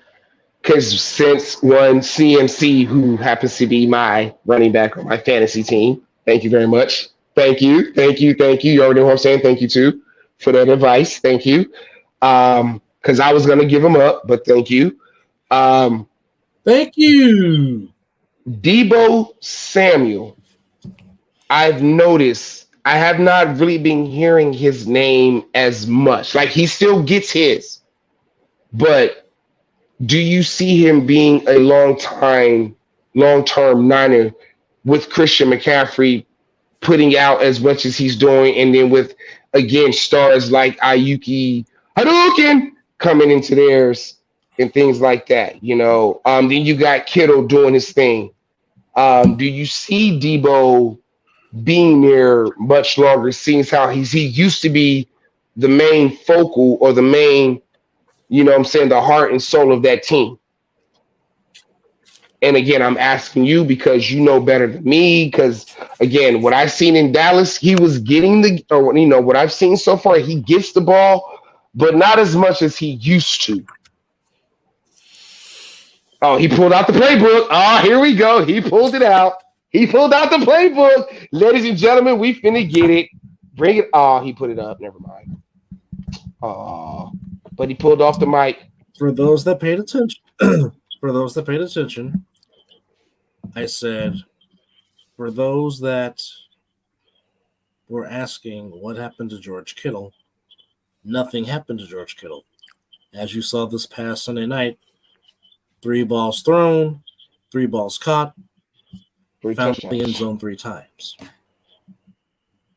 because since one CMC, who happens to be my running back on my fantasy team, thank you very much. Thank you. You already know what I'm saying. Thank you too for that advice. Thank you. Because I was gonna give him up, but thank you. Thank you. Deebo Samuel. I've noticed I have not really been hearing his name as much. Like, he still gets his, but do you see him being a long-term Niner with Christian McCaffrey putting out as much as he's doing, and then with, again, stars like Ayuki Hadouken coming into theirs and things like that, you know? Then you got Kittle doing his thing. Do you see Deebo being there much longer, seeing how he used to be the main focal or the main, you know what I'm saying, the heart and soul of that team? And again, I'm asking you because you know better than me. Because again, what I've seen in Dallas, he was getting what I've seen so far, he gets the ball, but not as much as he used to. Oh, he pulled out the playbook. Oh, here we go. He pulled it out. He pulled out the playbook. Ladies and gentlemen, we finna get it. Bring it. Oh, he put it up. Never mind. Oh, but he pulled off the mic. For those that paid attention, I said, for those that were asking what happened to George Kittle, nothing happened to George Kittle. As you saw this past Sunday night, 3 balls thrown, 3 balls caught, found the end zone 3 times.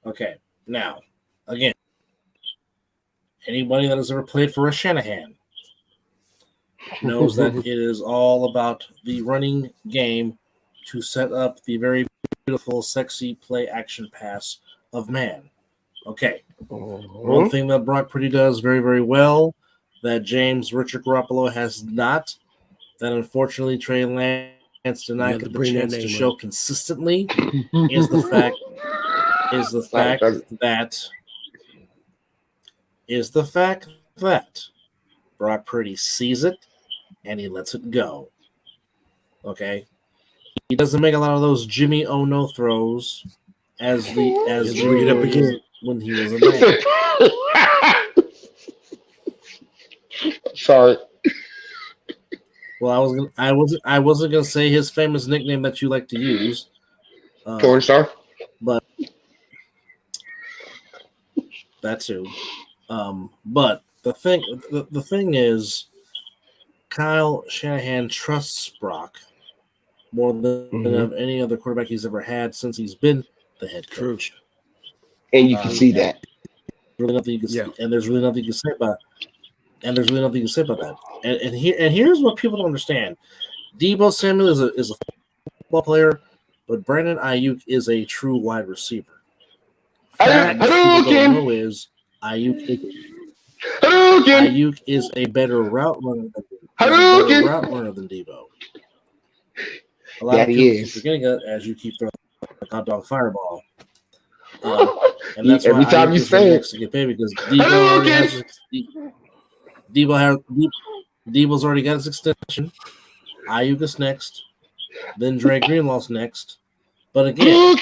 Okay, now, again, anybody that has ever played for a Shanahan knows that it is all about the running game to set up the very beautiful, sexy play action pass of man. Okay. One thing that Brock Purdy does very, very well that Richard Garoppolo has not, that unfortunately Trey Lance did not get the chance to show consistently, is the fact that Brock Purdy sees it and he lets it go. Okay? He doesn't make a lot of those Jimmy Ono throws when he was a man. Sorry. Well, I wasn't gonna say his famous nickname that you like to use, Porn star, but that too. But the thing is, Kyle Shanahan trusts Brock more than any other quarterback he's ever had since he's been the head coach. And you can see that. Really nothing you can see, and there's really nothing you can say about. And there's really nothing you can say about that. And here's what people don't understand: Deebo Samuel is a football player, but Brandon Ayuk is a true wide receiver. What people don't know is Ayuk is a better route runner than Deebo. A lot of people keep forgetting it as you keep throwing the hot dog fireball. And that's every why time Ayuk you is say next to get paid because Deebo's already got his extension. Ayuk is next. Then Dre Greenlaw's next. But again,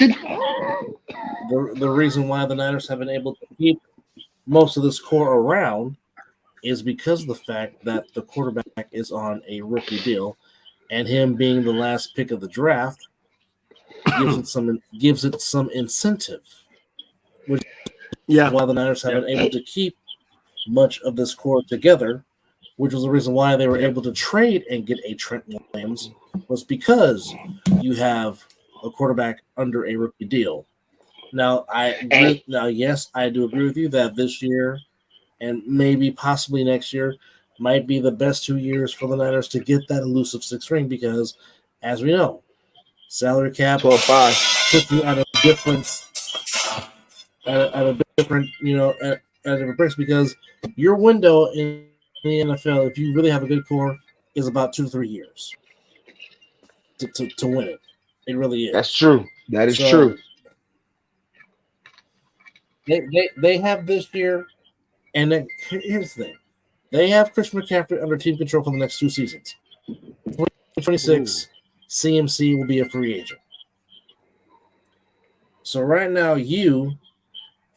the reason why the Niners have been able to keep most of this core around is because of the fact that the quarterback is on a rookie deal, and him being the last pick of the draft gives it some incentive. Which is why the Niners have been able to keep much of this core together, which was the reason why they were able to trade and get a Trent Williams, was because you have a quarterback under a rookie deal. Now, yes, I do agree with you that this year and maybe possibly next year might be the best 2 years for the Niners to get that elusive sixth ring because, as we know, salary cap 12-5 took you at a different place because your window in the NFL, if you really have a good core, is about 2 to 3 years to win it. It really is. That's true. That is true. They have this year, and then, here's the thing: they have Christian McCaffrey under team control for the next 2 seasons. 2026, CMC will be a free agent. So right now, you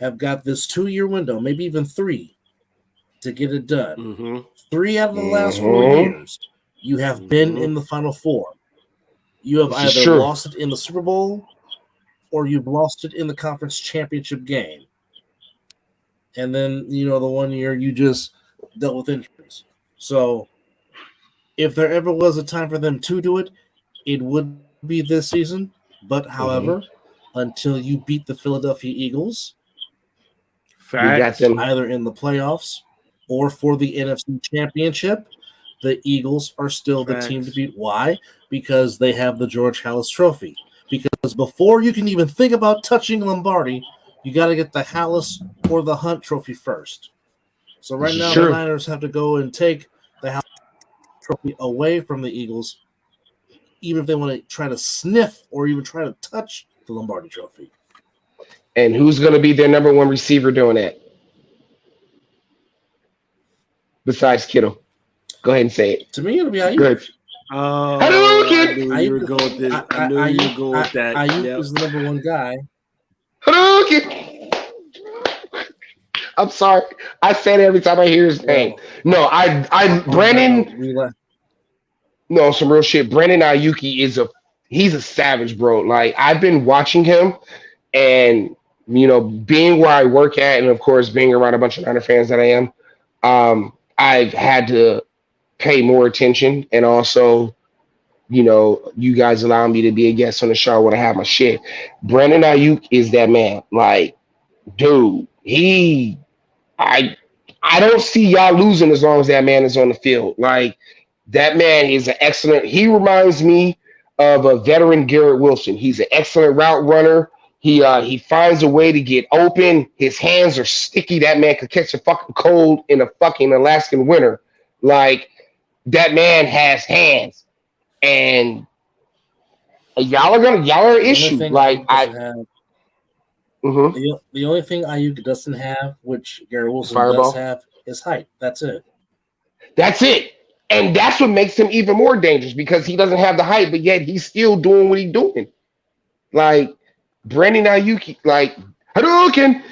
have got this 2-year window, maybe even 3, to get it done. 3 out of the last 4 years, you have been in the Final Four. You have either lost it in the Super Bowl or you've lost it in the conference championship game. And then, the 1 year you just dealt with injuries. So if there ever was a time for them to do it, it would be this season. But, however, until you beat the Philadelphia Eagles, either in the playoffs or for the NFC Championship, the Eagles are still the team to beat. Why? Because they have the George Halas Trophy. Because before you can even think about touching Lombardi, you got to get the Halas or the Hunt Trophy first. So right now, the Niners have to go and take the Halas Trophy away from the Eagles, even if they want to try to sniff or even try to touch the Lombardi Trophy. And who's going to be their number 1 receiver doing that? Besides Kittle. Go ahead and say it. To me, it'll be Ayuk. Good. Oh, I knew you were going with this. I knew you were going with that. Ayuk is the number 1 guy. I'm sorry. I say it every time I hear his name. No, Brandon. No, some real shit. Brandon Ayuk he's a savage, bro. Like, I've been watching him, and being where I work at, and of course being around a bunch of Niner fans that I am, I've had to pay more attention, and also, you guys allow me to be a guest on the show when I have my shit. Brandon Ayuk is that man. Like, dude, I don't see y'all losing as long as that man is on the field. Like, that man is an excellent. He reminds me of a veteran Garrett Wilson. He's an excellent route runner. He finds a way to get open. His hands are sticky. That man could catch a fucking cold in a fucking Alaskan winter. Like, that man has hands, and y'all are an issue. Like, the only thing Ayuk doesn't have, which Garrett Wilson does have, is height. That's it. That's it. And that's what makes him even more dangerous because he doesn't have the height, but yet he's still doing what he's doing. Like Brandon Ayuk, like Hadouken,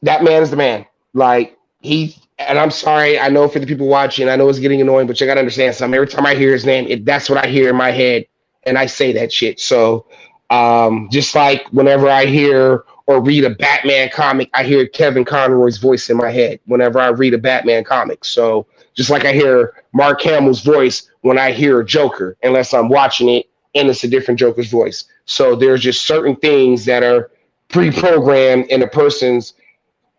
that man is the man. Like and I'm sorry, I know for the people watching, I know it's getting annoying, but you gotta understand something. Every time I hear his name, that's what I hear in my head, and I say that shit. So just like whenever I hear or read a Batman comic, I hear Kevin Conroy's voice in my head whenever I read a Batman comic. So just like I hear Mark Hamill's voice when I hear a Joker, unless I'm watching it and it's a different Joker's voice. So there's just certain things that are pre-programmed in a person's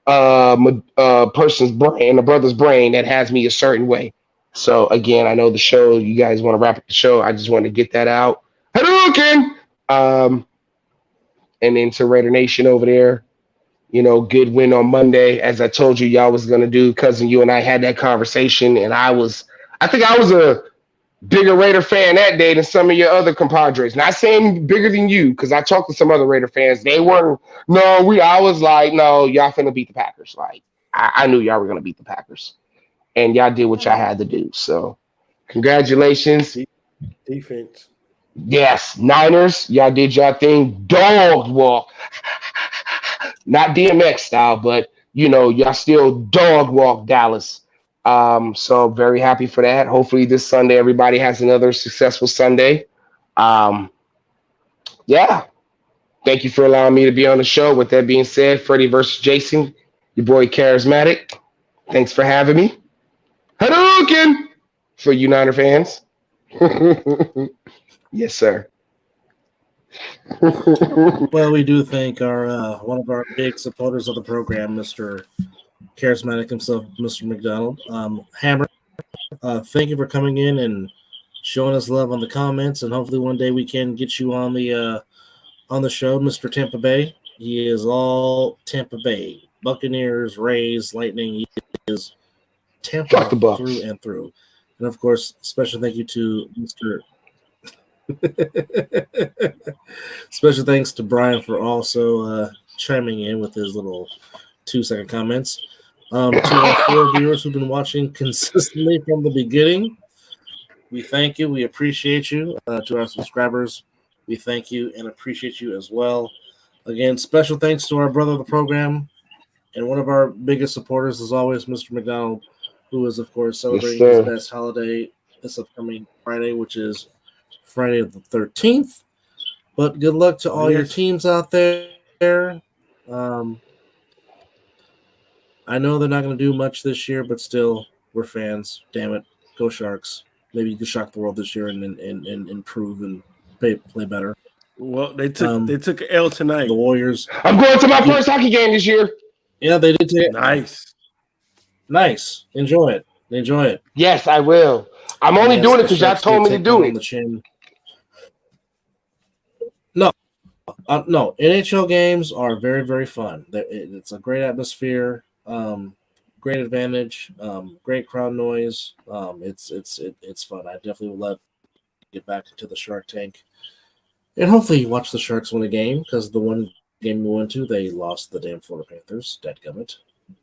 brain, a brother's brain that has me a certain way. So again, I know the show, you guys want to wrap up the show. I just want to get that out. Hadouken! And then to Raider Nation over there, good win on Monday. As I told you, y'all was going to do, cousin, you and I had that conversation, and I think I was a bigger Raider fan that day than some of your other compadres. Not saying bigger than you, because I talked to some other Raider fans. They weren't, I was like, no, y'all finna beat the Packers. Like, I knew y'all were going to beat the Packers. And y'all did what y'all had to do. So, congratulations. Defense. Yes, Niners, y'all did y'all thing. Dog walk. Not DMX style, but, y'all still dog walk Dallas. So very happy for that. Hopefully this Sunday, everybody has another successful Sunday. Yeah. Thank you for allowing me to be on the show. With that being said, Freddie versus Jason, your boy Charismatic. Thanks for having me. Hadouken for you Niner fans. Yes, sir. Well, we do thank our one of our big supporters of the program, Mr. Charismatic himself, Mr. McDonald. Hammer, thank you for coming in and showing us love on the comments, and hopefully one day we can get you on the show, Mr. Tampa Bay. He is all Tampa Bay. Buccaneers, Rays, Lightning. He is Tampa through and through. And of course, special thank you to Mr. Special thanks to Brian for also chiming in with his little 2-second comments. To our 4 viewers who've been watching consistently from the beginning, we thank you. We appreciate you. To our subscribers, we thank you and appreciate you as well. Again, special thanks to our brother of the program and one of our biggest supporters, as always, Mr. McDonald, who is, of course, celebrating his best holiday this upcoming Friday, which is Friday the 13th. But good luck to all your teams out there. I know they're not going to do much this year, but still, we're fans. Damn it. Go Sharks. Maybe you can shock the world this year and improve and play better. Well, they took an L tonight. The Warriors. I'm going to my first hockey game this year. Yeah, they did take it. Nice. Enjoy it. Yes, I will. I'm only doing it because y'all told me to do it. No, NHL games are very, very fun. It's a great atmosphere, great advantage, great crowd noise. It's fun. I definitely would love to get back into the Shark Tank, and hopefully watch the Sharks win a game, because the one game we went to, they lost the damn Florida Panthers. Dadgummit.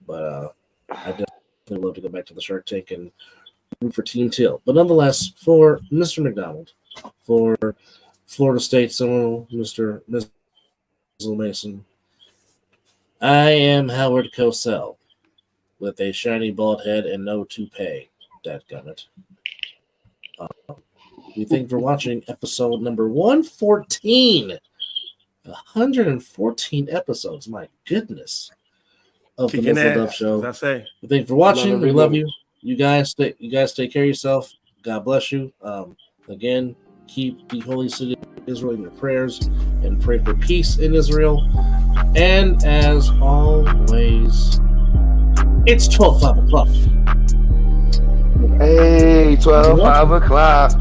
But I definitely love to go back to the Shark Tank and root for Team Teal. But nonetheless, for Mr. McDonald, for Florida State Seminole, Mr. Mizzle Mason, I am Howard Cosell with a shiny bald head and no toupee. Dadgummit. We thank you for watching episode number 114. 114 episodes. My goodness. Of the Mizzle An Dub Show. I say. We thank you for watching. We love you. You guys take care of yourself. God bless you. Again, keep the holy city of Israel in your prayers and pray for peace in Israel. And as always, it's 5 o'clock. Hey, 5 o'clock.